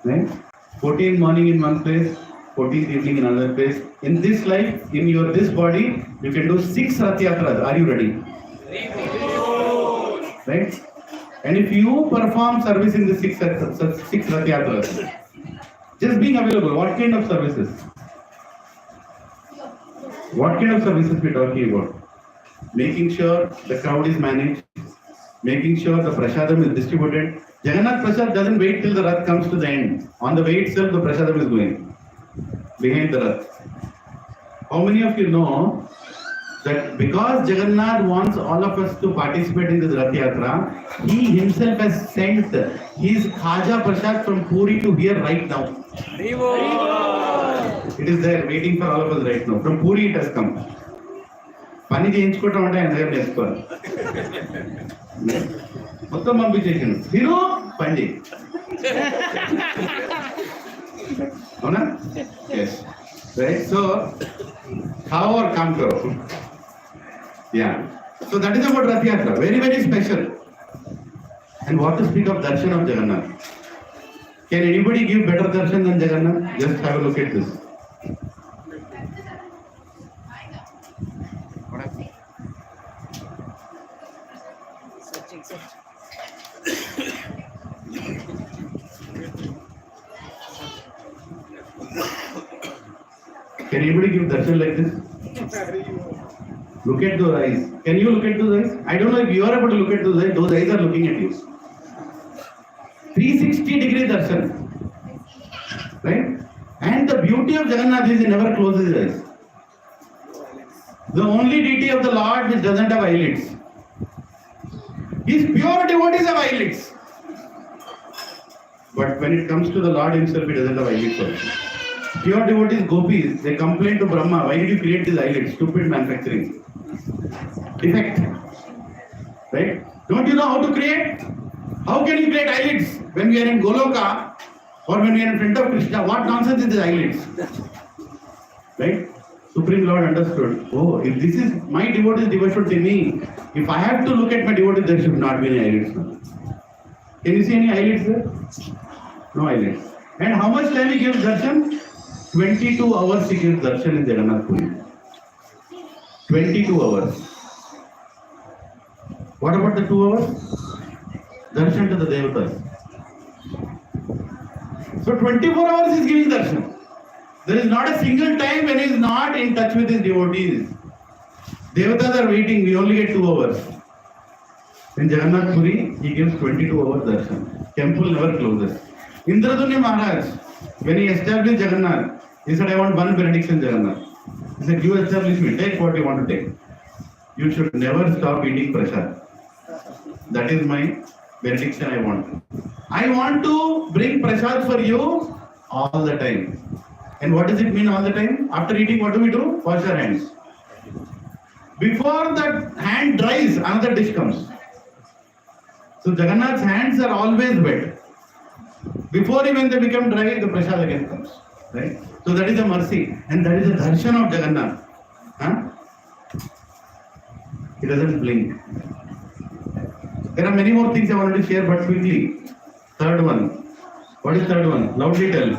Right? 14th morning in one place, 14th evening in another place. In this life, in your this body, you can do 6 Rath Yatras. Are you ready? Right? And if you perform service in the 6 Rath Yatras, just being available, what kind of services? What kind of services we are talking about? Making sure the crowd is managed, making sure the prasadam is distributed. Jagannath Prasad doesn't wait till the Rath comes to the end. On the way itself, the prasadam is going behind the Rath. How many of you know that because Jagannath wants all of us to participate in this Rath Yatra, he himself has sent his Khaja Prasad from Puri to here right now. It is there waiting for all of us right now. From Puri it has come. పని చేయించుకోవటం అంటే ఆయన దగ్గర నేర్చుకోవాలి. మొత్తం పంపించేసాను తిను పని చేయి అవునా yes right so how or come to yeah so that is about Rath Yatra, very special. And what to speak of darshan of Jagannath? Can anybody give better darshan than Jagannath? Just have a look at this. Can anybody give darshan like this? Look at those eyes. Can you look at those eyes? I don't know if you are able to look at those eyes. Those eyes are looking at you. 360-degree darshan. Right? And the beauty of Jagannath is he never closes his eyes. The only deity of the Lord which doesn't have eyelids. His pure devotees have eyelids. But when it comes to the Lord himself, he doesn't have eyelids also. Pure devotees, gopis, they complain to Brahma, why did you create these eyelids? Stupid manufacturing. Defect. Right? Don't you know how to create? How can you create eyelids when we are in Goloka or when we are in front of Krishna? What nonsense is these eyelids? Right? Supreme Lord understood. Oh, if this is my devotees' devotion to me, if I have to look at my devotees, there should not be any eyelids. Can you see any eyelids there? No eyelids. And how much time he gives darshan? 22 hours he gives darshan in Jagannath Puri. 22 hours. What about the 2 hours? Darshan to the devatas. So 24 hours he is giving darshan. There is not a single time when he is not in touch with his devotees. Devatas are waiting, we only get 2 hours. In Jagannath Puri, he gives 22 hours darshan. Temple never closes. Indradunya Maharaj, when he established Jagannath, he said, I want one benediction Jagannath. He said, you establish me, take what you want to take. You should never stop eating prasad. That is my benediction I want. I want to bring prasad for you all the time. And what does it mean all the time? After eating, what do we do? Wash our hands. Before that hand dries, another dish comes. So Jagannath's hands are always wet. Before even they become dry, the prasad again comes. Right? So that is a mercy. And that is a darshan of Jagannath. Huh? He doesn't blink. There are many more things I wanted to share, but quickly. Third one. What is third one? Loudly tell.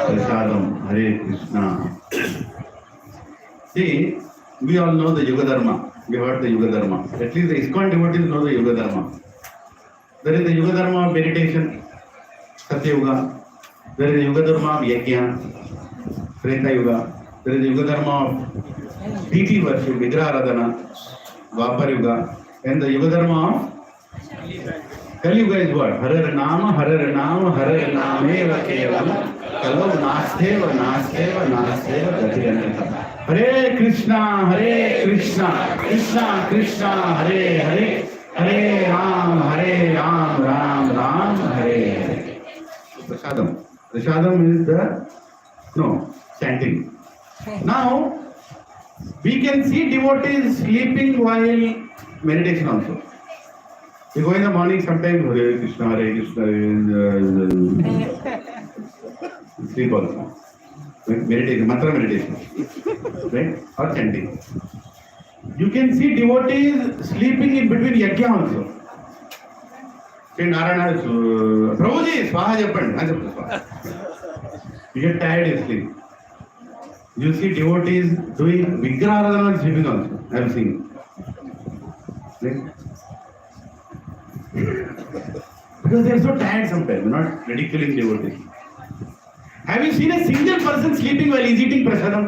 Prasadam. Hare Krishna. See, we all know the Yuga Dharma. We heard the Yuga Dharma. At least the ISKCON devotees know the Yuga Dharma. There is the Yuga Dharma of meditation, Satya Yuga. There is the Yuga Dharma of Yajna, Treta Yuga. There is the Yuga Dharma of deity worship, Vigraha Aradhana, Dwapar Yuga. And the Yuga Dharma of Kali Yuga is what? Harar Nama, Harar Nameva Kevalam, Kalau Nasteva, Gatiranyata. Hare Krishna, Krishna Krishna, Hare Hare. Hare Ram, Ram Ram, Hare Hare. Prasadam. Prasadam is the chanting. Now we can see devotees sleeping while meditation also. You go in the morning sometimes Hare Krishna, sleep also. meditation, mantra meditation, right? Or chanting. You can see devotees sleeping in between yajna also. Say Narayana, Prabhuji, Swaha Japan. You get tired, you sleep. You see devotees doing Vigraharadhana and sleeping also. I have seen. Right? Because they are so tired sometimes, not ridiculing devotees. Have you seen a single person sleeping while he's eating prasadam?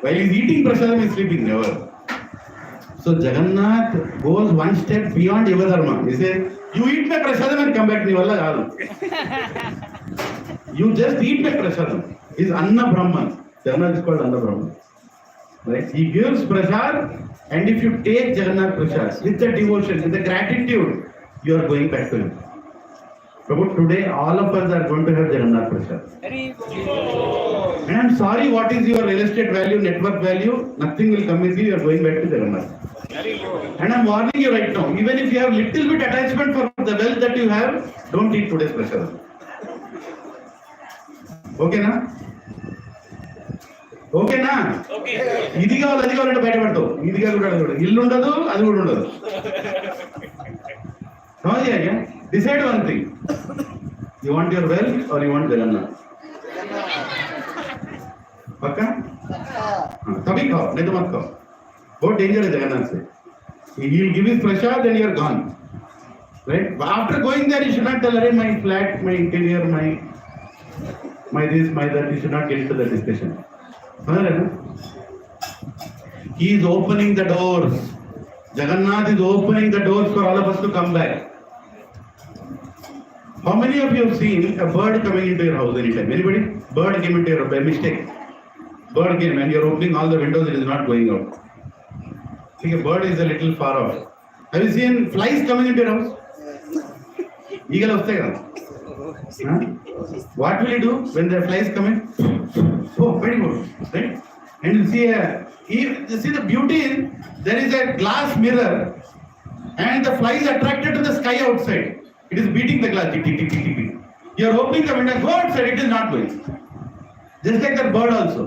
While he's eating prasadam, he's sleeping, never. So Jagannath goes one step beyond Yuva Dharma. He says, you eat my prasadam and come back to Nivala. You just eat my prasadam. He's Anna Brahman. Jagannath is called Anna Brahman. Right? He gives prasad, and if you take Jagannath prasad with the devotion, with the gratitude, you are going back to him. Prabhu, today all of us are going to have Jagannath prasad. And I'm sorry, what is your real estate value, network value? Nothing will come with you, you are going back to Jagannath. And I'm warning you right now, even if you have little bit attachment for the wealth that you have, don't eat today's prasad. Okay, na? ఓకేనా? ఇది కావాలి అది కావాలంటే బయటపడతావు. ఇది కాదు, ఇల్లు ఉండదు, అది కూడా ఉండదు. Decide one thing. You want your wealth or you want Jagannath? पक्का? तभी खाओ, नहीं तो मत खाओ. बहुत डेंजर है जगन्नाथ से. He will give his prasad and you are gone. Right? After going there, you should not tell, "Arey, my flat, my interior, my this, my that." You should not get into that discussion. He is opening the doors. Jagannath is opening the doors for all of us to come back. How many of you have seen a bird coming into your house anytime? Anybody? Bird came into your house by mistake. Bird came and you are opening all the windows, it is not going out. See, a bird is a little far off. Have you seen flies coming into your house? Eagle of What will you do when the flies come in? Oh, very good. Right? And you see the beauty is, there is a glass mirror and the fly is attracted to the sky outside. It is beating the glass. You are opening the window, go outside, it is not going. Just like that bird also.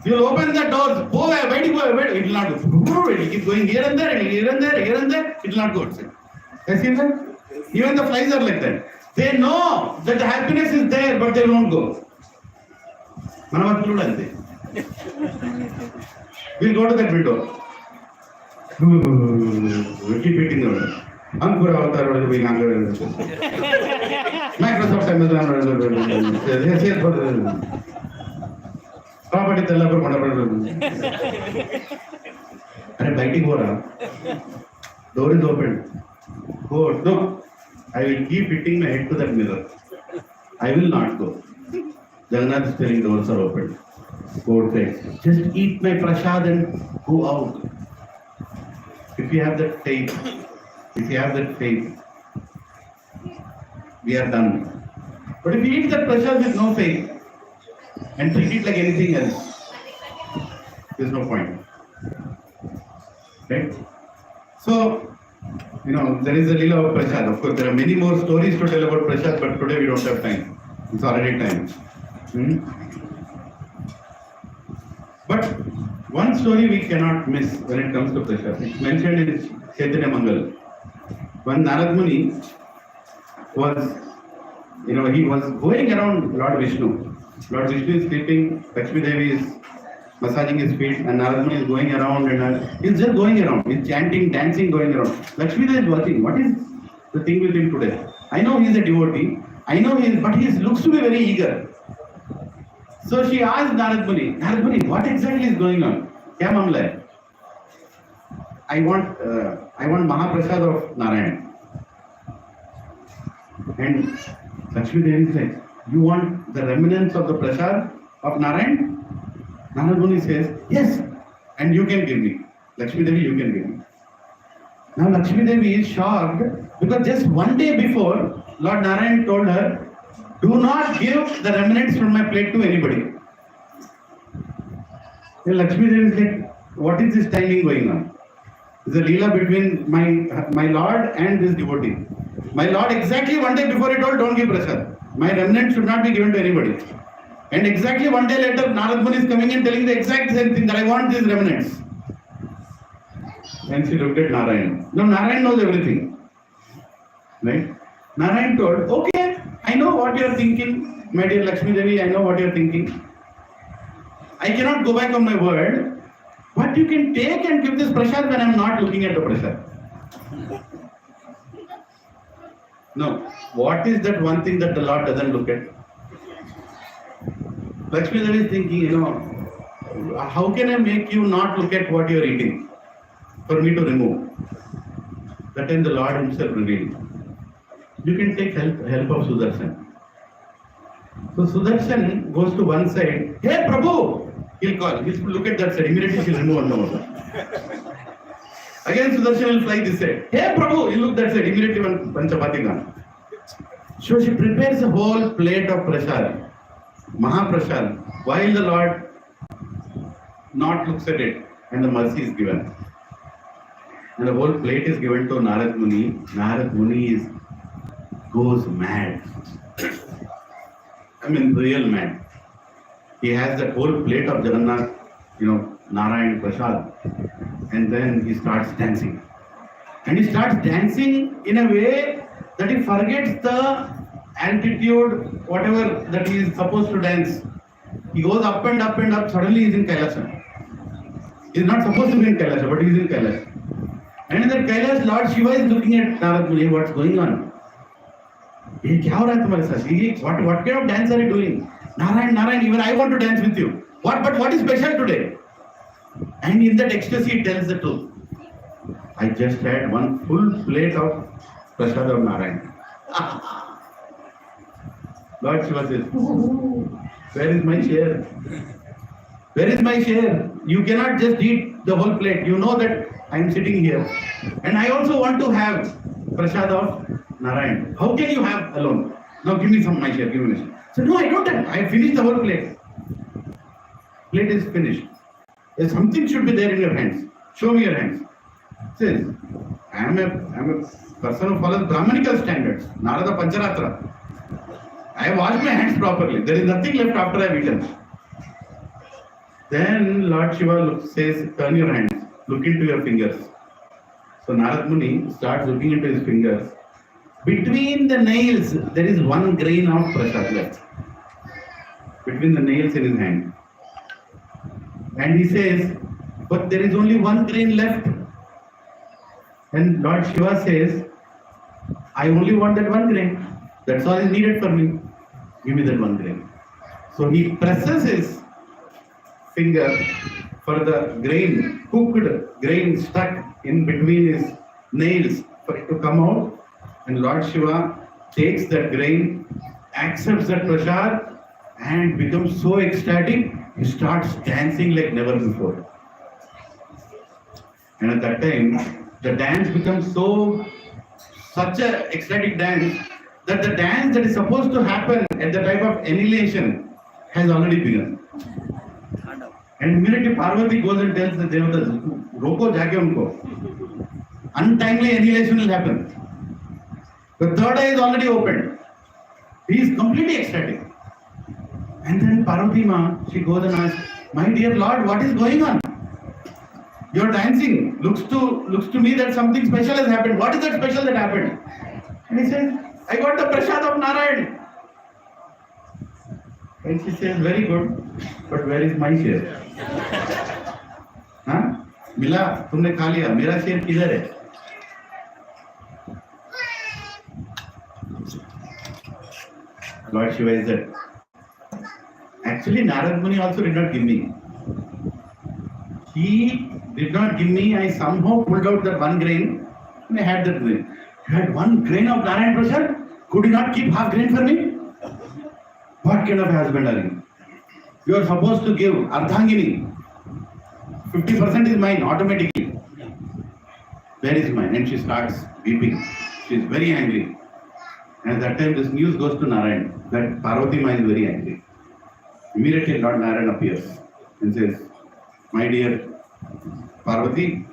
You will open the doors, go away, wait, it will not go. It will keep going here and there, here and there, here and there, it will not go outside. Have you seen that? Even the flies are like that. They know that the happiness is there, but they won't go. We'll go to that window. We'll keep eating the window. Microsoft, Amazon, property developer, whatever. Are biting over? Door is open. Go. No. I will keep hitting my head to that mirror. I will not go. Jagannath is telling doors are open. Go outside. Just eat my prasad and go out. If you have that faith, we are done. But if you eat that prasad with no faith and treat it like anything else, there is no point. Right? So, there is a Leela of Prasad. Of course, there are many more stories to tell about Prasad, but today we don't have time. It's already time. But one story we cannot miss when it comes to Prasad. It's mentioned in Chaitanya Mangal. When Narad Muni was, he was going around Lord Vishnu. Lord Vishnu is sleeping, Lakshmi Devi is massaging his feet, and Narad Muni is going around and he's just going around. He's chanting, dancing, going around. Lakshmi Devi is watching. What is the thing with him today? I know he's a devotee. But he looks to be very eager. So she asked Narad Muni, what exactly is going on? Kya mamla hai? I want Mahaprasad of Narayan. And Lakshmi Devi says, you want the remnants of the prasad of Narayan? Narad Muni says, yes, and you can give me. Lakshmi Devi, you can give me. Now Lakshmi Devi is shocked because just one day before, Lord Narayan told her, do not give the remnants from my plate to anybody. Then Lakshmi Devi is like, what is this timing going on? It's a leela between my Lord and this devotee. My Lord exactly one day before he told, don't give prasad. My remnant should not be given to anybody. And exactly one day later, Narad Muni is coming and telling the exact same thing, that I want these remnants. And she looked at Narayan. Now Narayan knows everything. Right? Narayan told, okay, I know what you are thinking, my dear Lakshmi Devi, I know what you are thinking. I cannot go back on my word, but you can take and give this prasad when I am not looking at the prasad. No, what is that one thing that the Lord doesn't look at? Lakshmi Devi is thinking, how can I make you not look at what you are eating for me to remove? That time the Lord himself revealed. You can take help of Sudarshan. So Sudarshan goes to one side. Hey Prabhu! He'll call. He'll look at that side. Immediately he'll remove one more. Again Sudarshan will fly this side. Hey Prabhu! He'll look that side. Immediately one chapati gone. So she prepares a whole plate of prasad. Mahaprasad. While the Lord not looks at it and the mercy is given. And the whole plate is given to Narad Muni. Narad Muni goes mad. Real mad. He has that whole plate of Jagannath, Narayan Prasad. And then he starts dancing. And he starts dancing in a way that he forgets the altitude, whatever that he is supposed to dance. He goes up and up and up. Suddenly he is in Kailasa. He is not supposed to be in Kailasa, but he is in Kailasa. And in that Kailash, Lord Shiva is looking at Narad Muni. What's going on? What kind of dance are you doing? Narayan, even I want to dance with you. But what is special today? And in that ecstasy, he tells the truth. I just had one full plate of prasad of Narayan. Lord Shiva says, where is my share? Where is my share? You cannot just eat the whole plate. You know that I am sitting here. And I also want to have prasad of Narayan. How can you have alone? Now give me some my share, give me my share. So no, I don't have. I have finished the whole plate. Plate is finished. If something should be there in your hands. Show me your hands. Says, I am a person who follows Brahmanical standards. Narada Pancharatra. I have washed my hands properly. There is nothing left after I have eaten. Then Lord Shiva says, turn your hands. Look into your fingers. So Narad Muni starts looking into his fingers. Between the nails, there is 1 grain of prasad left. Between the nails in his hand. And he says, but there is only 1 grain left. And Lord Shiva says, I only want that 1 grain. That's all is needed for me. Give me that 1 grain. So he presses his finger for the grain, cooked grain stuck in between his nails for it to come out. And Lord Shiva takes that grain, accepts that prasad and becomes so ecstatic, he starts dancing like never before. And at that time, the dance becomes such an ecstatic dance that the dance that is supposed to happen at the time of annihilation has already begun. And immediately Parvati goes and tells the Devatas, Roko jaake unko. Untimely annihilation will happen. The third eye is already opened. He is completely ecstatic. And then Parvati Ma, she goes and asks, my dear Lord, what is going on? You are dancing. Looks to me that something special has happened. What is that special that happened? And he says, I got the prasad of Narayan. And she says, very good, but where is my share? हाँ? मिला, तुमने खा लिया, मेरा शेर किधर है? Lord Shiva is there. Actually, Narad Muni also did not give me. He did not give me. I somehow pulled out that 1 grain and I had that grain. You had 1 grain of Narayan Prasad? Could you not keep half grain for me? What kind of husband are you? You are supposed to give Ardhangini. 50% is mine automatically. Where is mine? And she starts weeping. She is very angry. And at that time this news goes to Narayan that Parvati Ma is very angry. Immediately Lord Narayan appears and says, my dear Parvati,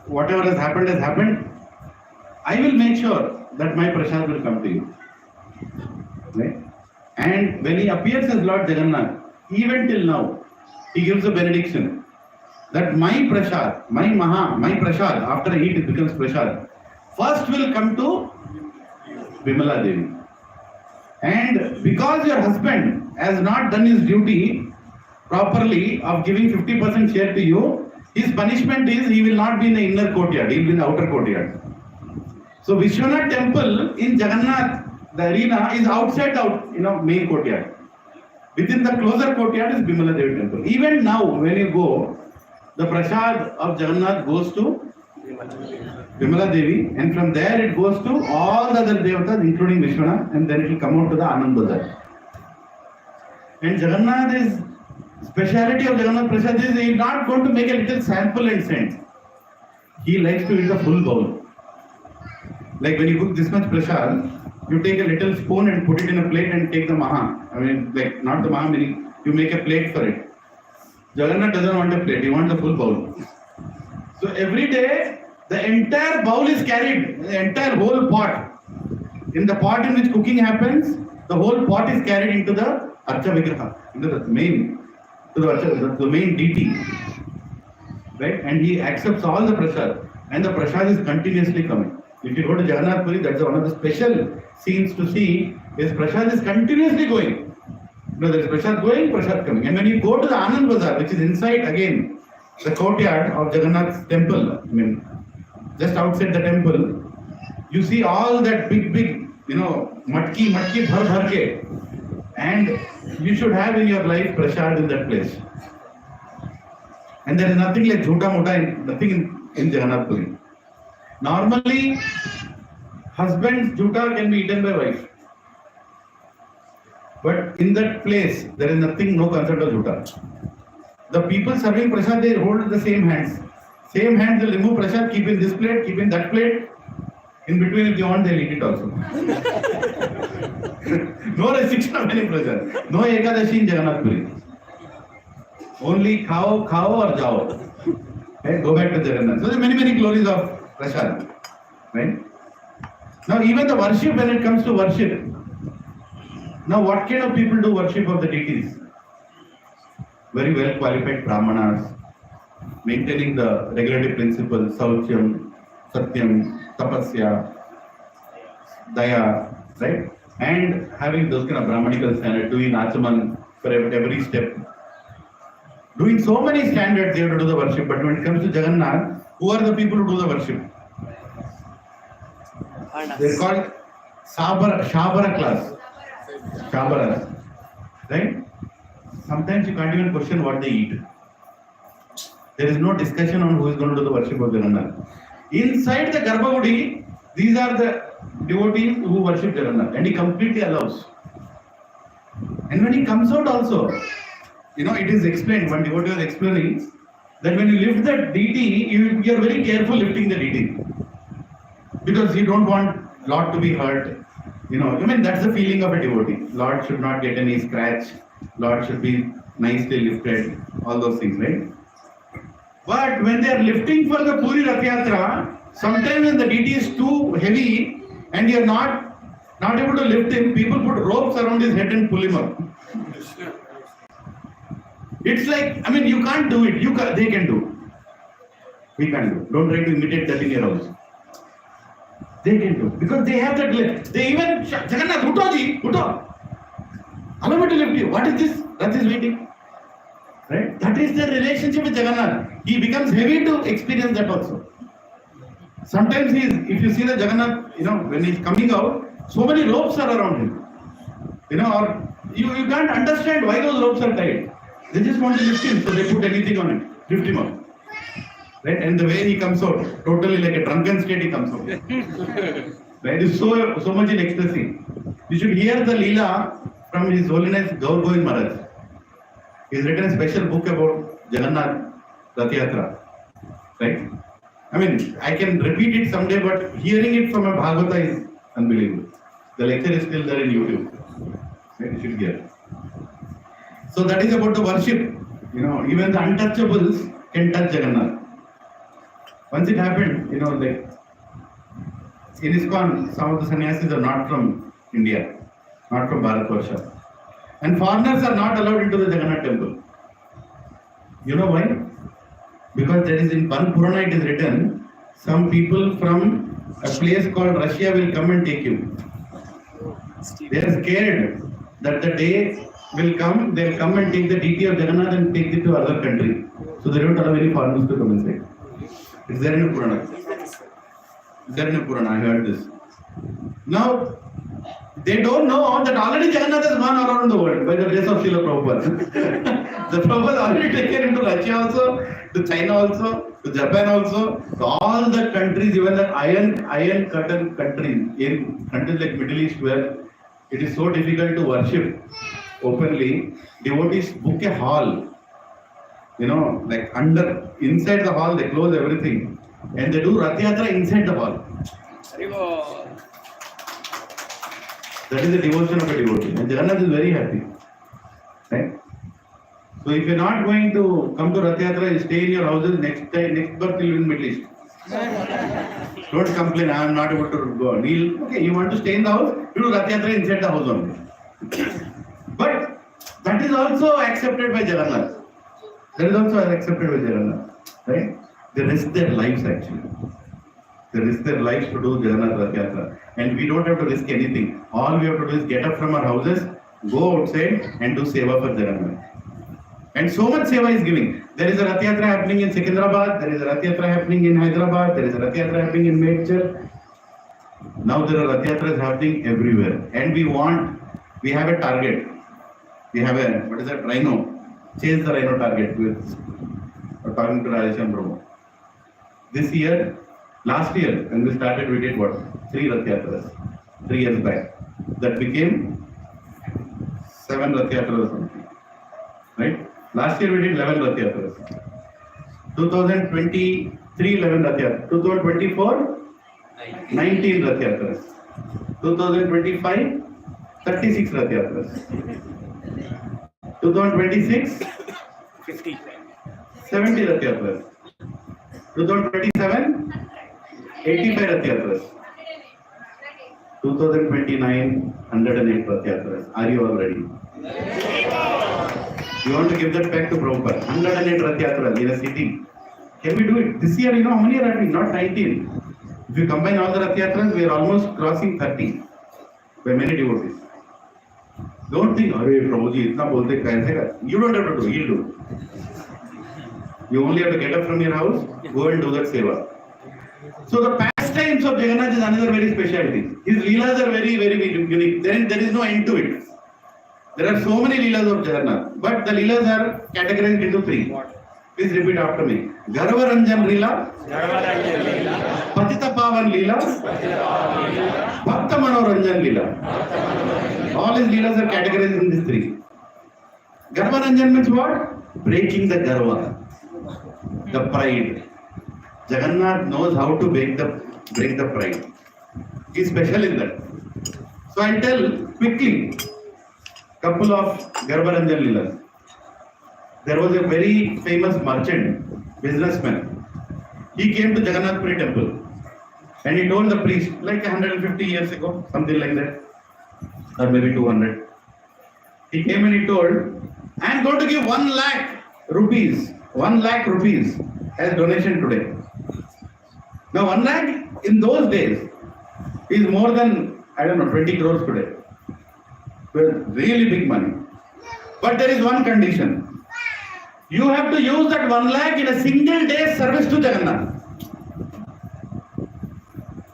whatever has happened, I will make sure that my prasad will come to you. And when he appears as Lord Jagannath, even till now, he gives a benediction that my prasad, my prasad, after I eat it becomes prasad, first will come to Vimala Devi. And because your husband has not done his duty properly of giving 50% share to you, his punishment is he will not be in the inner courtyard, he will be in the outer courtyard. So Vishwanath temple in Jagannath, the arena is outside the main courtyard. Within the closer courtyard is Vimala Devi temple. Even now, when you go, the prasad of Jagannath goes to Vimala Devi, and from there it goes to all the other devatas, including Vishwanath, and then it will come out to the Anand Bazar. And Jagannath is, speciality of Jagannath Prasad is he is not going to make a little sample and send. He likes to eat the full bowl. Like when you cook this much prasad, you take a little spoon and put it in a plate and take the maha. I mean, like not the maha, meaning you make a plate for it. Jagannath doesn't want a plate, he wants the full bowl. So every day, the entire bowl is carried, the entire whole pot. In the pot in which cooking happens, the whole pot is carried into the Archa Vigraha, into the main, the main deity. Right? And he accepts all the prasad, and the prasad is continuously coming. If you go to Jagannath Puri, that's one of the special scenes to see, is prasad is continuously going. There is prasad going, prasad coming. And when you go to the Anand Bazar, which is inside again, the courtyard of Jagannath's temple, I mean, just outside the temple, you see all that big, matki, bhar ke. And you should have in your life prasad in that place. And there is nothing like jhota mota, nothing in Jagannath Puri. Normally, husband's jhota can be eaten by wife. But in that place, there is nothing, no concept of jhota. The people serving prasad, they hold the same hands. Same hands, they'll remove prasad, keep in this plate, keep in that plate. In between, if they want, they'll eat it also. No restriction of any prasad. No Ekadashi in Jagannath Puri. Only khao or jao. Right? Go back to Jagannath. So there are many glories of prasad. Right? Now even the worship, when it comes to worship, now what kind of people do worship of the deities? Very well qualified brahmanas, maintaining the regulative principles, sauchyam, satyam, tapasya, daya, right? And having those kind of brahmanical standards, doing achaman for every step. Doing so many standards, they have to do the worship. But when it comes to Jagannath, who are the people who do the worship? They're called Shabara class. Shabaras. Right? Sometimes you can't even question what they eat. There is no discussion on who is going to do the worship of Jagannath. Inside the Garbhagudi, these are the devotees who worship Jagannath, and he completely allows. And when he comes out also, it is explained, one devotee was explaining that when you lift the deity, you are very careful lifting the deity. Because you don't want Lord to be hurt. That's the feeling of a devotee. Lord should not get any scratch. Lord should be nicely lifted. All those things, right? But when they are lifting for the Puri Rath Yatra, sometimes when the deity is too heavy and you are not able to lift him, people put ropes around his head and pull him up. It's like, you can't do it. They can do. We can't do. Don't try to imitate that in your house. They can do. Because they have that lift. They even, Jagannath, Utto ji, Utto. Allow me to lift you. What is this? Rath is waiting. Right? That is the relationship with Jagannath. He becomes heavy to experience that also. Sometimes if you see the Jagannath, when he's coming out, so many ropes are around him. Or you can't understand why those ropes are tied. They just want to lift him, so they put anything on it, lift him up. Right? And the way he comes out, totally like a drunken state he comes out. Right? It's so much in ecstasy. You should hear the Leela from His Holiness Gaur Govind Maharaj. He's written a special book about Jagannath Rath Yatra. Right? I can repeat it someday, but hearing it from a Bhagavata is unbelievable. The lecture is still there in YouTube. Right? You should hear. So that is about the worship. Even the untouchables can touch Jagannath. Once it happened, like in ISKCON, some of the sannyasis are not from India, not from Bharatvarsha. And foreigners are not allowed into the Jagannath temple. You know why? Because there is in one Purana it is written, some people from a place called Russia will come and take you. They are scared that the day will come, they will come and take the deity of Jagannath and take it to other country. So they don't allow any foreigners to come inside. It's there in the Purana. It's there in the Purana, I heard this. Now, they don't know that already Jagannath has gone around the world by the grace of Srila Prabhupada. The Prabhupada already taken into Russia also, to China also, to Japan also, to all the countries, even the iron curtain countries, in countries like Middle East where it is so difficult to worship openly, devotees book a hall. You know, like inside the hall they close everything and they do Rath Yatra inside the hall. That is the devotion of a devotee. And Jagannath is very happy. Right? So if you are not going to come to Rath Yatra, you stay in your houses, next birth you will in Middle East. Don't complain, I am not able to go. Okay, you want to stay in the house, you do Rath Yatra inside the house only. But that is also accepted by Jagannath. That is also accepted by Jagannath. Right? They risk their lives actually. They risk their lives to do Jagannath Rath Yatra. And we don't have to risk anything. All we have to do is get up from our houses, go outside and do seva for Jagannath. And so much seva is giving. There is a Rath Yatra happening in Secunderabad, there is a Rath Yatra happening in Hyderabad, there is a Rath Yatra happening in Medchar. Now there are Rath Yatras happening everywhere. And we have a target. We have a, rhino. Change the rhino target with talking to Rajeshan Prabhu. This year, last year, when we started, we did what? 3 Rath Yatras, 3 years back. That became 7 Rath Yatras or something. Right? Last year we did 11 Rath Yatras. 2023, 11 Rath Yatras. 2024, 19 Rath Yatras. 2025, 36 Rath Yatras. 2026, 70 Rath Yatras. 2027, 85 Rath Yatras. 2029, 108 Rath Yatras. Are you all ready? You want to give that back to Prabhupada. 108 Rath Yatras in a city. Can we do it? This year, you know how many are happening? Not 19. If you combine all the Rath Yatras, we are almost crossing 30 by many devotees. Don't think, Arey Prabhuji, itna bolte kaise ka? You don't have to do, he'll do. You only have to get up from your house, go and do that seva. So the pastimes of Jagannath is another very specialty. His leelas are very, very unique. There is no end to it. There are so many leelas of Jagannath, but the leelas are categorized into 3. Please repeat after me. Garva Ranjan Leela, Patita Pavan Leela, Bhakta Manoranjan Leela. All his leelas are categorized in these 3. Garva Ranjan means what? Breaking the garva, the pride. Jagannath knows how to break the pride. He is special in that. So I'll tell quickly couple of Garva Ranjan leelas. There was a very famous merchant, businessman. He came to Jagannath Puri temple and he told the priest, like 150 years ago, something like that, or maybe 200. He came and he told, I am going to give 1 lakh rupees as donation today. Now 1 lakh in those days is more than, 20 crores today. Well, really big money. But there is one condition. You have to use that 1 lakh in a single day's service to Jagannath.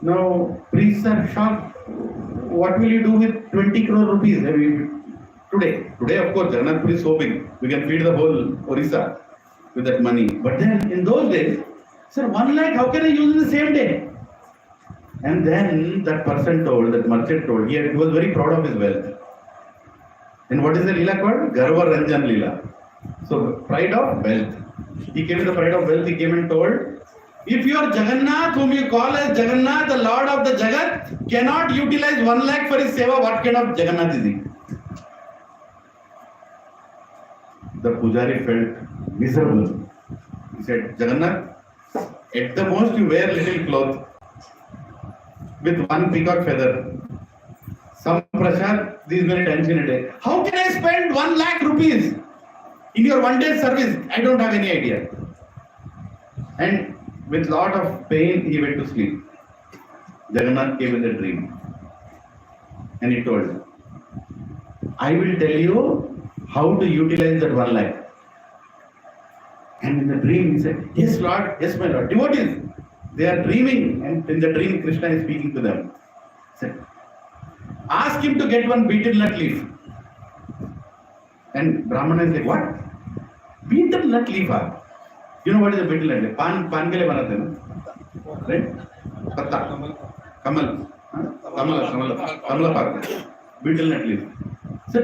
Now, priests are shocked. What will you do with 20 crore rupees today? Today, of course, Jagannath Puri is so big. We can feed the whole Orissa with that money. But then, in those days, sir, 1 lakh, how can I use in the same day? And then that person told, that merchant told, he was very proud of his wealth. And what is the Leela called? Garva Ranjan Leela. So, pride of wealth. He came with the pride of wealth, he came and told, if your Jagannath, whom you call as Jagannath, the Lord of the Jagat, cannot utilize 1 lakh for his seva, what kind of Jagannath is he? The Pujari felt miserable. He said, Jagannath, at the most you wear little cloth with 1 peacock feather. some prasad, these many times in a day. How can I spend 1 lakh rupees in your 1 day service? I don't have any idea. And with lot of pain, he went to sleep. Jagannath came in a dream. And he told, I will tell you how to utilize that 1 lakh. And in the dream he said, yes Lord, yes my Lord. Devotees, they are dreaming, and in the dream Krishna is speaking to them. He said, ask him to get 1 betel nut leaf. And Brahmana is like, what? Betel nut leaf? You know what is a betel nut leaf? Pan ke liye banate na? Right? Patta. Kamal. Kamala. Betel nut leaf. So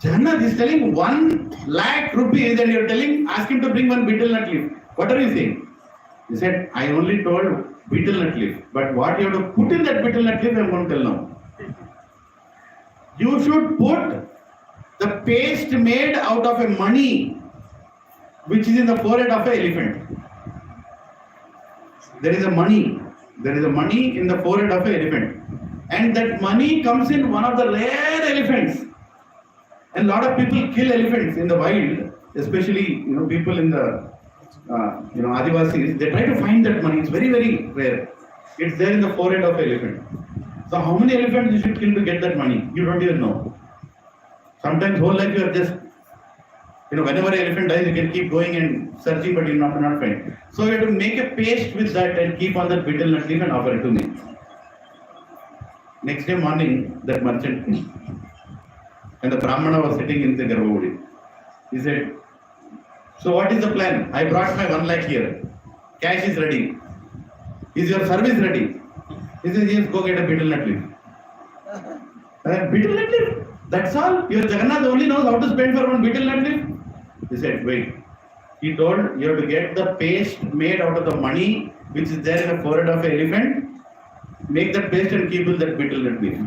Jagannath is telling 1 lakh rupees and you're telling, ask him to bring 1 betel nut leaf. What are you saying? He said, I only told betel nut leaf. But what you have to put in that betel nut leaf, I'm going to tell now. You should put the paste made out of a money which is in the forehead of an elephant. There is a money in the forehead of an elephant. And that money comes in one of the rare elephants. And a lot of people kill elephants in the wild, especially people in the Adivasis. They try to find that money. It's very, very rare. It's there in the forehead of an elephant. So how many elephants you should kill to get that money? You don't even know. Sometimes whole life you are just, whenever an elephant dies, you can keep going and searching, but you not find. So you have to make a paste with that and keep on that betel nut leaf and offer it to me. Next day morning, that merchant came. And the Brahmana was sitting in the Gachibowli. He said, so what is the plan? I brought my 1 lakh here. Cash is ready. Is your service ready? He says, yes, go get a betel nut leaf. Betel nut leaf? That's all? Your Jagannath only knows how to spend for 1 betel nut leaf? He said, wait. He told, you have to get the paste made out of the money which is there in the forehead of an elephant. Make that paste and keep in that betel nut leaf.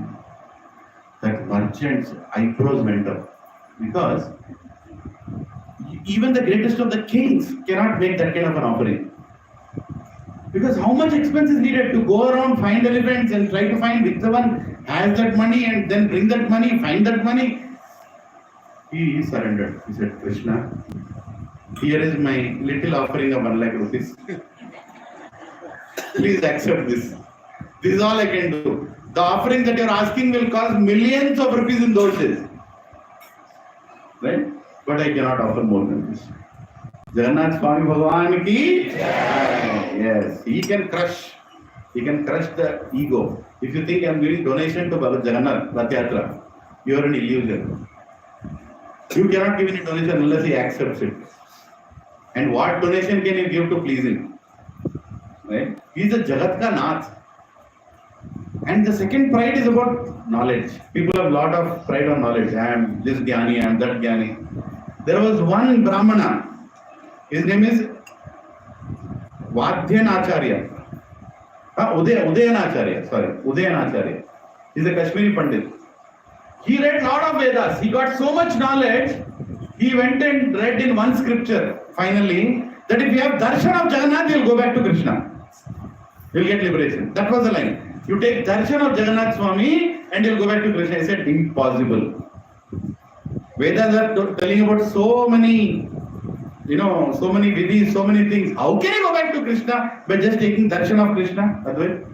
That merchant's eyebrows went up. Because even the greatest of the kings cannot make that kind of an offering. Because how much expense is needed to go around, find elephants and try to find which one has that money and then bring that money, find that money. He surrendered. He said, Krishna, here is my little offering of 1 lakh rupees. Please accept this. This is all I can do. The offering that you are asking will cost millions of rupees in those days. Right? But I cannot offer more than this. Jagannath Swami Bhagavan ki? Yes. He can crush the ego. If you think I am giving donation to Jagannath Rath Yatra, you are an illusion. You cannot give any donation unless he accepts it. And what donation can you give to please him? Right? He is a Jagat ka Nath. And the second pride is about knowledge. People have a lot of pride on knowledge. I am this Jnani, I am that Jnani. There was one Brahmana. His name is Vadhyanacharya. Udayanacharya. He is a Kashmiri Pandit. He read a lot of Vedas. He got so much knowledge. He went and read in one scripture, finally, that if you have darshan of Jagannath, you will go back to Krishna. You will get liberation. That was the line. You take darshan of Jagannath Swami and you will go back to Krishna. He said, impossible. Vedas are telling about so many vidhis, so many things. How can you go back to Krishna by just taking darshan of Krishna? Advait?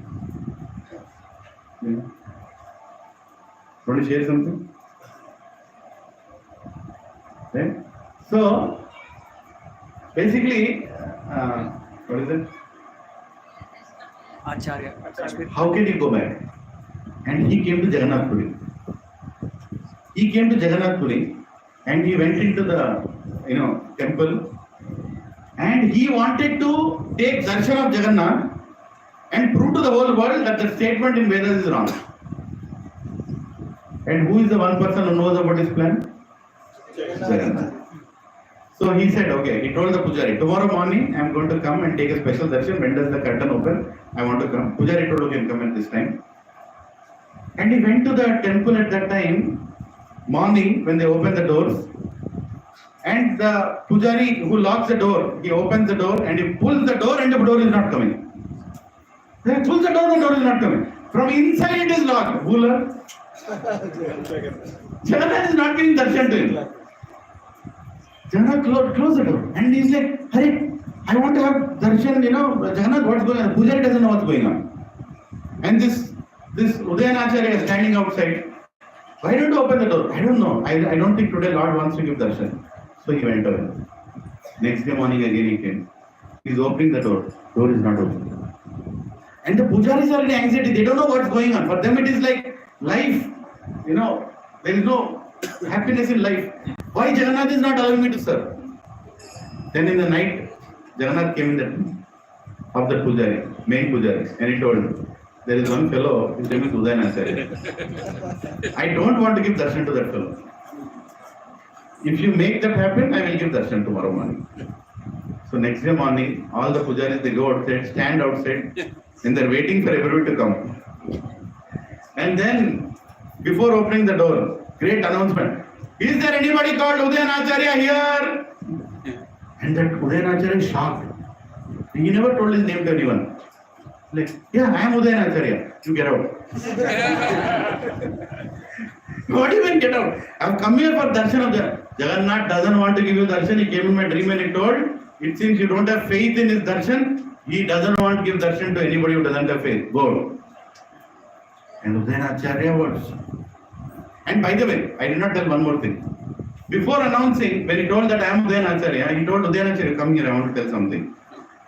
Want to share something? Right? So, basically, what is it? Acharya. How can he go back? And he came to Jagannath Puri. And he went into the temple, and he wanted to take darshan of Jagannath and prove to the whole world that the statement in Vedas is wrong. And who is the one person who knows about his plan? Jagannath. So he said, okay, he told the Pujari, tomorrow morning I am going to come and take a special darshan. When does the curtain open? I want to come. Pujari told, okay, come at this time. And he went to the temple at that time, morning, when they open the doors. And the Pujari who locks the door, he opens the door and he pulls the door and the door is not coming. He pulls the door and the door is not coming. From inside it is locked. Who learned? Jagannath is not giving darshan to him. Jagannath close the door and he's like, Hare, I want to have darshan, Jagannath, what's going on? Pujari doesn't know what's going on. And this Udayanacharya is standing outside. Why don't you open the door? I don't know. I don't think today Lord wants to give darshan. So he went away. Next day morning again he came. He's opening the door. Door is not open. And the pujaris are in anxiety. They don't know what's going on. For them it is like life. There is no happiness in life. Why Jagannath is not allowing me to serve? Then in the night, Jagannath came in the of the pujari, main pujari, and he told, there is one fellow, his name is Udayanacharya. I don't want to give darshan to that fellow. If you make that happen, I will give darshan tomorrow morning. So next day morning, all the pujaris, they go outside, stand outside, and they're waiting for everybody to come. And then, before opening the door, great announcement. Is there anybody called Udayanacharya here? And that Udayanacharya is shocked. He never told his name to anyone. Like, yeah, I am Udayanacharya. You get out. What do you mean get out? I have come here for darshan of Jagannath doesn't want to give you darshan. He came in my dream and he told, it seems you don't have faith in his darshan. He doesn't want to give darshan to anybody who doesn't have faith. Go. And Udayanacharya was. And by the way, I did not tell one more thing. Before announcing, when he told that I am Udayanacharya, he told Udayanacharya, come here, I want to tell something.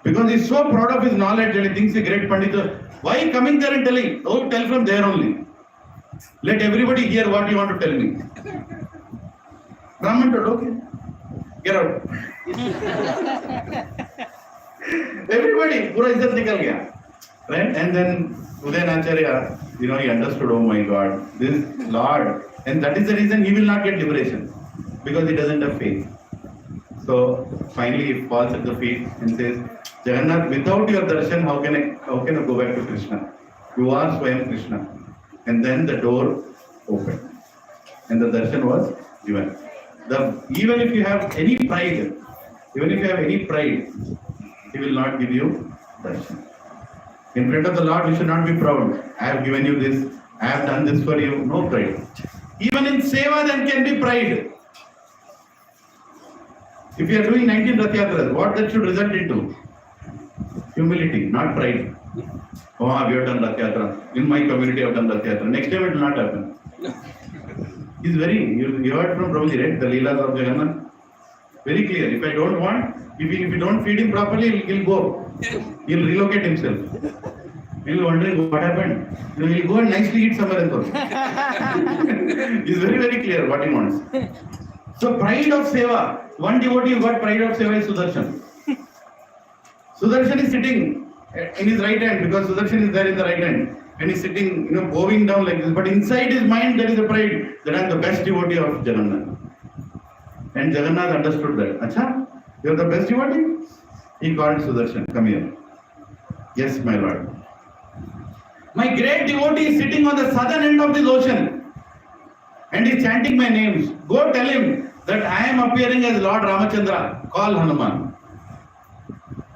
Because he is so proud of his knowledge and he thinks he is a great Pandit. Why coming there and telling? Oh, tell from there only. Let everybody hear what you want to tell me. Brahman told, okay, get out. Everybody, pura izzat nikal gaya. Right? And then Udayanacharya, he understood, oh my God, this Lord. And that is the reason he will not get liberation. Because he doesn't have faith. So finally he falls at the feet and says, Jagannath, without your darshan, how can I go back to Krishna? You are Swayam Krishna. And then the door opened. And the darshan was given. Even if you have any pride, he will not give you darshan. In front of the Lord, you should not be proud. I have given you this, I have done this for you. No pride. Even in seva, there can be pride. If you are doing 19 Rath Yatras, what that should result into? Humility, not pride. Oh, we have done Rath Yatra. In my community, I have done Rath Yatra. Next time it will not happen. You heard from Prabhuji, right? The Leelas of Jagannath. Very clear. If I don't want, if you don't feed him properly, he'll go. He'll relocate himself. He'll be wondering what happened. He'll go and nicely eat somewhere else. He's very, very clear what he wants. So pride of seva. One devotee who got pride of seva is Sudarshan. Sudarshan is sitting in his right hand because Sudarshan is there in the right hand. And he's sitting, bowing down like this. But inside his mind there is a pride that I am the best devotee of Jagannath. And Jagannath understood that. Acha, you are the best devotee? He called Sudarshan, come here. Yes, my lord. My great devotee is sitting on the southern end of this ocean. And he's chanting my names. Go tell him that I am appearing as Lord Ramachandra. Call Hanuman.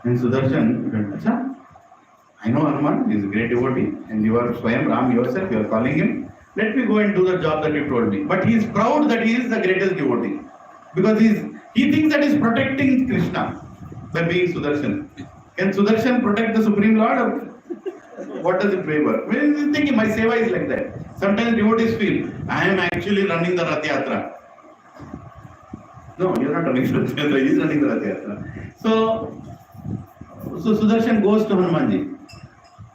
And Sudarshan said, Acha, I know Hanuman, he is a great devotee. And you are Swayam Ram yourself, you are calling him. Let me go and do the job that you told me. But he is proud that he is the greatest devotee. Because he thinks that he is protecting Krishna by being Sudarshan. Can Sudarshan protect the Supreme Lord? Or what does it favor? Well, he's thinking my seva is like that. Sometimes devotees feel, I am actually running the Rath Yatra. No, you are not running the Rath Yatra, he is running the Rath Yatra. So Sudarshan goes to Hanumanji.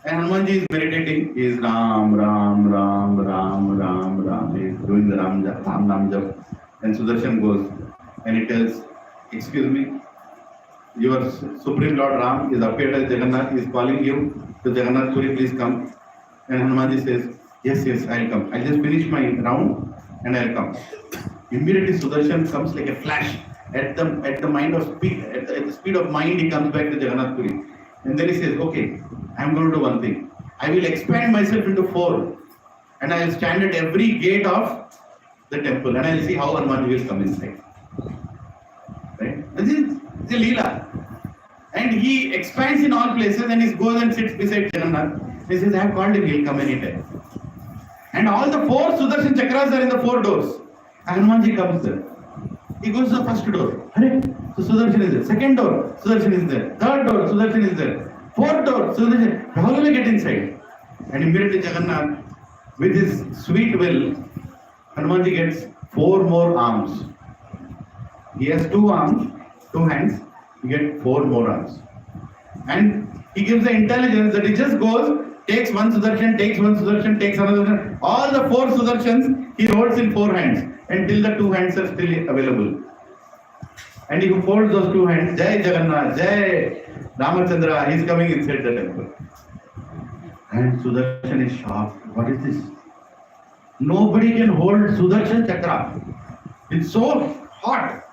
And Hanumanji is meditating. He is Ram, Ram, Ram, Ram, Ram, Ram. He is doing the Ram Nam Jap. And Sudarshan goes and he tells, excuse me, your Supreme Lord Ram is appeared as Jagannath. He is calling you to Jagannath Puri, please come. And Hanumanji says, yes, I'll come. I'll just finish my round and I'll come. Immediately Sudarshan comes like a flash. At the speed of mind, he comes back to Jagannath Puri. And then he says, okay, I'm going to do one thing. I will expand myself into 4. And I will stand at every gate of the temple. And I will see how Hanumanji will come inside. Right? This is a Leela. And he expands in all places and he goes and sits beside Jagannath. He says, I have called him, he will come anytime. And all the 4 Sudarshan Chakras are in the 4 doors. Hanumanji comes there. He goes to the first door. So Sudarshan is there. Second door, Sudarshan is there. Third door, Sudarshan is there. Fourth door, Sudarshan. How will I get inside? And immediately Jagannath, with his sweet will, Hanumanji gets 4 more arms. He has 2 arms, 2 hands. He gets 4 more arms. And he gives the intelligence that he just goes, takes one Sudarshan, takes one Sudarshan, takes another Sudarshan. All the 4 Sudarshans he holds in 4 hands until the 2 hands are still available. And he folds those 2 hands, Jai Jagannath, Jai Ramachandra, he is coming inside the temple. And Sudarshan is shocked. What is this? Nobody can hold Sudarshan Chakra. It's so hot.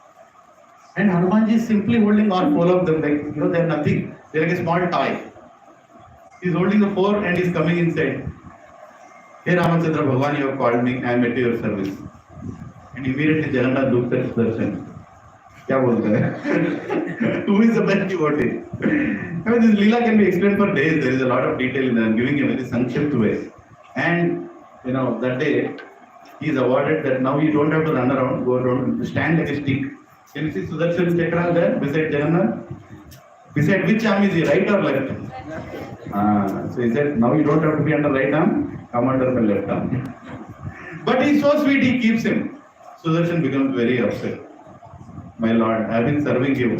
And Hanumanji is simply holding all 4 of them, like, they're nothing. They're like a small toy. He's holding the 4 and he's coming inside. Hey Ramachandra Bhagwan, you have called me, I am at your service. And immediately Jagannath looks at Sudarshan. Kya bolta hai? Who is the best devotee? I mean, this Leela can be explained for days. There is a lot of detail in that. I'm giving a very sankshipt way. And, that day, he is awarded that now you don't have to run around, go around, stand like a stick. Can you see Sudarshan Chakra there beside Jagannath? Beside which arm is he, right or left? So he said, now you don't have to be under right arm, come under my left arm. But he's so sweet, he keeps him. Sudarshan becomes very upset. My lord, I have been serving you.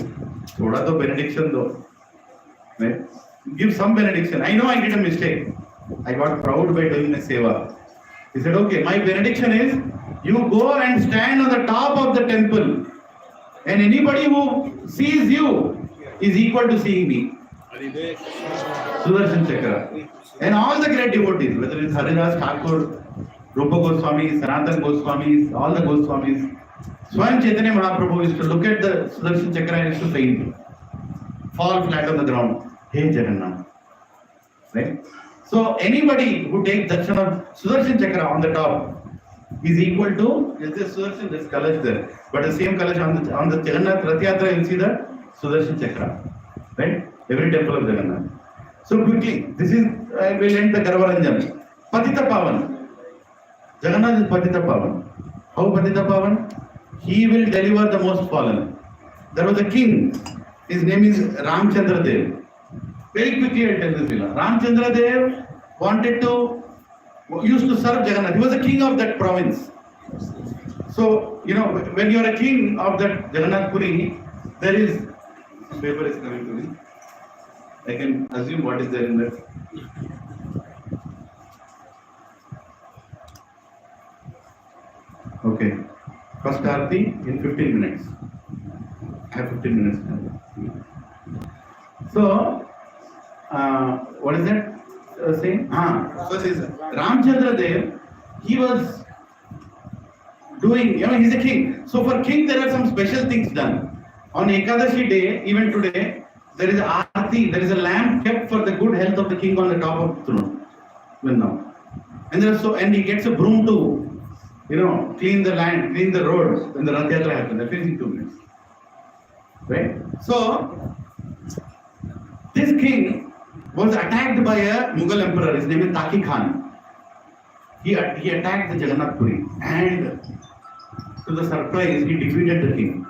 Thoda to benediction though. Right? Give some benediction. I know I did a mistake. I got proud by doing a seva. He said, okay, my benediction is, you go and stand on the top of the temple. And anybody who sees you is equal to seeing me. Sudarshan Chakra. And all the great devotees, whether it's Haridas Thakur, Rupa Goswami, Sanatan Goswami, all the Goswamis, Swayam Chaitanya Mahaprabhu used to look at the Sudarshan Chakra and used to faint, fall flat on the ground. Hey Jagannath. Right? So anybody who takes darshan of Sudarshan Chakra on the top is equal to, there's Sudarshan, there's Kalash there. But the same Kalash on the Jagannath Rath Yatra, you'll see the Sudarshan Chakra. Right? Every temple of Jagannath. So quickly, this is, I will end the Garvaranjan. Patita Pavan. Jagannath is Patita Pavan. How Patita Pavan? He will deliver the most fallen. There was a king. His name is Ramchandra Dev. Very quickly I'll tell this Leela. Ramchandra Dev used to serve Jagannath. He was the king of that province. So, when you are a king of that Jagannath Puri, there is, paper is coming to me. I can assume what is there in that. Okay. First Aarti in 15 minutes. I have 15 minutes now. So, what is that saying? So this Ramchandra Dev, he was doing, he's a king. So for king, there are some special things done. On Ekadashi day, even today, there is Aarti, there is a lamp kept for the good health of the king on the top of the throne. And he gets a broom to, clean the land, clean the roads when the Rath Yatra happens. That finishes in 2 minutes. Right? So, this king was attacked by a Mughal emperor. His name is Taki Khan. He attacked the Jagannath Puri, and to the surprise, he defeated the king.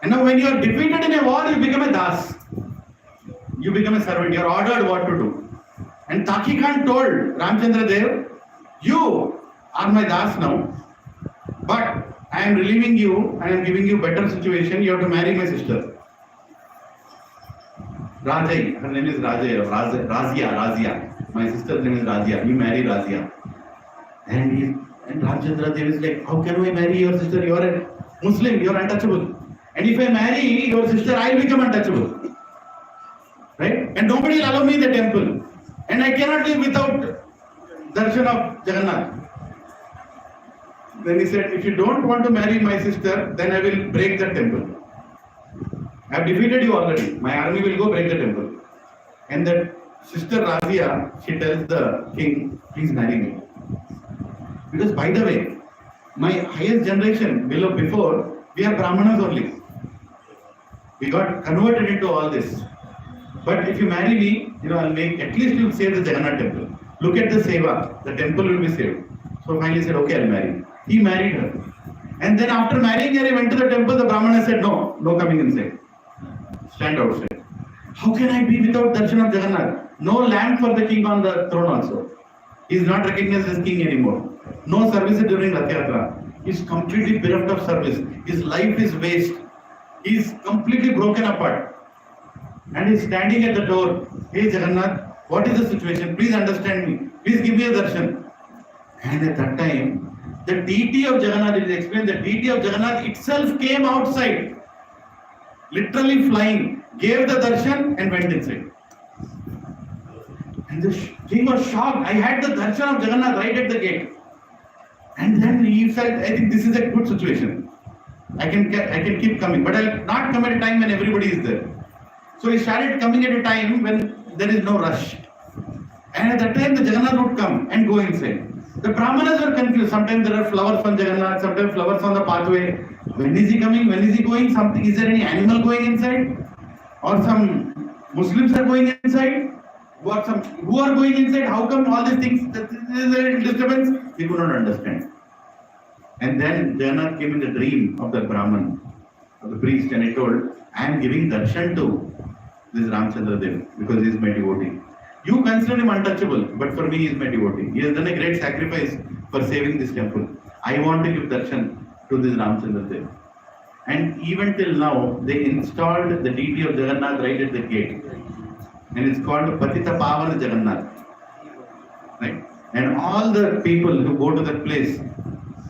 And now when you are defeated in a war, you become a das. You become a servant. You are ordered what to do. And Taki Khan told Ramchandra Dev, you are my das now, but I am relieving you, I am giving you better situation. You have to marry my sister. Rajai, her name is Razia. My sister's name is Razia. You marry Razia. And Ramchandra Dev is like, how can I marry your sister? You are a Muslim, you are untouchable. And if I marry your sister, I will become untouchable. Right? And nobody will allow me in the temple. And I cannot live without darshan of Jagannath. Then he said, if you don't want to marry my sister, then I will break the temple. I have defeated you already. My army will go break the temple. And that sister Razia, she tells the king, please marry me. Because by the way, my highest generation before, we are Brahmanas only. We got converted into all this. But if you marry me, I'll make, at least you'll save the Jagannath temple. look at the seva, the temple will be saved. So finally he said, okay, I'll marry. He married her. And then after marrying her, he went to the temple. The Brahmana said, no coming inside. Stand outside. How can I be without darshan of Jagannath? No lamp for the king on the throne also. He is not recognized as king anymore. No services during Rath Yatra. He is completely bereft of service. His life is waste. He is completely broken apart. And he is standing at the door. Hey Jagannath, what is the situation? Please understand me. Please give me a darshan. And at that time, the deity of Jagannath, it is explained, the deity of Jagannath itself came outside, literally flying, gave the darshan and went inside. And the king was shocked. I had the darshan of Jagannath right at the gate. And then he felt, I think this is a good situation. I can keep coming, but I'll not come at a time when everybody is there. So he started coming at a time when there is no rush. And at that time the Jagannath would come and go inside. The Brahmanas were confused. Sometimes there are flowers on Jagannath, sometimes flowers on the pathway. When is he coming? When is he going? Something? Is there any animal going inside? Or some Muslims are going inside? Who are going inside? How come all these things? There is a disturbance. He could not understand. And then Jagannath came in the dream of the Brahman, of the priest, and he told, I am giving darshan to this Ramchandra Dev because he is my devotee. You consider him untouchable, but for me he is my devotee. He has done a great sacrifice for saving this temple. I want to give darshan to this Ramchandra Dev. And even till now, they installed the deity of Jagannath right at the gate. And it's called Patita Pavana Jagannath. Right? And all the people who go to that place,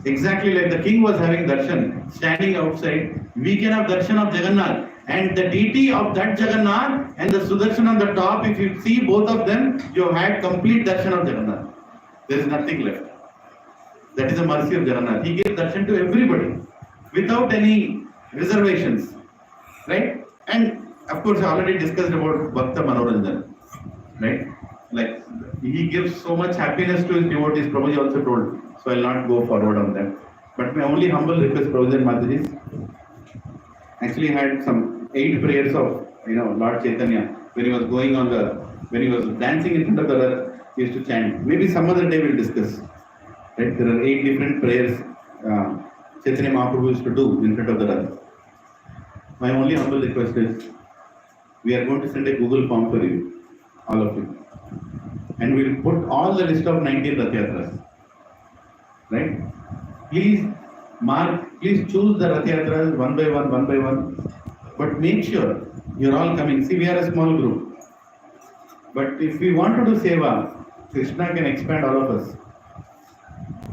exactly like the king was having darshan, standing outside, we can have darshan of Jagannath. And the deity of that Jagannath and the Sudarshan on the top, if you see both of them, you have had complete darshan of Jagannath. There is nothing left. That is the mercy of Jagannath. He gave darshan to everybody without any reservations. Right? And of course, I already discussed about Bhakta Manoranjan. Right? Like, he gives so much happiness to his devotees, Prabhuji also told. So I will not go forward on that. But my only humble request, Prabhuji and Mataji, actually had some 8 prayers of Lord Chaitanya when he was when he was dancing in front of the Rath, he used to chant. Maybe some other day we'll discuss. Right? There are 8 different prayers Chaitanya Mahaprabhu used to do in front of the Rath. My only humble request is, we are going to send a Google form for you, all of you. And we'll put all the list of 19 Rath Yatras. Right? Please choose the Rath Yatras one by one. But make sure you're all coming. See, we are a small group. But if we want to do seva, Krishna can expand all of us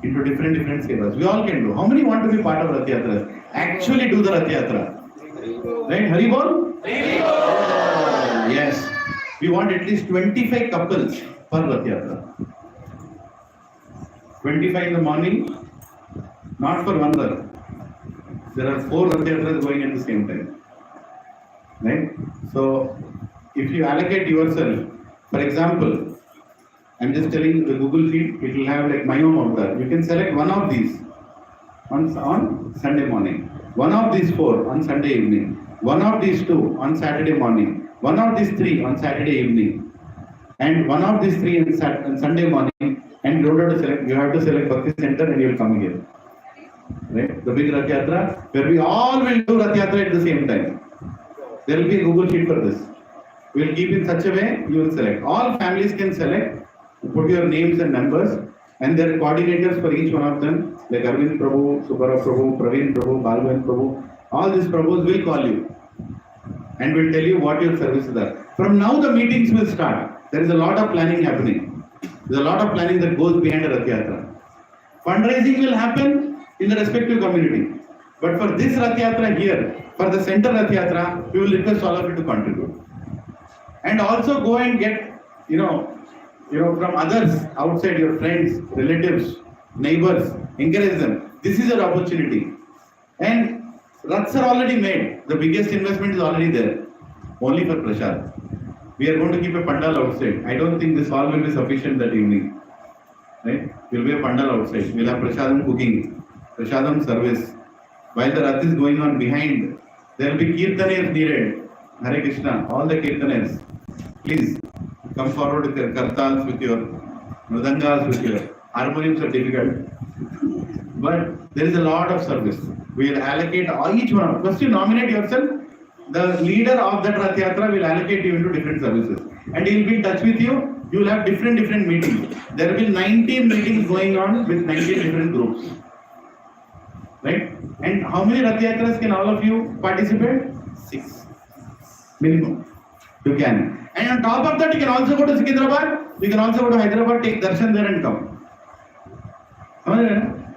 into different sevas. We all can do. How many want to be part of Rath Yatras? Actually do the Rath Yatra. Right? Hari Bol? Hari Bol! Yes. We want at least 25 couples per Rath Yatra. 25 in the morning, not for one Rath. There are 4 Rath Yatras going at the same time. Right? So, if you allocate yourself, for example, I'm just telling the Google Sheet, it will have like my own avatar. You can select one of these on Sunday morning, one of these 4 on Sunday evening, one of these 2 on Saturday morning, one of these 3 on Saturday evening, and one of these 3 on Sunday morning. And you don't have to select, you have to select Bhakti Center and you will come here. Right? The big Rath Yatra, where we all will do Rath Yatra at the same time. There will be a Google Sheet for this. We will keep in such a way, you will select. All families can select, put your names and numbers, and there are coordinators for each one of them, like Arvind Prabhu, Subbarao Prabhu, Praveen Prabhu, Balvan Prabhu. All these Prabhus will call you and will tell you what your services are. From now the meetings will start. There is a lot of planning happening. There is a lot of planning that goes behind a Rath Yatra. Fundraising will happen in the respective community. But for this Rath Yatra here, for the center Rath Yatra, we will request all of you to contribute. And also go and get, from others outside, your friends, relatives, neighbors, encourage them. This is your opportunity. And Raths are already made. The biggest investment is already there. Only for Prasad. We are going to keep a pandal outside. I don't think this hall will be sufficient that evening. Right? There will be a pandal outside. We will have Prasadam cooking, Prasadam service. While the Rath is going on behind, there will be Kirtaners needed. Hare Krishna, all the Kirtaners. Please come forward with your kartals, with your Mridangas with your harmoniums are difficult. But there is a lot of service. We will allocate each one. First you nominate yourself. The leader of that Rath Yatra will allocate you into different services. And he will be in touch with you. You will have different meetings. There will be 19 meetings going on with 19 different groups. Right? And how many Rath Yatras can all of you participate? 6. Minimum. You can. And on top of that, you can also go to Sikandrabad. You can also go to Hyderabad, take darshan there and come.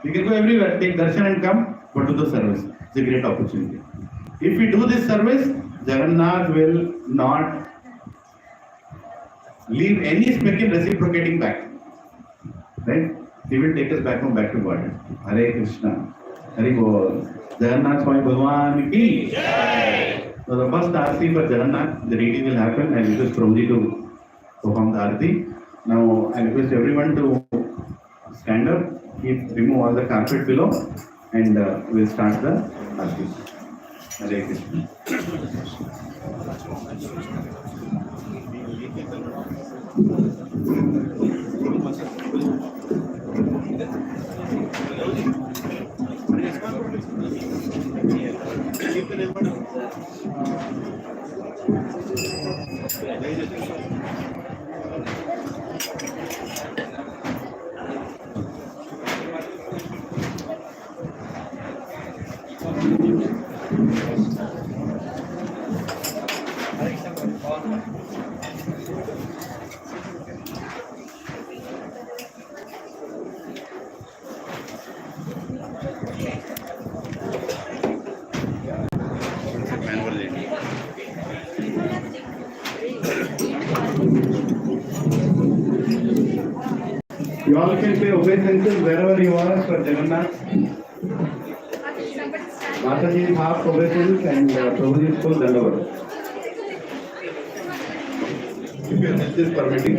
You can go everywhere, take darshan and come, but do the service. It's a great opportunity. If we do this service, Jagannath will not leave any speck in reciprocating back. Right? He will take us back home, back to God. Hare Krishna. Hare Bol. Jagannath Swami Bhagwan ki Jai. So the first Aarti for Jagannath, the reading will happen. I request Prabhuji to perform the Aarti. Now I request everyone to stand up, remove all the carpet below, and we'll start the Aarti. Hare Krishna. You all can pay obeisances wherever you are for Jagannath. Mataji is half obeisance and Prabhuji is full Dandavad. If your health is permitting.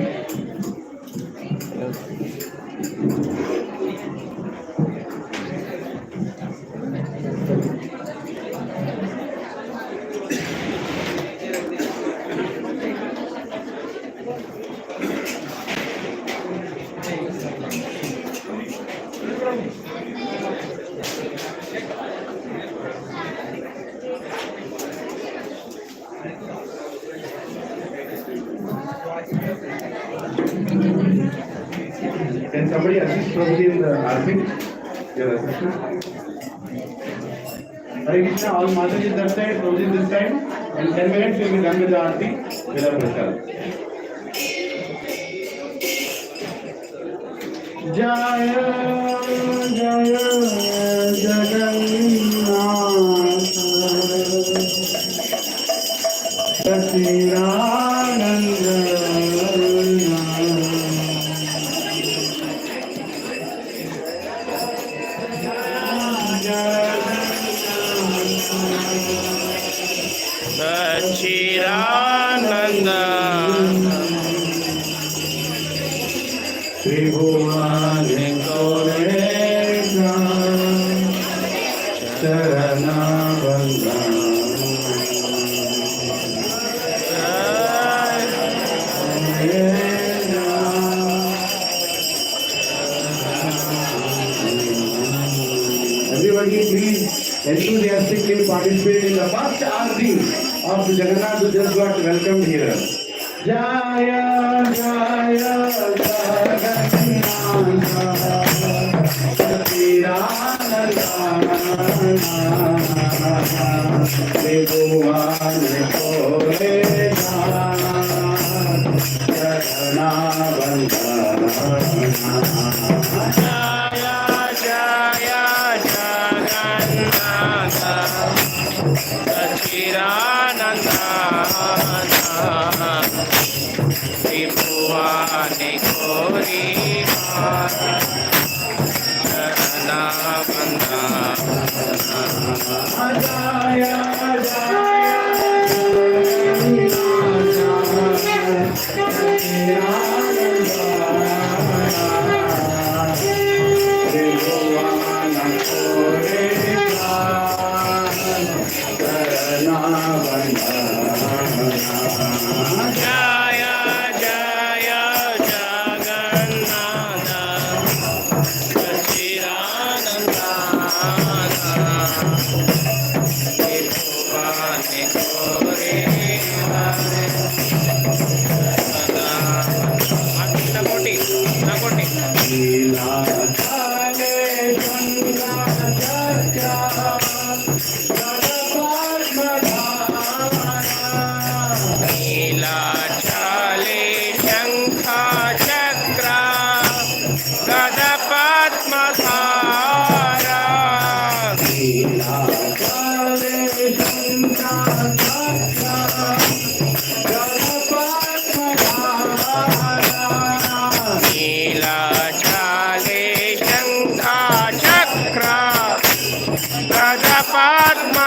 Can somebody assist Prabhuji in the Aarti? Your assistant? Hare Krishna, all Mataji that side, Prabhuji this side. In 10 minutes we will be done with the Aarti. We'll have Prasad. Jaya Jaya Jagannath Lilananda Gachibowli Tribhuvan Koreka Charana Everybody please enthusiastically participate in the first Aarti of the Jagannath who just got welcomed here. Jaya Jaya Jagannath Tribhuvan Koreka Charana Jaya Jaya नीलाचले शङ्खा chakra गदपद्मधारा नीलाचले शङ्खा chakra गदपद्मधारा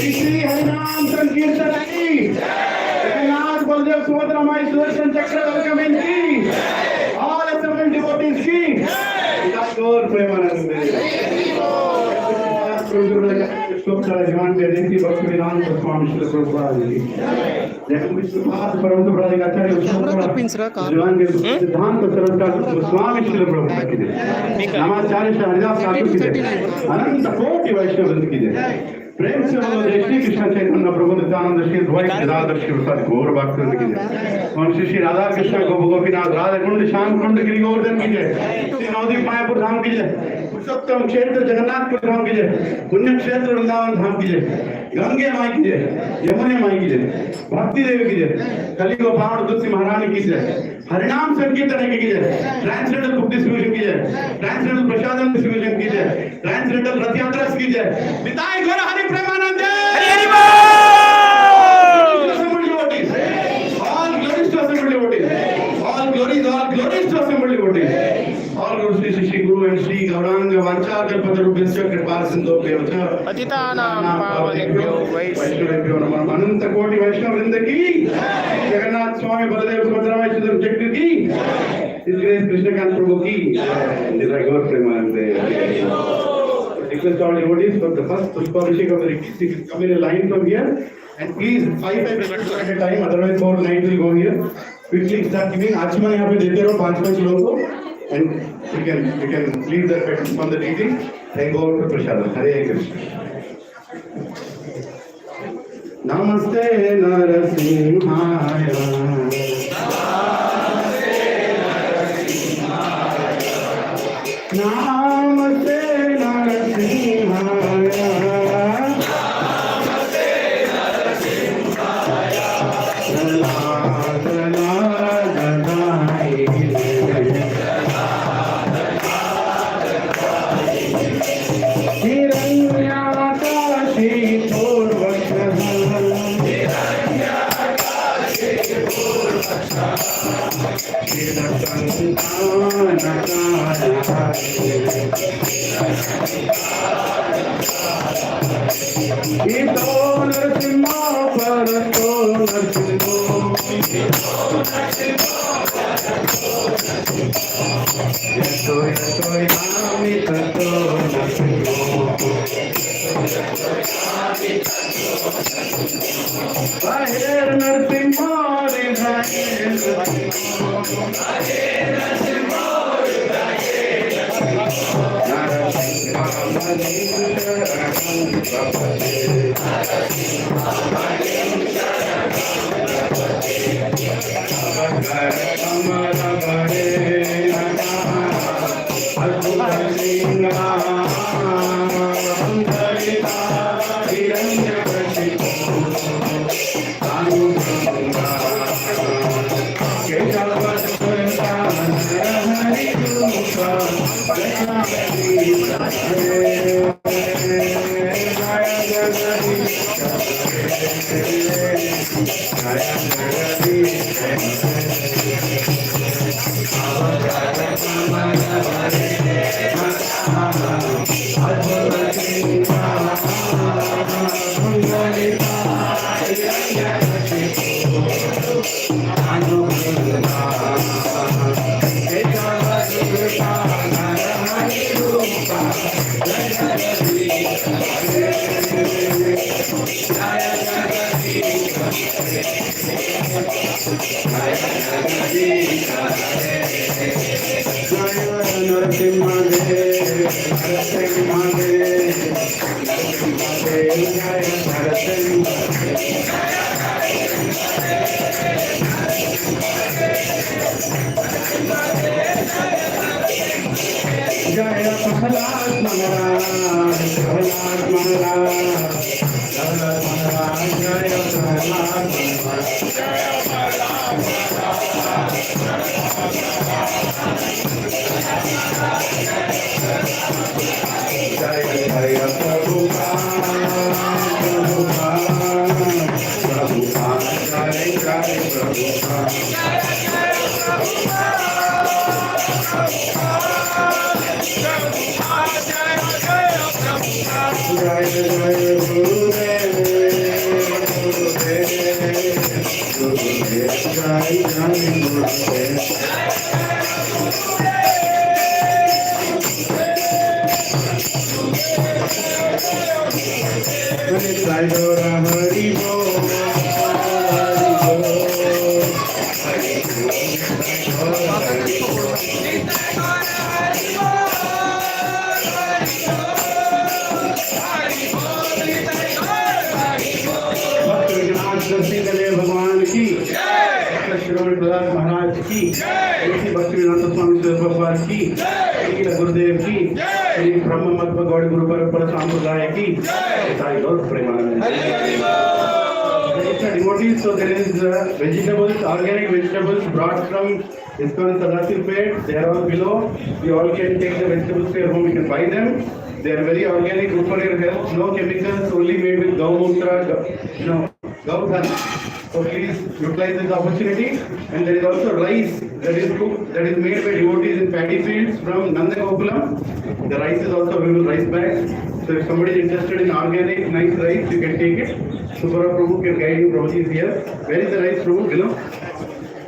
Shri Harinam Sankirtan ki, Jagannath Baladev Subhadra my Sudarshan Chakra welcoming ki, all assembled devotees ki, that's your Premanand. Jagan Bhakti Lilananda Swami Srila Prabhupada. Jagan Vishnupath Prabhupada Gachibowli Jagan Siddhanta Saraswati Swami Srila Prabhupada ki jai. Namacharya Haridas Thakur ki jai. Ananta Koti Vaishnavas ki jai. प्रेम से बोलो जय श्री कृष्ण चैतन्य प्रभु नित्यानंद श्री द्वैत गदाधर शिवसादि गौर भक्तवृंद की जय। और श्री श्री राधा कृष्ण गोपीनाथ राधा कुंड श्याम कुंड गिरि गोवर्धन की जय। श्री नवदीप मायापुर धाम की जय। पुरुषोत्तम क्षेत्र जगन्नाथपुर धाम की जय। पुण्य क्षेत्र वृंदावन धाम की जय। गंगे माई की जय, यमुने माई की जय, भक्ति देवी की जय, कली गोपाल तुलसी महारानी की जय, हरिनाम संकीर्तन की जय, ट्रांसलेटर बुक डिस्ट्रीब्यूशन की जय, ट्रांसलेटर प्रसादन डिस्ट्रीब्यूशन की जय, ट्रांसलेटर रथ यात्रा की जय। निताय गौर हरि प्रेमानंद जय। हरि बोल। All glories to assembled devotees. All glories to assembled devotees. All glories to Shri Guru and Shri Gauranga Vancha Kalpatarubhyasya Kripa Sindhobhyo cha पतितानां पावनेभ्यो वैष्णवेभ्यो नमः। अनंत कोटि वैष्णव वृंद की, जगन्नाथ स्वामी बलदेव सुभद्रा वैष्णव चक्र की, कृष्णकांत प्रभु की, निताय गौर Premanand. Request all devotees for the first Pushpabhishek of the retreat, come in a line from here, and please 5 minutes at a time, otherwise 4 night will go here. Quickly start giving. आचमन यहाँ पे देते रहो 5-5 लोगों को, and you can leave the petals from the deity and go to Prasada. Hare Krishna. Namaste Narasimhaya. Namaste Narasimhaya. भगवान की श्रीमद प्रहलाद महाराज की भक्ति विनोद स्वामी भगवान की गुरुदेव की श्री ब्रह्म मत गौड़ गुरु परंपरा संप्रदाय की devotees. So there is vegetables, organic vegetables brought from ISKCON Sadasivpet. They are all below. You all can take the vegetables to your home. You can buy them. They are very organic, good for your health. No chemicals, only made with Gaumutra, Gaudhan. So please utilize this opportunity. And there is also rice that is cooked, that is made by devotees in paddy fields from Nandagokulam. The rice is also available, rice bags. So if somebody is interested in organic, nice rice, you can take it. Subbarao Prabhu can guide you. Prabhuji is here. Where is the rice, Prabhu? Below?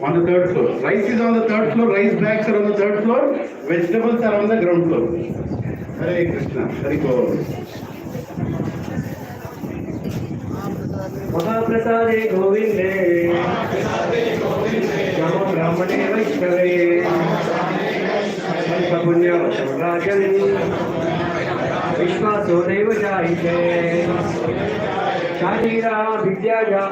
On the third floor. Rice is on the third floor. Rice bags are on the third floor. Vegetables are on the ground floor. Hare Krishna. Hare Gopal. महाप्रसादे गोविंदे नमो ब्राह्मणे वैष्णवे पुण्यं राजन् विश्वासो नैव जायते शारीरा विद्याया